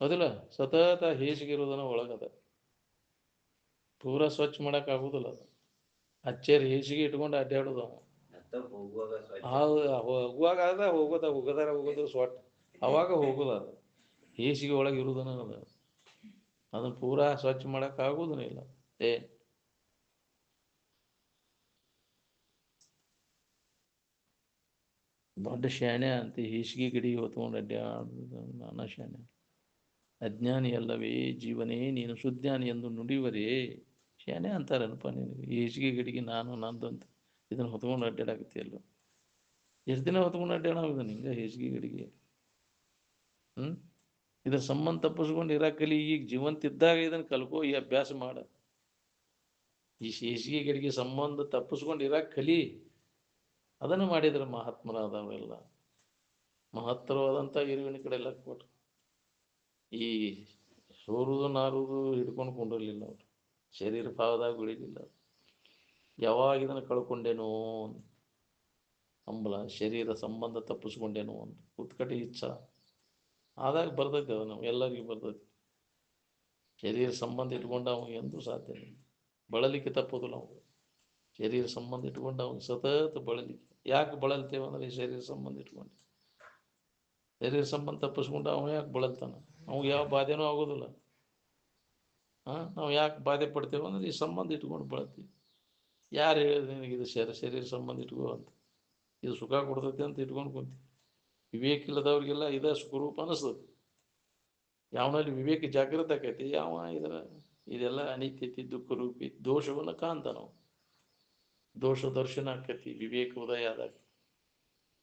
ಹೌದಿಲ್ಲ? ಸತತ ಹೇಸಿಗಿರೋದನ್ನ ಒಳಗದ. ಪೂರ ಸ್ವಚ್ಛ ಮಾಡಕ್ ಆಗುದಿಲ್ಲ. ಅದು ಅಚ್ಚೇರಿ ಹೇಸಿಗೆ ಇಟ್ಕೊಂಡು ಅಡ್ಡಾಡೋದು. ಹೋಗುವಾಗ ಅದ ಹೋಗೋದು ಸ್ವಟ್ ಅವಾಗ ಹೋಗೋದು. ಅದು ಹೇಸಿಗೆ ಒಳಗೆ ಇರುವುದನ್ನ ಅದನ್ನು ಪೂರಾ ಸ್ವಚ್ಛ ಮಾಡಕ್ ಆಗುವುದೂ ಇಲ್ಲ. ದೊಡ್ಡ ಶಾಣೆ ಅಂತ ಹೇಸಿಗೆ ಗಡಿ ಹೊತ್ಕೊಂಡು ಅಡ್ಡಾಡುದು ನಾನಾ ಶಾಣೆ. ಅಜ್ಞಾನಿ ಅಲ್ಲವೇ ಜೀವನೇ ನೀನು ಸುಜ್ಞಾನಿ ಎಂದು ನುಡಿವರೇ. ಶಾಣೆ ಅಂತಾರನಪ್ಪ ನಿನಗೆ. ಹೇಸಿಗೆ ಗಡಿಗೆ ನಾನು ನಂದು ಅಂತ ಇದನ್ನು ಹೊತ್ಕೊಂಡು ಅಡ್ಡಾಡಾಕತ್ತೀಯಲ್ಲ. ಎಷ್ಟು ದಿನ ಹೊತ್ಕೊಂಡು ಅಡ್ಡಾಡೋದು ನಿಂಗೆ ಹೇಸಿಗೆ ಗಡಿಗೆ? ಇದ್ರ ಸಂಬಂಧ ತಪ್ಪಿಸ್ಕೊಂಡು ಇರಾಕಲಿ. ಈಗ ಜೀವಂತ ಇದ್ದಾಗ ಇದನ್ನು ಕಲ್ಕೋ, ಈ ಅಭ್ಯಾಸ ಮಾಡ. ಈ ಹೇಸಿಗೆ ಗಡಿಗೆ ಸಂಬಂಧ ತಪ್ಪಿಸ್ಕೊಂಡು ಇರಾಕ್ ಕಲಿ. ಅದನ್ನು ಮಾಡಿದ್ರೆ ಮಹಾತ್ಮರಾದವೆಲ್ಲ ಮಹತ್ತರವಾದಂಥ ಇರುವಿನ ಕಡೆ ಎಲ್ಲ ಕೊಟ್ರು. ಈ ಸೋರುವುದು ನಾರುವುದು ಹಿಡ್ಕೊಂಡು ಕೊಂಡಿರಲಿಲ್ಲ ಅವರು. ಶರೀರ ಭಾವದಾಗ ಉಳಿಲಿಲ್ಲ. ಯಾವಾಗ ಇದನ್ನು ಕಳ್ಕೊಂಡೇನೋ ಹಂಬಲ, ಶರೀರ ಸಂಬಂಧ ತಪ್ಪಿಸ್ಕೊಂಡೇನೋ ಅಂತ ಉತ್ಕಟ ಇಚ್ಛಾ ಆದಾಗ ಬರ್ತೈತಿ. ಅದು ನಾವು ಎಲ್ಲರಿಗೂ ಬರ್ತೈತಿ. ಶರೀರ ಸಂಬಂಧ ಇಟ್ಕೊಂಡು ಅವಾಗ ಎಂದೂ ಸಾಧ್ಯ ಇಲ್ಲ. ಬಳಲಿಕ್ಕೆ ತಪ್ಪೋದಿಲ್ಲ ನಾವು. ಶರೀರ ಸಂಬಂಧ ಇಟ್ಕೊಂಡು ಅವ್ನು ಸತತ ಬಳಲಿಕ್ಕೆ. ಯಾಕೆ ಬಳಲ್ತೇವೆ ಅಂದ್ರೆ ಈ ಶರೀರ ಸಂಬಂಧ ಇಟ್ಕೊಂಡು. ಶರೀರ ಸಂಬಂಧ ತಪ್ಪಿಸ್ಕೊಂಡು ಅವ ಯಾಕೆ ಬಳಲ್ತಾನ? ಅವಾಗ ಯಾವ ಬಾಧೆನೂ ಆಗೋದಿಲ್ಲ. ನಾವು ಯಾಕೆ ಬಾಧೆ ಪಡ್ತೇವೆ ಅಂದ್ರೆ ಈ ಸಂಬಂಧ ಇಟ್ಕೊಂಡು ಬಳಲ್ತೀವಿ. ಯಾರು ಹೇಳಿದ್ರೆ ನಿನಗೆ ಇದು ಶರೀರ ಸಂಬಂಧ ಇಟ್ಕೋ ಅಂತ? ಇದು ಸುಖ ಕೊಡ್ತೈತಿ ಅಂತ ಇಟ್ಕೊಂಡು ಕುಂತೀವಿ. ವಿವೇಕ ಇಲ್ಲದವ್ರಿಗೆಲ್ಲ ಇದ ಸುಖರೂಪ ಅನಿಸ್ತದೆ. ಯಾವನಲ್ಲಿ ವಿವೇಕ ಜಾಗೃತ ಆಕೈತಿ ಯಾವ ಇದೆಲ್ಲ ಅನಿತ್ಯತಿ ದುಃಖ ರೂಪಿ ದೋಷವನ್ನು ಕಾಂತ ನಾವು ದೋಷ ದರ್ಶನ ಆಕೈತಿ ವಿವೇಕ ಉದಯ ಆದಾಗ.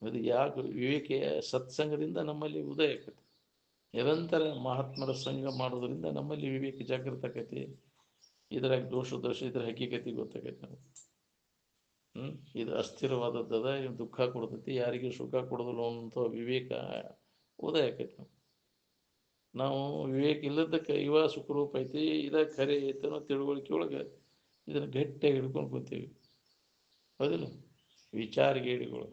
ಅದು ಯಾಕೆ ವಿವೇಕ ಸತ್ಸಂಗದಿಂದ ನಮ್ಮಲ್ಲಿ ಉದಯ ಆಕೈತಿ. ನಿರಂತರ ಮಹಾತ್ಮರ ಸಂಘ ಮಾಡೋದ್ರಿಂದ ನಮ್ಮಲ್ಲಿ ವಿವೇಕ ಜಾಗೃತ ಆಕೈತಿ. ಇದ್ರಾಗ ದೋಷ ಇದ್ರ ಹಕ್ಕಿಕತಿ ಗೊತ್ತಾಗೈತಿ ನಾವು. ಇದು ಅಸ್ಥಿರವಾದದ್ದದ, ಇದು ದುಃಖ ಕೊಡ್ತೈತಿ, ಯಾರಿಗೆ ಸುಖ ಕೊಡೋದಿಲ್ಲ ಅನ್ನೋ ವಿವೇಕ ಉದಯ ಆಕೈತಿ. ನಾವು ವಿವೇಕ ಇಲ್ಲದಕ್ಕೆ ಇವ ಸುಖರೂಪ ಐತಿ, ಇದ ಖರೆ ಐತೆ ಅನ್ನೋ ತಿಳುವಳಿಕೆ ಒಳಗೆ ಇದನ್ನು ಗಟ್ಟಿಯಾಗಿ ಹಿಡ್ಕೊಂಡು ಕೂತೀವಿ. ಹೌದಿಲ್ಲ? ವಿಚಾರಗೇಡಿಗಳು.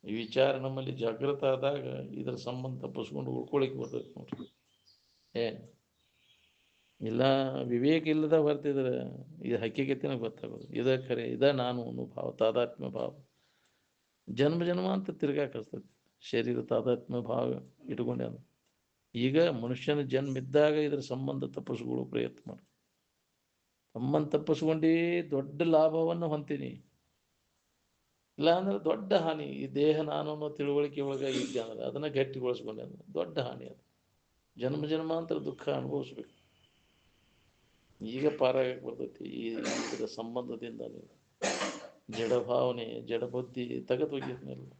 ಈ ವಿಚಾರ ನಮ್ಮಲ್ಲಿ ಜಾಗೃತ ಆದಾಗ ಇದರ ಸಂಬಂಧ ತಪ್ಪಿಸ್ಕೊಂಡು ಉಳ್ಕೊಳಿಕ್ಕೆ ಬರ್ತೈತೆ ನೋಡ್ರಿ. ಇಲ್ಲ ವಿವೇಕ ಇಲ್ಲದ ಬರ್ತಿದ್ರೆ ಇದು ಹಕ್ಕಿಗತಿನ ಗೊತ್ತಾಗೋದು. ಇದ ಖರೆ, ಇದ ನಾನು ಅನ್ನೋ ಭಾವ, ತಾದಾತ್ಮ್ಯ ಭಾವ ಜನ್ಮ ಅಂತ ತಿರ್ಗಾಕಸ್ತೈತಿ. ಶರೀರ ತಾದಾತ್ಮ್ಯ ಭಾವ ಇಟ್ಕೊಂಡೆ ಅಂದ್ರೆ ಈಗ ಮನುಷ್ಯನ ಜನ್ಮ ಇದ್ದಾಗ ಇದ್ರ ಸಂಬಂಧ ತಪ್ಪಿಸ್ಕೊಳ್ಳೋ ಪ್ರಯತ್ನ ಮಾಡಿ. ಸಂಬಂಧ ತಪ್ಪಿಸ್ಕೊಂಡು ದೊಡ್ಡ ಲಾಭವನ್ನು ಹೊಂತೀನಿ, ಇಲ್ಲ ಅಂದ್ರೆ ದೊಡ್ಡ ಹಾನಿ. ಈ ದೇಹ ನಾನು ಅನ್ನೋ ತಿಳುವಳಿಕೆ ಒಳಗೆ ಇದ್ದೆ ಅಂದ್ರೆ ಅದನ್ನ ಗಟ್ಟಿಗೊಳಿಸ್ಕೊಂಡೆ ಅಂದ್ರೆ ದೊಡ್ಡ ಹಾನಿ. ಅದು ಜನ್ಮಾಂತರ ದುಃಖ ಅನುಭವಿಸ್ಬೇಕು. ಈಗ ಪಾರಾಗಕ್ಕೆ ಬರ್ತೈತಿ ಇದರ ಸಂಬಂಧದಿಂದ. ಜಡ ಭಾವನೆ ಜಡ ಬುದ್ಧಿ ತೆಗೆದೋಗಿದ್ನೆಲ್ಲ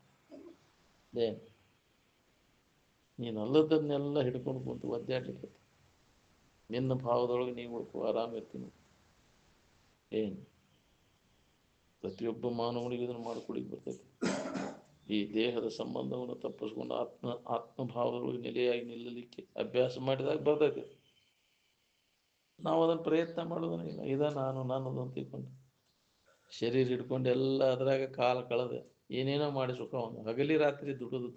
ನೀನು ಅಲ್ಲದನ್ನೆಲ್ಲ ಹಿಡ್ಕೊಂಡು ಕುಂತು ಒದ್ದಾಡ್ಲಿಕ್ಕೆ ನಿನ್ನ ಭಾವದೊಳಗೆ ನೀವು ಉಳ್ಕೊ ಆರಾಮಿರ್ತೀನಿ. ಪ್ರತಿಯೊಬ್ಬ ಮಾನವನಿಗೆ ಇದನ್ನು ಮಾಡ್ಕೊಳಿಕ್ಕೆ ಬರ್ತೈತಿ. ಈ ದೇಹದ ಸಂಬಂಧವನ್ನು ತಪ್ಪಿಸ್ಕೊಂಡು ಆತ್ಮಭಾವದೊಳಗೆ ನೆಲೆಯಾಗಿ ನಿಲ್ಲಲಿಕ್ಕೆ ಅಭ್ಯಾಸ ಮಾಡಿದಾಗ ಬರ್ತೈತಿ. ನಾವು ಅದನ್ನು ಪ್ರಯತ್ನ ಮಾಡೋದನ್ನ ಇಲ್ಲ. ಇದ ನಾನು ನನ್ನದು ಅಂತ ತಿಳ್ಕೊಂಡು ಶರೀರ ಹಿಡ್ಕೊಂಡು ಎಲ್ಲ ಅದ್ರಾಗ ಕಾಲ ಕಳೆದ ಏನೇನೋ ಮಾಡಿ ಸುಖವನ್ನು ಹಗಲಿ ರಾತ್ರಿ ದುಡಿದು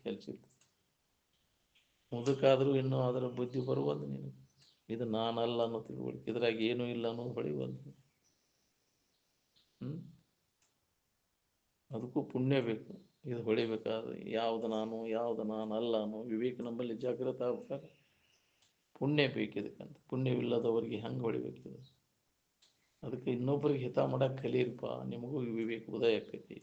ಕೆಲಸ ಇಲ್ಲ. ಮುದುಕಾದ್ರೂ ಇನ್ನೂ ಅದರ ಬುದ್ಧಿ ಬರುವಲ್ದು ನೀನು. ಇದು ನಾನಲ್ಲ ಅನ್ನೋ ತಿಳುವಳಿಕೆ, ಇದ್ರಾಗ ಏನೂ ಇಲ್ಲ ಅನ್ನೋದು ಹೊಳಿವಲ್ದು. ಅದಕ್ಕೂ ಪುಣ್ಯ ಬೇಕು. ಇದು ಹೊಳಿಬೇಕಾದ್ರೆ ಯಾವ್ದು ನಾನು ಅಲ್ಲ ಅನ್ನೋ ವಿವೇಕ ನಮ್ಮಲ್ಲಿ ಜಾಗೃತ ಆಗ್ಬೇಕಾದ್ರೆ ಪುಣ್ಯ ಬೇಕಿದಕ್ಕಂತ. ಪುಣ್ಯವಿಲ್ಲದವರಿಗೆ ಹೆಂಗೆ ಹೊಳಿಬೇಕಿದೆ? ಅದಕ್ಕೆ ಇನ್ನೊಬ್ಬರಿಗೆ ಹಿತ ಮಾಡಕ್ಕೆ ಕಲೀರಪ್ಪ, ನಿಮಗೂ ವಿವೇಕ ಉದಯ ಆಕೈತಿ.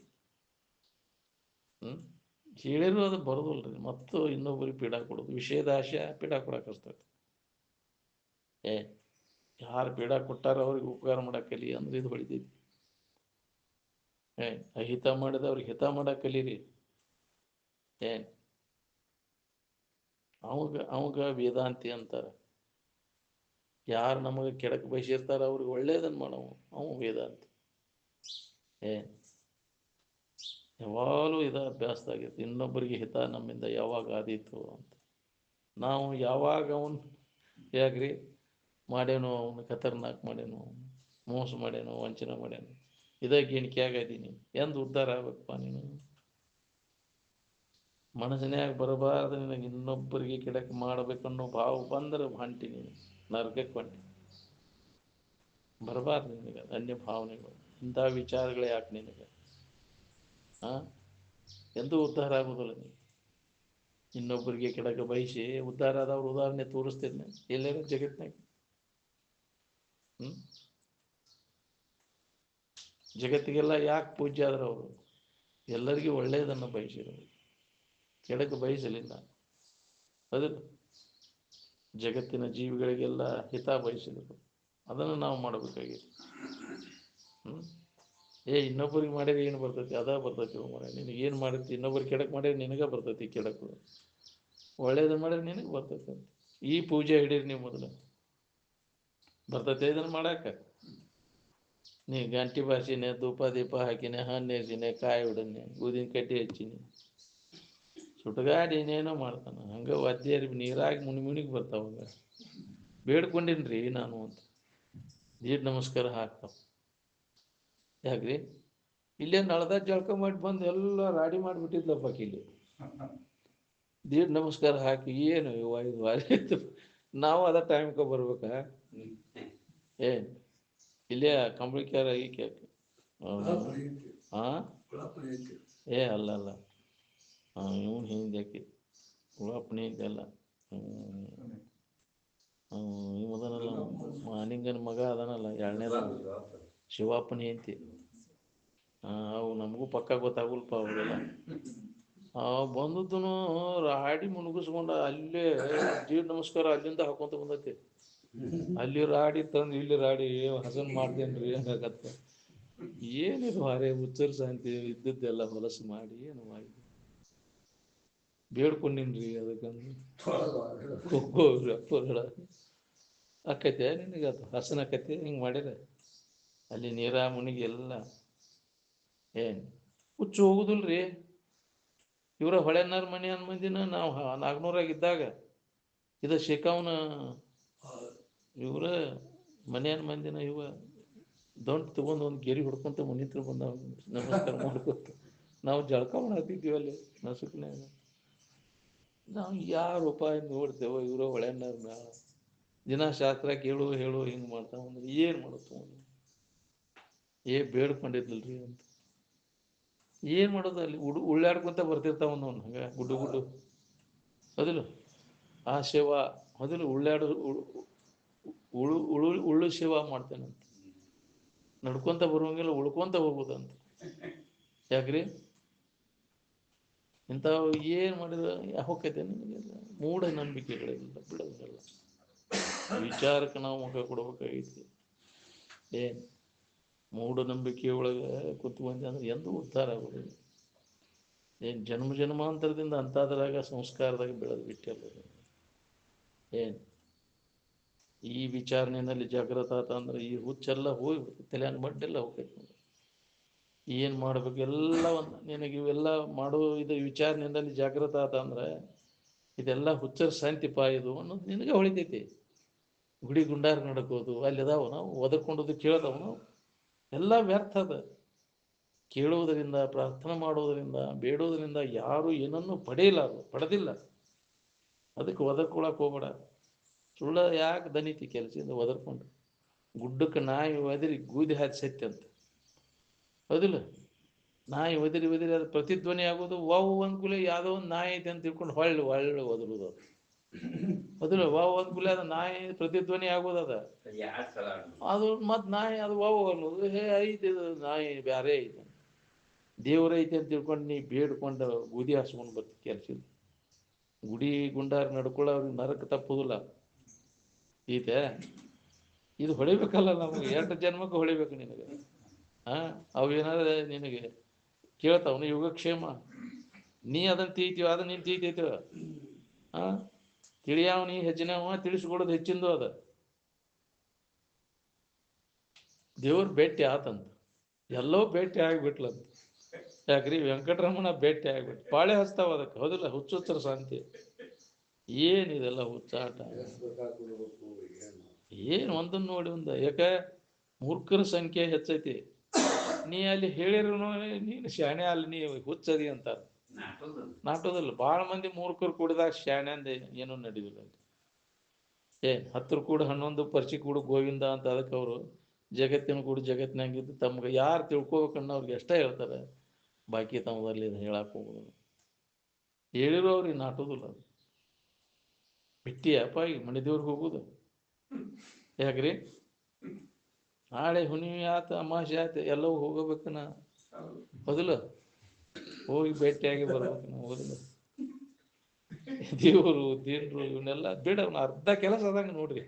ಹೇಳಿದ್ರು ಅದು ಬರೋದಿಲ್ರಿ. ಮತ್ತು ಇನ್ನೊಬ್ಬರಿಗೆ ಪೀಡ ಕೊಡೋದು, ವಿಷಯದ ಆಶೆ ಪೀಡ ಕೊಡಕ್ಕಸ್ತೈತಿ. ಯಾರು ಪೀಡ ಕೊಟ್ಟಾರ ಅವ್ರಿಗೆ ಉಪಕಾರ ಮಾಡಕ್ಕೆ ಕಲಿ ಅಂದ್ರೆ ಇದು ಹೊಳಿತೈತಿ. ಅಹಿತ ಮಾಡಿದವ್ರಿಗೆ ಹಿತ ಮಾಡಕ್ಕೆ ಕಲೀರಿ. ಅವಾಗ ವೇದಾಂತಿ ಅಂತಾರ. ಯಾರು ನಮಗೆ ಕೆಡಕ್ಕೆ ಬಯಸಿರ್ತಾರ ಅವ್ರಿಗೆ ಒಳ್ಳೇದನ್ನ ಮಾಡವ ಅವ ವೇದಾಂತಿ. ಯಾವಾಗಲೂ ಅಭ್ಯಾಸದಾಗಿತ್ತು. ಇನ್ನೊಬ್ಬರಿಗೆ ಹಿತ ನಮ್ಮಿಂದ ಯಾವಾಗ ಆದೀತು ಅಂತ. ನಾವು ಯಾವಾಗ ಅವನು ಯಾಕ್ರಿ ಮಾಡೇನೋ, ಅವನು ಖತರ್ನಾಕ್ ಮಾಡೇನೋ, ಮೋಸ ಮಾಡೇನೋ, ವಂಚನೆ ಮಾಡೇನೋ, ಗಿಣಿಕೆ ಆಗದೀನಿ ಎಂದು ಉದ್ಧಾರ ಆಗ್ಬೇಕಪ್ಪ ನೀನು. ಮನಸ್ಸಿನ್ಯಾಗ ಬರಬಾರ್ದು ನಿನಗೆ ಇನ್ನೊಬ್ಬರಿಗೆ ಕೆಡಕ್ಕೆ ಮಾಡಬೇಕನ್ನೋ ಭಾವ ಬಂದ್ರೆ ಹೊಂಟಿ ನೀನು ನರಕಕ್ಕೆ ಹೊಂಟಿ. ಬರಬಾರ್ದು ನಿನಗೆ ಅನ್ಯ ಭಾವನೆಗಳು, ಇಂಥ ವಿಚಾರಗಳೇ ಯಾಕೆ ನಿನಗೆ? ಎಂದೂ ಉದ್ಧಾರ ಆಗೋದಿಲ್ಲ ನೀನು. ಇನ್ನೊಬ್ಬರಿಗೆ ಕೆಡಕ್ಕೆ ಬಯಸಿ ಉದ್ಧಾರ ಆದವ್ರು ಉದಾಹರಣೆ ತೋರಿಸ್ತಿದ್ನೆ ಎಲ್ಲೇನೋ ಜಗತ್ತಿನಾಗ. ಜಗತ್ತಿಗೆಲ್ಲ ಯಾಕೆ ಪೂಜ್ಯ ಆದ್ರೆ ಅವರು ಎಲ್ಲರಿಗೂ ಒಳ್ಳೆಯದನ್ನು ಬಯಸಿದರು, ಕೆಡಕ್ಕೆ ಬಯಸಲಿಲ್ಲ. ಅದಿಲ್ಲ, ಜಗತ್ತಿನ ಜೀವಿಗಳಿಗೆಲ್ಲ ಹಿತ ಬಯಸಿದರು. ಅದನ್ನು ನಾವು ಮಾಡಬೇಕಾಗಿದೆ. ಇನ್ನೊಬ್ಬರಿಗೆ ಮಾಡಿದ್ರೆ ಏನು ಬರ್ತೈತಿ? ಅದ ಬರ್ತೈತಿ. ನಿನಗೆ ಏನು ಮಾಡಿರ್ತಿ? ಇನ್ನೊಬ್ಬರಿಗೆ ಕೆಡಕ್ಕೆ ಮಾಡಿದ್ರೆ ನಿನಗೆ ಬರ್ತೈತಿ ಕೆಡಕು. ಒಳ್ಳೇದನ್ನು ಮಾಡಿದ್ರೆ ನಿನಗೆ ಬರ್ತೈತಿ ಅಂತ ಈ ಪೂಜೆ ಹಿಡೀರಿ ನೀವು. ಮೊದಲು ಬರ್ತೈತೆ ಇದನ್ನು ಮಾಡಾಕ. ನೀ ಗಂಟಿ ಬಾರಿಸಿನೆ, ಧೂಪ ದೀಪ ಹಾಕಿನೆ, ಹಣ್ಣು ಎರ್ಸಿನೆ, ಕಾಯಿ ಹೊಡನೆ, ಊದಿನ ಕಡ್ಡಿ ಹಚ್ಚಿನಿ, ಸುಟ್ಗಾಡಿ ಏನೇನೋ ಮಾಡ್ತಾನೆ. ಹಂಗೆ ಒದ್ದೇರಿ ನೀರಾಗಿ ಮುಣಿಗೆ ಬರ್ತಾವ. ಬೇಡ್ಕೊಂಡಿನ್ರಿ ನಾನು ಅಂತ ದೀಡ್ ನಮಸ್ಕಾರ ಹಾಕ್ತಾವ. ಯಾಕ್ರಿ? ಇಲ್ಲೇ ನಳದಾಗ ಜಳಕ ಮಾಡಿ ಬಂದು ಎಲ್ಲ ರಾಡಿ ಮಾಡಿಬಿಟ್ಟಿದ್ಲಪ್ಪ ಇಲ್ಲಿ. ದೀಡ್ ನಮಸ್ಕಾರ ಹಾಕಿ ಏನು ಇದು ವಾರಿ ನಾವು ಅದ ಟೈಮ್ಗೆ ಬರ್ಬೇಕಾ? ಇಲ್ಲೇ ಕಂಬಳಿಕ್ಯಾರ ಈಕೆ ಅಲ್ಲ ಇವನು ಹಿಂದೆ ಉಳಪ್ಪಣಿ ಇದೆಲ್ಲ ಇವದನಲ್ಲ ಮಾನಿಂಗನ ಮಗ ಅದನಲ್ಲ, ಎರಡನೇದ ಶಿವಾಪಣಿ ಅಂತಿ. ಅವು ನಮಗೂ ಪಕ್ಕ ಗೊತ್ತಾಗಲ್ಪ ಅವೆಲ್ಲ. ಬಂದದ್ದು ರಾಡಿ ಮುನುಗಿಸ್ಕೊಂಡ ಅಲ್ಲೇ ಜೀವ ನಮಸ್ಕಾರ ಅಲ್ಲಿಂದ ಹಾಕೊಂತ ಬಂದೈತಿ. ಅಲ್ಲಿ ರಾಡಿ ತಂದು ಇಲ್ಲಿ ರಾಡಿ ಹಸನ್ ಮಾಡ್ತೇನ್ರಿ ಹಂಗಾಗತ್ತ. ಏನಿದು ಹಾರೆ ಹುಚ್ಚರ್ ಶಾಂತಿ ಇದ್ದದ್ದೆಲ್ಲ ಹೊಲಸು ಮಾಡಿ ಏನು ಮಾಡಿ ಬೇಡ್ಕೊಂಡಿನ್ರಿ ಅದಕ್ಕಂದು ಅಪ್ಪಗಳ ಆಕೈತೆ ನಿನಗೆ ಅದು ಹಸನ ಆಕೈತಿ ಹಿಂಗೆ ಮಾಡಿರ ಅಲ್ಲಿ ನೀರ ಮುನಿಗೆ ಎಲ್ಲ ಏನು ಹುಚ್ಚು ಹೋಗುದಿಲ್ರಿ. ಇವರ ಹೊಳೆನಾರ್ ಮನೆ ಅನ್ ಮಂದಿನ ನಾವು ನಾಗ್ನೂರಾಗಿದ್ದಾಗ ಇದು ಶೇಖಾವ್ನ ಇವರ ಮನೆಯನ್ ಮಂದಿನ ಇವ ದಂಟು ತಗೊಂಡು ಒಂದು ಗೆರಿ ಹೊಡ್ಕೊಂತ ಮುನಿತ್ರ ಬಂದ ನಮಸ್ಕಾರ ಮಾಡ್ಕೊತ ನಾವು ಜಳಕ ಮಾಡತ್ತಿದ್ವಿ ಅಲ್ಲಿ ನಸುಕ್ನ್ಯಾಗ. ನಾವು ಯಾರು ಉಪಾಯ ನೋಡ್ತೇವೋ ಇವರು ಹೊಳೆನಾರ್ನ ದಿನ ಶಾಸ್ತ್ರ ಕೇಳು ಹೇಳು ಹಿಂಗೆ ಮಾಡ್ತಾವ ಅಂದ್ರೆ ಏನು ಮಾಡುತ್ತ ಬೇಡ್ಕೊಂಡಿದ್ದಿಲ್ರಿ ಅಂತ. ಏನು ಮಾಡೋದು ಅಲ್ಲಿ ಉಳ್ಳಾಡ್ಕೊಂತ ಬರ್ತಿರ್ತಾವ ಒಂದು ಹಂಗೆ ಗುಡ್ಡು ಗುಡ್ಡು ಅದಿಲ್ಲ ಆ ಸೇವಾ ಮೊದಲು ಉಳ್ಳು ಸೇವಾ ಮಾಡ್ತೇನಂತ. ನಡ್ಕೊಂತ ಬರುವಂಗೆಲ್ಲ ಉಳ್ಕೊಂತ ಹೋಗುದಂತ. ಯಾಕ್ರಿ ಇಂಥವು ಏನು ಮಾಡಿದ್ರೆ ಯಾವಕ್ಕೈತೆ ನಿಮಗೆಲ್ಲ ಮೂಢನಂಬಿಕೆಗಳೆಲ್ಲ ಬಿಡೋದಲ್ಲ. ವಿಚಾರಕ್ಕೆ ನಾವು ಮುಖ ಕೊಡ್ಬೇಕಾಗಿತ್ತು. ಏನು ಮೂಢನಂಬಿಕೆ ಒಳಗೆ ಕೂತ್ಕೊಂಡೆ ಅಂದ್ರೆ ಎಂದೂ ಉದ್ಧಾರ ಆಗೋದಿಲ್ಲ. ಏನು ಜನ್ಮ ಜನ್ಮಾಂತರದಿಂದ ಅಂಥದ್ರಾಗ ಸಂಸ್ಕಾರದಾಗ ಬೆಳೆದು ಬಿಟ್ಟಲ್ಲ. ಏನು ಈ ವಿಚಾರಣೆಯಲ್ಲಿ ಜಾಗೃತ ಆತ ಅಂದ್ರೆ ಈ ಹುಚ್ಚೆಲ್ಲ ಹೋಗ್ಬಿಡ್ತು, ತಲೆಯನ್ನು ಬಡ್ಡೆಲ್ಲ ಹೋಗ್ತೈತೆ. ಏನು ಮಾಡ್ಬೇಕು ಎಲ್ಲ ಒಂದು ನಿನಗೆ ಇವೆಲ್ಲ ಮಾಡೋ ಇದು ವಿಚಾರಣೆಯಲ್ಲಿ ಜಾಗೃತ ಆತ ಅಂದ್ರೆ ಇದೆಲ್ಲ ಹುಚ್ಚರ ಶಾಂತಿಪ ಇದು ಅನ್ನೋದು ನಿನಗೆ ಹೊಳಿತೈತಿ. ಗುಡಿ ಗುಂಡಾರ ನಡ್ಕೋದು ಅಲ್ಲಿ ಅದಾವ ನಾವು ಒದರ್ಕೊಂಡೋದು ಕೇಳ್ದವ ನಾವು ಎಲ್ಲ ವ್ಯರ್ಥ ಅದ. ಕೇಳುವುದರಿಂದ ಪ್ರಾರ್ಥನೆ ಮಾಡುವುದರಿಂದ ಬೇಡೋದರಿಂದ ಯಾರು ಏನನ್ನು ಪಡೆದಿಲ್ಲ. ಅದಕ್ಕೆ ಒದರ್ಕೊಳಕ್ಕೆ ಹೋಗ್ಬೇಡ. ಸುಳ್ಳ ಯಾಕೆ ದನಿತಿ ಕೆಲಸದಿಂದ ಒದರ್ಕೊಂಡು ಗುಡ್ಡಕ್ಕೆ ನಾಯಿ ಒದರಿ ಗೂದಿ ಹಾಕಿ ಸತ್ಯ ಅಂತ ಹೌದಿಲ್ಲ. ನಾಯಿ ಒದರಿ ಅದು ಪ್ರತಿಧ್ವನಿ ಆಗೋದು ವಾವು ಅಂದ್ಕೂಲೆ ಯಾವುದೋ ಒಂದು ನಾಯಿ ಐತೆ ಅಂತ ತಿಳ್ಕೊಂಡು ಹೊಳ್ಳಿ ಒದರುದು ಅದು ಹೌದಿಲ್ಲ. ವಾವು ಅಂದ್ಕೂಲೆ ಅದು ನಾಯಿ ಪ್ರತಿಧ್ವನಿ ಆಗೋದದ ಅದು ಮತ್ತು ನಾಯಿ ಅದು ವಾವು ಅನ್ನೋದು ಐತೆ ನಾಯಿ ಬ್ಯಾರೆ ಐತೆ ದೇವರೈತೆ ಅಂತ ತಿಳ್ಕೊಂಡು ನೀ ಬೇಡ್ಕೊಂಡು ಬೂದಿ ಹಾಸ್ಕೊಂಡು ಬರ್ತೀವಿ ಕೆಲಸ. ಗುಡಿ ಗುಂಡಾರ ನಡ್ಕೊಳ್ಳೋ ಅವ್ರಿಗೆ ನರಕ ತಪ್ಪುದಿಲ್ಲ ಈತೆ. ಇದು ಹೊಳಿಬೇಕಲ್ಲ ನಮಗೆ 8 ಜನ್ಮಕ್ಕೆ ಹೊಳಿಬೇಕು ನಿನಗೆ. ಅವೇನಾದ್ರೆ ನಿನಗೆ ಕೇಳ್ತಾವನು ಯೋಗಕ್ಷೇಮ ನೀ ಅದನ್ನು ತೀತೀವ ಅದನ್ನ ನೀನು ತೀತೈತಿವ. ತಿಳಿಯಾವ ನೀ ಹೆಚ್ಚಿನವ ತಿಳಿಸ್ಕೊಡೋದು ಹೆಚ್ಚಿಂದು ಅದ. ದೇವ್ರ ಭೇಟಿ ಆತಂತ ಎಲ್ಲೋ ಭೇಟಿ ಆಗಿಬಿಟ್ಲಂತ. ಯಾಕ್ರಿ ವೆಂಕಟರಮಣ ಭೇಟಿ ಆಗ್ಬಿಟ್ಟು ಪಾಳೆ ಹಚ್ತಾವ ಅದಕ್ಕೆ ಹೌದಿಲ್ಲ. ಹುಚ್ಚುಚ್ಚರ ಶಾಂತಿ ಏನಿದೆಲ್ಲ ಹುಚ್ಚಾಟ ಏನು ಒಂದನ್ನು ನೋಡಿ ಒಂದು. ಯಾಕೆ ಮೂರ್ಖರ ಸಂಖ್ಯೆ ಹೆಚ್ಚೈತಿ. ನೀ ಅಲ್ಲಿ ಹೇಳಿರು ನೀನು ಶಾಣೆ ಅಲ್ಲಿ ನೀ ಹುಚ್ಚದಿ ಅಂತಾರೆ. ನಾಟೋದಿಲ್ಲ. ಭಾಳ ಮಂದಿ ಮೂರ್ಖರು ಕೂಡಿದಾಗ ಶಾಣೆ ಅಂದ ಏನೂ ನಡೀದಿಲ್ಲ. ಏನು 10 ಕೂಡ 11 ಪರಿಚಿ ಕೂಡ ಗೋವಿಂದ ಅಂತ ಅದಕ್ಕೆ ಅವರು ಜಗತ್ತಿನ ಕೂಡ ಜಗತ್ತಿನಾಗಿದ್ದು ತಮ್ಗೆ ಯಾರು ತಿಳ್ಕೊಬೇಕನ್ನ ಅವ್ರಿಗೆ ಎಷ್ಟೇ ಹೇಳ್ತಾರೆ. ಬಾಕಿ ತಮ್ಮದಲ್ಲಿ ಹೇಳಕ್ಕೆ ಹೋಗೋದು ಹೇಳಿರೋ ಅವ್ರಿಗೆ ನಾಟೋದಿಲ್ಲ. ಅದು ಬಿಟ್ಟಿಯಪ್ಪ ಈಗ ಮಣಿದೇವ್ರಿಗೆ ಹೋಗೋದು ಯಾಕ್ರಿ ನಾಳೆ ಹುಣ್ಣಿಮೆ ಆತ ಅಮಾವಾಸ್ಯೆ ಆಯ್ತು ಎಲ್ಲವೂ ಹೋಗಬೇಕನ ಹೌದಿಲ್ಲ. ಹೋಗಿ ಭೇಟಿಯಾಗಿ ಬರ್ಬೇಕು ನಾವು ಹೌದಿಲ್ಲ. ದೇವರು ದೇವ್ರು ಇವನ್ನೆಲ್ಲ ಬಿಡ ಅರ್ಧ ಕೆಲಸ ಅದಂಗೆ ನೋಡ್ರಿ.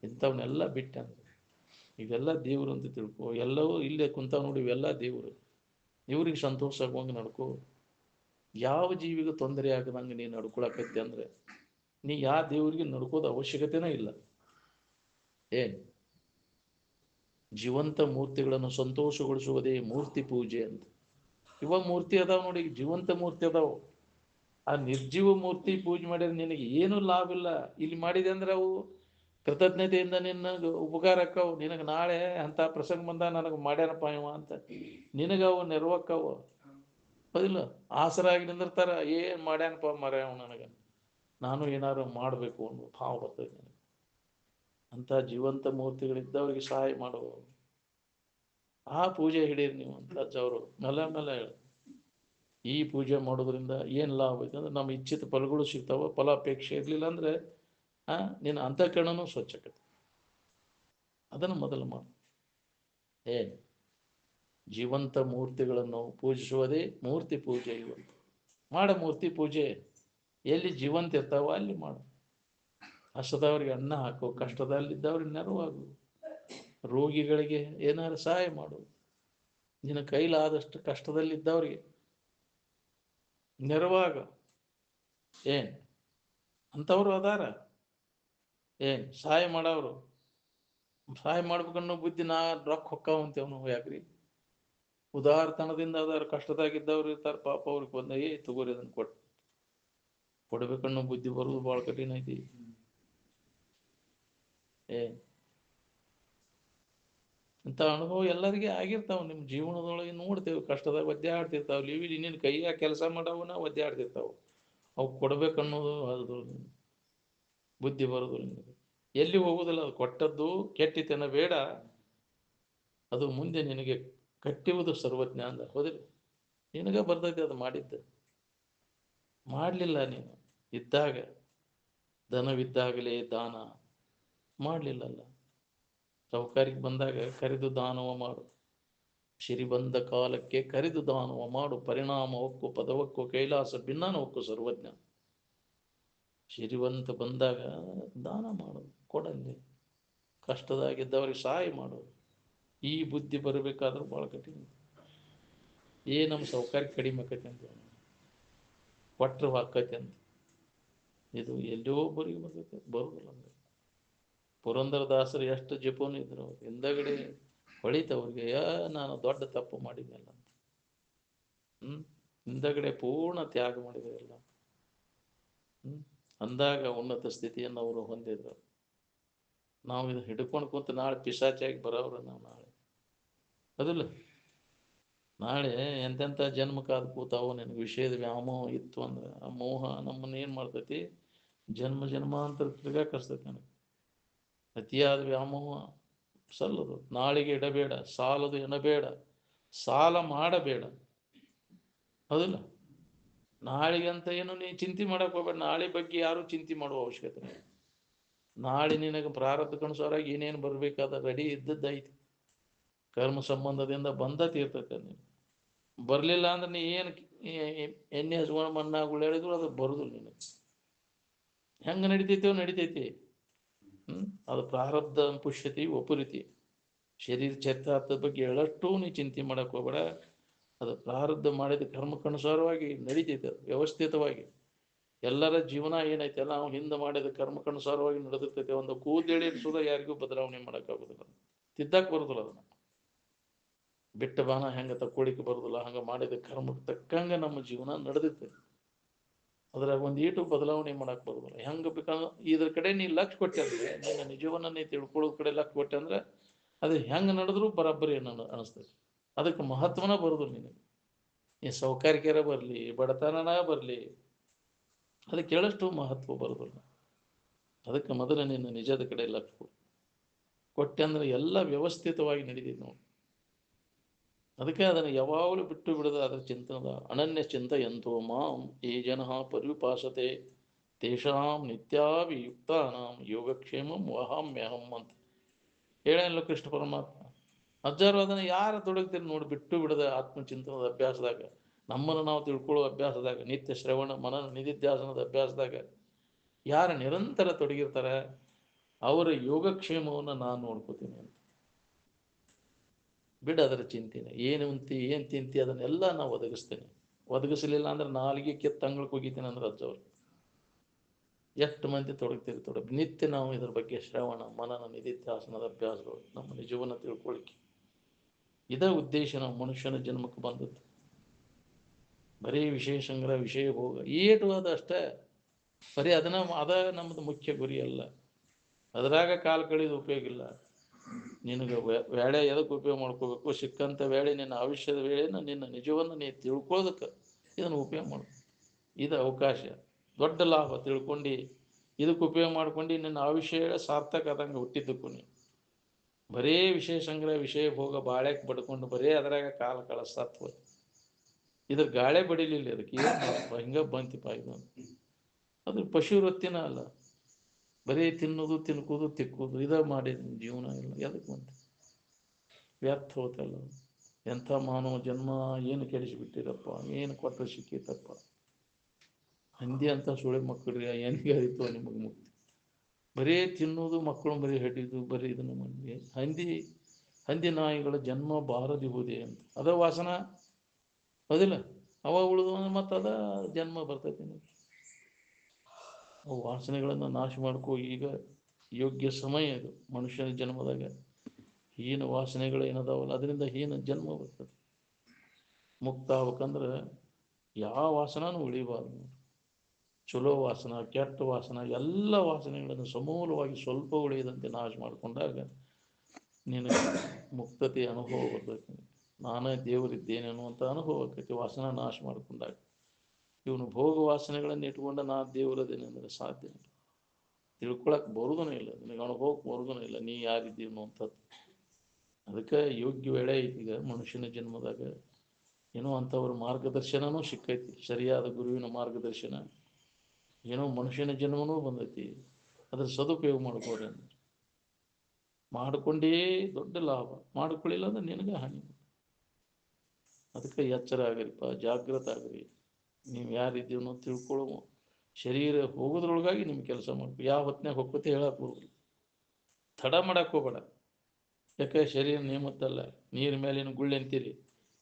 ಇಂಥವನ್ನೆಲ್ಲ ಬಿಟ್ಟ ಇವೆಲ್ಲ ದೇವರು ಅಂತ ತಿಳ್ಕೊ. ಎಲ್ಲವೂ ಇಲ್ಲೇ ಕುಂತಾವ ನೋಡಿ ಇವೆಲ್ಲ ದೇವರು. ಇವ್ರಿಗೆ ಸಂತೋಷ ಆಗುವಂಗೆ ನಡ್ಕೋ. ಯಾವ ಜೀವಿಗೂ ತೊಂದರೆ ಆಗದಂಗೆ ನೀನು ನಡ್ಕೊಳಕತ್ತೆ ಅಂದ್ರೆ ನೀ ಯಾವ ದೇವರಿಗೆ ನಡ್ಕೋದ ಅವಶ್ಯಕತೆನೇ ಇಲ್ಲ. ಏನು ಜೀವಂತ ಮೂರ್ತಿಗಳನ್ನು ಸಂತೋಷಗೊಳಿಸುವುದೇ ಮೂರ್ತಿ ಪೂಜೆ ಅಂತ. ಇವಾಗ ಮೂರ್ತಿ ಅದಾವ ನೋಡಿ, ಜೀವಂತ ಮೂರ್ತಿ ಅದಾವ. ಆ ನಿರ್ಜೀವ ಮೂರ್ತಿ ಪೂಜೆ ಮಾಡಿದ್ರೆ ನಿನಗೆ ಏನು ಲಾಭ ಇಲ್ಲ. ಇಲ್ಲಿ ಮಾಡಿದೆ ಅಂದ್ರೆ ಅವು ಕೃತಜ್ಞತೆಯಿಂದ ನಿನಗೆ ಉಪಕಾರಕ್ಕವು. ನಿನಗೆ ನಾಳೆ ಅಂತ ಪ್ರಸಂಗ ಬಂದ ನನಗೆ ಮಾಡ್ಯಾನಪ್ಪ ಇವ ಅಂತ ನಿನಗವು ನೆರವಕ್ಕವು ಹೌದಿಲ್ಲ. ಆಸರಾಗಿ ನಿಂದಿರ್ತಾರ. ಏನು ಮಾಡ್ಯಾನಪ್ಪ ಮರ್ಯಾವ ನನಗೆ ನಾನು ಏನಾದ್ರು ಮಾಡಬೇಕು ಅನ್ನೋ ಭಾವ ಬರ್ತದೆ ನನಗೆ. ಅಂಥ ಜೀವಂತ ಮೂರ್ತಿಗಳಿದ್ದವ್ರಿಗೆ ಸಹಾಯ ಮಾಡುವ ಆ ಪೂಜೆ ಹಿಡೀರಿ ನೀವು ಅಂತ ಅಜ್ಜವರು ಮೇಲೆ ಹೇಳಿ. ಈ ಪೂಜೆ ಮಾಡೋದ್ರಿಂದ ಏನು ಲಾಭ ಐತೆ ಅಂದ್ರೆ ನಮ್ಮ ಇಚ್ಛಿತ ಫಲಗಳು ಸಿಗ್ತಾವ. ಫಲಾಪೇಕ್ಷೆ ಇರಲಿಲ್ಲ ಅಂದರೆ ನಿನ್ನ ಅಂತಃಕರಣನೂ ಸ್ವಚ್ಛಕತೆ. ಅದನ್ನು ಮೊದಲು ಮಾಡು. ಏನು ಜೀವಂತ ಮೂರ್ತಿಗಳನ್ನು ಪೂಜಿಸುವುದೇ ಮೂರ್ತಿ ಪೂಜೆ. ಇವತ್ತು ಮಾಡ ಮೂರ್ತಿ ಪೂಜೆ. ಎಲ್ಲಿ ಜೀವಂತ ಇರ್ತಾವ ಅಲ್ಲಿ ಮಾಡು. ಹಸದವ್ರಿಗೆ ಅನ್ನ ಹಾಕು, ಕಷ್ಟದಲ್ಲಿದ್ದವ್ರಿಗೆ ನೆರವಾಗು, ರೋಗಿಗಳಿಗೆ ಏನಾರು ಸಹಾಯ ಮಾಡು, ನಿನ್ನ ಕೈಲಾದಷ್ಟು ಕಷ್ಟದಲ್ಲಿದ್ದವ್ರಿಗೆ ನೆರವಾಗ. ಏನ್ ಅಂಥವ್ರು ಅದಾರ, ಏನ್ ಸಹಾಯ ಮಾಡವ್ರು. ಸಹಾಯ ಮಾಡ್ಬೇಕನ್ನೋ ಬುದ್ಧಿ ನಾ ರೊಕ್ಕ ಹೊಕ್ಕಾವಂತೇವ್ ನಾವು. ಯಾಕ್ರಿ? ಉದಾರತನದಿಂದ ಅದಾರ, ಕಷ್ಟದಾಗಿದ್ದವ್ರು ಇರ್ತಾರ, ಪಾಪ ಅವ್ರಿಗೆ ಬಂದ ತಗೋರಿ ಅದನ್ನು ಕೊಡ್ಬೇಕನ್ನೋ ಬುದ್ಧಿ ಬರೋದು ಭಾಳ ಕಠಿಣ ಐತಿ. ಇಂಥ ಅನುಭವ ಎಲ್ಲರಿಗೆ ಆಗಿರ್ತಾವ. ನಿಮ್ಮ ಜೀವನದೊಳಗೆ ನೋಡ್ತೇವೆ, ಕಷ್ಟದಾಗ ಒದ್ದಾಡ್ತಿರ್ತಾವ. ಲಿವಿ ನಿನ್ನ ಕೈಯಾಗ ಕೆಲಸ ಮಾಡವನ ಒದ್ದಾಡ್ತಿರ್ತಾವ. ಅವು ಕೊಡ್ಬೇಕನ್ನೋದು ಅದು ಬುದ್ಧಿ ಬರೋದು ನಿನಗೆ. ಎಲ್ಲಿ ಹೋಗುದಿಲ್ಲ. ಅದು ಕೊಟ್ಟದ್ದು ಕೆಟ್ಟಿತನ ಬೇಡ, ಅದು ಮುಂದೆ ನಿನಗೆ ಕಟ್ಟುವುದು ಸರ್ವಜ್ಞ ಅಂದ. ಹೋದಿಲ್ಲ? ನಿನಗ ಬರ್ತೈತಿ ಅದು ಮಾಡಿದ್ದ. ಮಾಡಲಿಲ್ಲ ನೀನು. ಇದ್ದಾಗ ಧನವಿದ್ದಾಗಲೇ ದಾನ ಮಾಡಲಿಲ್ಲಲ್ಲ. ಸೌಕರ್ಯಕ್ಕೆ ಬಂದಾಗ ಕರೆದು ದಾನವ ಮಾಡು. ಸಿರಿ ಬಂದ ಕಾಲಕ್ಕೆ ಕರೆದು ದಾನವ ಮಾಡು. ಪರಿಣಾಮವಕ್ಕೂ ಪದವಕ್ಕೂ ಕೈಲಾಸ ಭಿನ್ನಾನವಕ್ಕೂ ಸರ್ವಜ್ಞ. ಸಿರಿವಂತ ಬಂದಾಗ ದಾನ ಮಾಡು, ಕೊಡಲ್ಲಿ. ಕಷ್ಟದಾಗಿದ್ದವ್ರಿಗೆ ಸಹಾಯ ಮಾಡು. ಈ ಬುದ್ಧಿ ಬರಬೇಕಾದ್ರೆ ಭಾಳ ಕಠಿಣ. ನಮ್ಮ ಸೌಕರ್ಯ ಕಡಿಮೆ ಆಕೈತಿ ಅಂತ, ಕೊಟ್ಟರು ಹಾಕೈತಿ ಅಂತ. ಇದು ಎಲ್ಲೋ ಒಬ್ಬರಿಗೆ ಬರ್ತೈತೆ, ಬರುದಿಲ್ಲ. ಅಂದ್ರೆ ಪುರಂದರದಾಸರು ಎಷ್ಟು ಜಪೋನು ಇದ್ರು, ಅವ್ರು ಹಿಂದಗಡೆ ಹೊಳಿತವ್ರಿಗೆ ನಾನು ದೊಡ್ಡ ತಪ್ಪು ಮಾಡಿದ್ನಲ್ಲ ಅಂತ. ಹಿಂದಗಡೆ ಪೂರ್ಣ ತ್ಯಾಗ ಮಾಡಿದ್ರಲ್ಲ. ಅಂದಾಗ ಉನ್ನತ ಸ್ಥಿತಿಯನ್ನು ಅವರು ಹೊಂದಿದ್ರು. ನಾವು ಇದು ಹಿಡ್ಕೊಂಡು ಕೂತು ನಾಳೆ ಪಿಶಾಚಿಯಾಗಿ ಬರೋರು ನಾವು. ನಾಳೆ ಅದಿಲ್ಲ, ನಾಳೆ ಎಂತೆಂಥ ಜನ್ಮಕ್ಕಾದ ಕೂತಾವು. ನಿನಗೆ ವಿಷಯದ ವ್ಯಾಮೋಹ ಇತ್ತು ಅಂದ್ರೆ ಆ ಮೋಹ ನಮ್ಮನ್ನು ಏನು ಮಾಡ್ತೈತಿ? ಜನ್ಮ ಜನ್ಮಾಂತರ ತಿರ್ಗಾಕರಿಸ್ತೈತಿ. ನನಗೆ ಅತಿಯಾದ ವ್ಯಾಮೋಹ ಸಲ್ಲದು. ನಾಳೆಗೆ ಇಡಬೇಡ, ಸಾಲದು ಎನ್ನಬೇಡ, ಸಾಲ ಮಾಡಬೇಡ. ಹೌದಿಲ್ಲ? ನಾಳೆಗೆ ಅಂತ ಏನು ನೀ ಚಿಂತೆ ಮಾಡಕ್ಕೆ ಹೋಗ್ಬೇಡ. ನಾಳೆ ಬಗ್ಗೆ ಯಾರು ಚಿಂತೆ ಮಾಡುವ ಅವಶ್ಯಕತೆ ಇಲ್ಲ. ನಾಳೆ ನಿನಗೆ ಪ್ರಾರಬ್ಧಕ್ಕನುಸಾರಾಗಿ ಏನೇನು ಬರಬೇಕಾದ ರೆಡಿ ಇದ್ದದ್ದೈತಿ. ಕರ್ಮ ಸಂಬಂಧದಿಂದ ಬಂದ ತೀರ್ತೈತೆ. ನೀನು ಬರಲಿಲ್ಲ ಅಂದ್ರೆ ನೀ ಏನು ಎಣ್ಣೆ ಹಚ್ಕೊಂಡು ಮಣ್ಣಾಗ ಹೇಳಿದ್ರು ಅದು ಬರುದಿಲ್ಲ. ನಿನಗೆ ಹೆಂಗೆ ನಡಿತೈತೋ ನಡಿತೈತಿ. ಅದು ಪ್ರಾರಬ್ಧ ಪುಷ್ಯತಿ ಒಪುರಿತಿ. ಶರೀರ ಚರಿತಾರ್ಥದ ಬಗ್ಗೆ ಹೇಳಷ್ಟು ನೀ ಚಿಂತೆ ಮಾಡಕ್ಕೆ ಹೋಗ್ಬೇಡ. ಅದು ಪ್ರಾರಬ್ಧ ಮಾಡಿದ ಕರ್ಮಕ್ಕನುಸಾರವಾಗಿ ನಡೀತೈತೆ, ವ್ಯವಸ್ಥಿತವಾಗಿ. ಎಲ್ಲರ ಜೀವನ ಏನೈತೆ ಅಲ್ಲ, ನಾವು ಹಿಂದೆ ಮಾಡಿದ ಕರ್ಮಕ್ಕನುಸಾರವಾಗಿ ನಡೆದಿರ್ತೈತೆ. ಒಂದು ಕೂದಲೇಳಿ ಸುದ ಯಾರಿಗೂ ಬದಲಾವಣೆ ಮಾಡೋಕ್ಕಾಗೋದಿಲ್ಲ, ತಿದ್ದಕ್ಕೆ ಬರೋದಿಲ್ಲ. ಅದನ್ನು ಬಿಟ್ಟ ಬಾನ ಹೆಂಗೆ ತಕ್ಕೊಳಿಕ್ಕೆ ಬರೋದಿಲ್ಲ, ಹಂಗೆ ಮಾಡಿದ ಕರ್ಮಕ್ಕೆ ತಕ್ಕಂಗೆ ನಮ್ಮ ಜೀವನ ನಡೆದಿರ್ತೈತೆ. ಅದ್ರಾಗ ಒಂದು ಈಟು ಬದಲಾವಣೆ ಮಾಡಕ್ಕೆ ಬರೋದಿಲ್ಲ. ಹೆಂಗೆ ಬೇಕಂದ್ರೆ ಇದ್ರ ಕಡೆ ನೀ ಲಕ್ಷ ಕೊಟ್ಟೆ ಅಂದ್ರೆ, ನಿನ್ನ ನಿಜವನ್ನ ನೀ ತಿಳ್ಕೊಳ್ಳೋದ್ ಕಡೆ ಲಕ್ಷ ಕೊಟ್ಟೆ ಅಂದ್ರೆ ಅದು ಹೆಂಗೆ ನಡೆದ್ರೂ ಬರಾಬರಿ ಅನಿಸ್ತೈತಿ. ಅದಕ್ಕೆ ಮಹತ್ವನ ಬರೋದಿಲ್ಲ ನಿನಗೆ. ನೀ ಸೌಕರ್ಯರ ಬರಲಿ, ಬಡತನನ ಬರಲಿ, ಅದಕ್ಕೆ ಹೇಳಷ್ಟು ಮಹತ್ವ ಬರೋದಿಲ್ಲ. ಅದಕ್ಕೆ ಮೊದಲು ನಿನ್ನ ನಿಜದ ಕಡೆ ಲಕ್ಷ ಕೊಟ್ಟೆ ಅಂದ್ರೆ ಎಲ್ಲ ವ್ಯವಸ್ಥಿತವಾಗಿ ನಡೀತೈತಿ ನೋಡಿ. ಅದಕ್ಕೆ ಅದನ್ನು ಯಾವಾಗಲೂ ಬಿಟ್ಟು ಬಿಡೋದು. ಅದರ ಚಿಂತನದ ಅನನ್ಯ ಚಿಂತ ಎಂತೋ ಮಾಂ ಯೇ ಜನಃ ಪರ್ಯುಪಾಸತೆ ತೇಷಾಂ ನಿತ್ಯಾಭಿಯುಕ್ತಾನಾಂ ಯೋಗಕ್ಷೇಮಂ ವಹಾಮ್ಯಹಂ ಅಂತ ಹೇಳಲ್ಲ ಕೃಷ್ಣ ಪರಮಾತ್ಮ. ಅಜ್ಜಾರು ಅದನ್ನು ಯಾರು ತೊಡಗ್ತೀರಿ ನೋಡಿ, ಬಿಟ್ಟು ಬಿಡದ ಆತ್ಮಚಿಂತನದ ಅಭ್ಯಾಸದಾಗ, ನಮ್ಮನ್ನು ನಾವು ತಿಳ್ಕೊಳ್ಳೋ ಅಭ್ಯಾಸದಾಗ, ನಿತ್ಯ ಶ್ರವಣ ಮನನ ನಿಧಿಧ್ಯಾಸನದ ಅಭ್ಯಾಸದಾಗ ಯಾರು ನಿರಂತರ ತೊಡಗಿರ್ತಾರೆ ಅವರ ಯೋಗಕ್ಷೇಮವನ್ನು ನಾನು ನೋಡ್ಕೋತೀನಿ ಅಂತ. ಬಿಡು ಅದರ ಚಿಂತೆನೆ. ಏನು ತಿಂತಿ ಅದನ್ನೆಲ್ಲ ನಾವು ಒದಗಿಸ್ತೇನೆ. ಒದಗಿಸಲಿಲ್ಲ ಅಂದ್ರೆ ನಾಲಿಗೆ ಕಿತ್ತು ಅಂಗಳಕ್ಕೆ ಹೋಗಿತೀನಿ ಅಂದ್ರೆ ಅಜ್ಜವ್ರು. ಎಷ್ಟು ಮಂದಿ ತೊಡಗ್ತೀರಿ. ನಿತ್ಯ ನಾವು ಇದ್ರ ಬಗ್ಗೆ ಶ್ರವಣ ಮನನ ನಿಧಿಧ್ಯಾಸನದ ಅಭ್ಯಾಸಗಳು ನಮ್ಮ ನಿಜವನ್ನು ತಿಳ್ಕೊಳ್ಳಿಕ್ಕೆ. ಇದೇ ಉದ್ದೇಶ ನಾವು ಮನುಷ್ಯನ ಜನ್ಮಕ್ಕೆ ಬಂದದ್ದು. ಬರೀ ವಿಷಯ ಸಂಗ್ರಹ, ವಿಷಯ ಭೋಗ ಏಟು ಅದು ಅಷ್ಟೇ. ಬರೀ ಅದ ನಮ್ಮದು ಮುಖ್ಯ ಗುರಿ ಅಲ್ಲ. ಅದರಾಗ ಕಾಲು ಕಳೆದು ಉಪಯೋಗ ಇಲ್ಲ. ನಿನಗೆ ವೇಳೆ ಎದಕ್ಕೆ ಉಪಯೋಗ ಮಾಡ್ಕೋಬೇಕು? ಸಿಕ್ಕಂಥ ವೇಳೆ ನಿನ್ನ ಆಯುಷ್ಯದ ವೇಳೆನ ನಿನ್ನ ನಿಜವನ್ನು ನೀ ತಿಳ್ಕೊಳ್ಳೋದಕ್ಕೆ ಇದನ್ನು ಉಪಯೋಗ ಮಾಡು. ಇದು ಅವಕಾಶ, ದೊಡ್ಡ ಲಾಭ. ತಿಳ್ಕೊಂಡು ಇದಕ್ಕೆ ಉಪಯೋಗ ಮಾಡ್ಕೊಂಡು ನಿನ್ನ ಆಯುಷ್ಯ ಸಾರ್ಥಕ ಆದಂಗೆ ಹುಟ್ಟಿದ್ದಕ್ಕೂ ನೀ ಬರೇ ವಿಷಯ ಸಂಗ್ರಹ, ವಿಷಯ ಭೋಗ, ಬಾಳೆಕ್ ಬಡ್ಕೊಂಡು ಬರೇ ಅದರಾಗ ಕಾಲ ಕಳಿಸ್ತತ್ವ. ಇದ್ರ ಗಾಳೆ ಬಡಿಲಿಲ್ಲ. ಅದಕ್ಕೆ ಏನು ಹಿಂಗೆ ಬಂತಿಪ್ಪ ಇದು. ಅದ್ರ ಪಶು ವೃತ್ತಿನ ಅಲ್ಲ. ಬರೀ ತಿನ್ನೋದು, ತಿನ್ಕೋದು, ತಿಕ್ಕೋದು ಇದ ಮಾಡಿ ಜೀವನ ಇಲ್ಲ. ಎದಕ್ಕೆ ಬಂತು? ವ್ಯರ್ಥ ಹೋತಲ್ಲ. ಎಂಥ ಮಾನವ ಜನ್ಮ ಏನು ಕೆಡಿಸಿಬಿಟ್ಟಿರಪ್ಪ, ಏನು ಕೊಟ್ಟರೆ ಸಿಕ್ಕಿತಪ್ಪ. ಹಂದಿ ಅಂತ ಸುಳಿ ಮಕ್ಕಳಿಗೆ ಏನಿಗೆ ಆಯಿತು ನಿಮಗೆ ಮುಕ್ತಿ? ಬರೀ ತಿನ್ನೋದು, ಮಕ್ಕಳು ಬರೀ ಹಡಿದು ಬರೀ ಇದನ್ನು ಮಾಡಿ ಹಂದಿ ನಾಯಿಗಳ ಜನ್ಮ ಬಾರದಿಹುದೇ ಅಂತ ಅದ ವಾಸನ ಹೌದಿಲ್ಲ? ಅವ ಉಳಿದು ಮತ್ತು ಅದ ಜನ್ಮ ಬರ್ತೈತಿ. ಅವು ವಾಸನೆಗಳನ್ನು ನಾಶ ಮಾಡ್ಕೋ. ಈಗ ಯೋಗ್ಯ ಸಮಯ ಇದು. ಮನುಷ್ಯನ ಜನ್ಮದಾಗ ಹೀನ ವಾಸನೆಗಳು ಏನದಾವಲ್ಲ, ಅದರಿಂದ ಹೀನ ಜನ್ಮ ಬರ್ತದೆ. ಮುಕ್ತ ಆಗ್ಬೇಕಂದ್ರೆ ಯಾವ ವಾಸನೂ ಉಳಿಬಾರ್ದು. ಚಲೋ ವಾಸನ, ಕೆಟ್ಟ ವಾಸನ, ಎಲ್ಲ ವಾಸನೆಗಳನ್ನು ಸಮೂಲವಾಗಿ ಸ್ವಲ್ಪ ಉಳಿಯದಂತೆ ನಾಶ ಮಾಡಿಕೊಂಡಾಗ ನಿನಗೆ ಮುಕ್ತತೆ ಅನುಭವ ಬರ್ತೈತಿ. ನಾನೇ ದೇವರಿದ್ದೇನೆ ಅನ್ನುವಂಥ ಅನುಭವ ಆಕೈತಿ ವಾಸನ ನಾಶ ಮಾಡಿಕೊಂಡಾಗ. ಇವನು ಭೋಗ ವಾಸನೆಗಳನ್ನು ಇಟ್ಕೊಂಡ ನಾ ದೇವರದೇನೆ ಅಂದರೆ ಸಾಧ್ಯ ಇಲ್ಲ. ತಿಳ್ಕೊಳಕ್ಕೆ ಬರುವುದೂ ಇಲ್ಲ, ನಿನಗೆ ಅನುಭವಕ್ಕೆ ಬರುವುದೂ ಇಲ್ಲ ನೀ ಯಾರಿದ್ದೀವಿ ಅನ್ನುವಂಥದ್ದು. ಅದಕ್ಕೆ ಯೋಗ್ಯ ವೇಳೆ ಈಗ ಮನುಷ್ಯನ ಜನ್ಮದಾಗ ಏನೋ ಅಂಥವ್ರ ಮಾರ್ಗದರ್ಶನನೂ ಸಿಕ್ಕೈತಿ, ಸರಿಯಾದ ಗುರುವಿನ ಮಾರ್ಗದರ್ಶನ. ಏನೋ ಮನುಷ್ಯನ ಜನ್ಮನೂ ಬಂದೈತಿ, ಅದ್ರ ಸದುಪಯೋಗ ಮಾಡ್ಕೋರಿ ಅಂದ್ರೆ ಮಾಡಿಕೊಂಡೇ ದೊಡ್ಡ ಲಾಭ, ಮಾಡ್ಕೊಳ್ಳಿಲ್ಲ ಅಂದ್ರೆ ನಿನಗೆ ಹಾನಿ. ಅದಕ್ಕೆ ಎಚ್ಚರ ಆಗಿರಿಪ್ಪ, ಜಾಗೃತ ಆಗಿರಿ. ನೀವು ಯಾರಿದ್ದೀವಿ ಅನ್ನೋ ತಿಳ್ಕೊಳ್ಳೋ ಶರೀರ ಹೋಗೋದ್ರೊಳಗಾಗಿ ನಿಮ್ಮ ಕೆಲಸ ಮಾಡ್ಕೊ. ಯಾವ ಹೊತ್ತಿನಾಗ ಹೊಕ್ಕತ್ತೆ ಹೇಳಕ್ಕೆ ಹೋಗ್ರಿ, ತಡ ಮಾಡಕ್ಕೆ ಹೋಗ್ಬೇಡ. ಯಾಕೆ ಶರೀರ ನೇಮತ್ತಲ್ಲ, ನೀರ ಮೇಲಿನ ಗುಳ್ಳೆ ಅಂತೀರಿ.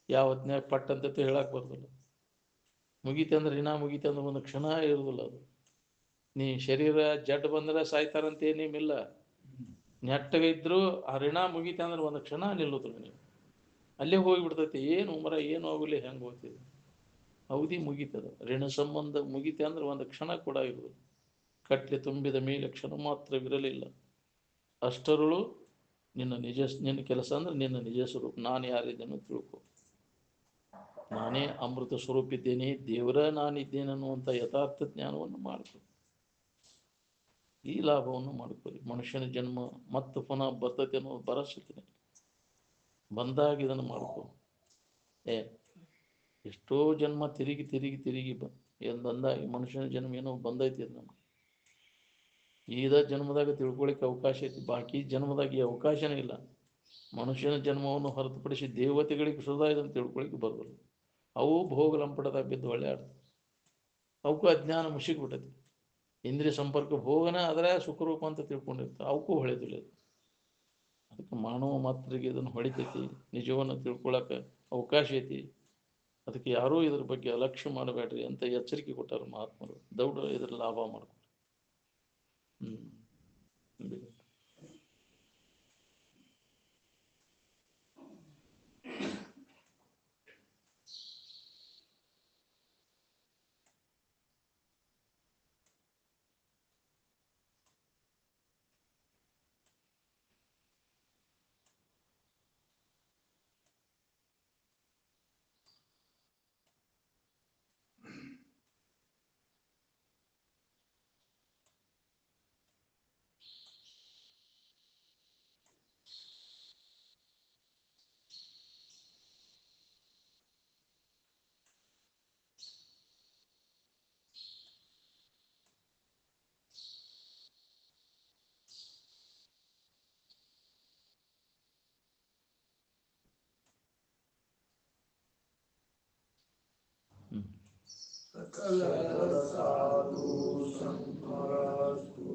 ಯಾವ ಹೊತ್ತಿನಾಗ ಪಟ್ ಅಂತತೆ ಹೇಳಕ್ಕೆ ಬರೋದಿಲ್ಲ. ಮುಗೀತಂದ್ರೆ ಇನ್ನ ಮುಗೀತಂದ್ರೆ ಒಂದು ಕ್ಷಣ ಇರೋದಿಲ್ಲ ಅದು. ನೀ ಶರೀರ ಜಡ್ ಬಂದ್ರೆ ಸಾಯ್ತಾರಂತೇನೇಮಿಲ್ಲ. ನೆಟ್ಟಗೆ ಇದ್ರು ಆ ಋಣ ಮುಗೀತ ಅಂದ್ರೆ ಒಂದು ಕ್ಷಣ ನಿಲ್ಲುದಿಲ್ಲ. ನೀವು ಅಲ್ಲೇ ಹೋಗಿಬಿಡ್ತೈತಿ. ಏನು ಮರ ಏನು ಆಗಲಿ, ಹೆಂಗೆ ಹೋಗ್ತಿದೆ, ಅವಧಿ ಮುಗೀತದ. ಋಣ ಸಂಬಂಧ ಮುಗೀತೆ ಅಂದ್ರೆ ಒಂದು ಕ್ಷಣ ಕೂಡ ಇರುವುದು. ಕಟ್ಲೆ ತುಂಬಿದ ಮೇಲೆ ಕ್ಷಣ ಮಾತ್ರವಿರಲಿಲ್ಲ. ಅಷ್ಟರಳು ನಿನ್ನ ಕೆಲಸ ಅಂದ್ರೆ ನಿನ್ನ ನಿಜ ಸ್ವರೂಪ. ನಾನು ಯಾರಿದ್ದೇನೋ ತಿಳ್ಕೊ. ನಾನೇ ಅಮೃತ ಸ್ವರೂಪಿದ್ದೇನೆ, ದೇವರ ನಾನಿದ್ದೇನೆ ಅನ್ನುವಂಥ ಯಥಾರ್ಥ ಜ್ಞಾನವನ್ನು ಮಾಡ್ಕೊ. ಈ ಲಾಭವನ್ನು ಮಾಡ್ಕೊಳ್ಳಿ. ಮನುಷ್ಯನ ಜನ್ಮ ಮತ್ತು ಪುನಃ ಬರ್ತೈತೆ ಅನ್ನೋದು ಭರವಸೆ ಬಂದಾಗ ಇದನ್ನು ಮಾಡ್ಕೊ. ಎಷ್ಟೋ ಜನ್ಮ ತಿರುಗಿ ಬಂದಾಗಿ ಮನುಷ್ಯನ ಜನ್ಮ ಏನೋ ಬಂದೈತಿ. ಅದು ನಮ್ಗೆ ಈದ ಜನ್ಮದಾಗ ತಿಳ್ಕೊಳಿಕ್ಕೆ ಅವಕಾಶ ಐತಿ, ಬಾಕಿ ಜನ್ಮದಾಗ ಈ ಅವಕಾಶನೇ ಇಲ್ಲ. ಮನುಷ್ಯನ ಜನ್ಮವನ್ನು ಹೊರತುಪಡಿಸಿ ದೇವತೆಗಳಿಗೆ ಸುಧಾ ಇದನ್ನು ತಿಳ್ಕೊಳಿಕ್ಕೆ ಬರೋದಿಲ್ಲ. ಅವು ಭೋಗ ಲಂಪಟದಾಗ ಬಿದ್ದು ಒಳ್ಳೆ ಆಡ್ತವೆ. ಅವಕ್ಕೂ ಅಜ್ಞಾನ ಮುಸುಕಿಬಿಟ್ಟೈತಿ. ಇಂದ್ರಿಯ ಸಂಪರ್ಕ ಭೋಗನ ಅದರ ಸುಖರೂಪ ಅಂತ ತಿಳ್ಕೊಂಡಿರ್ತಾರೆ, ಅವಕ್ಕೂ ಹೊಳೆದಿಲ್ಲ. ಅದಕ್ಕೆ ಮಾನವ ಮಾತ್ರಿಗೆ ಇದನ್ನು ಹೊಳಿತೈತಿ. ನಿಜವನ್ನು ತಿಳ್ಕೊಳಕ್ಕೆ ಅವಕಾಶ ಐತಿ. ಅದಕ್ಕೆ ಯಾರೂ ಇದ್ರ ಬಗ್ಗೆ ಅಲಕ್ಷ್ಯ ಮಾಡಬೇಡ್ರಿ ಅಂತ ಎಚ್ಚರಿಕೆ ಕೊಟ್ಟಾರ ಮಹಾತ್ಮರು. ದೌಡ ಇದ್ರ ಲಾಭ ಮಾಡ್ಕೊಡ್ರಿ. ಸಕಲ ಸಾಧು ಸಂತರಾಸ್ತು.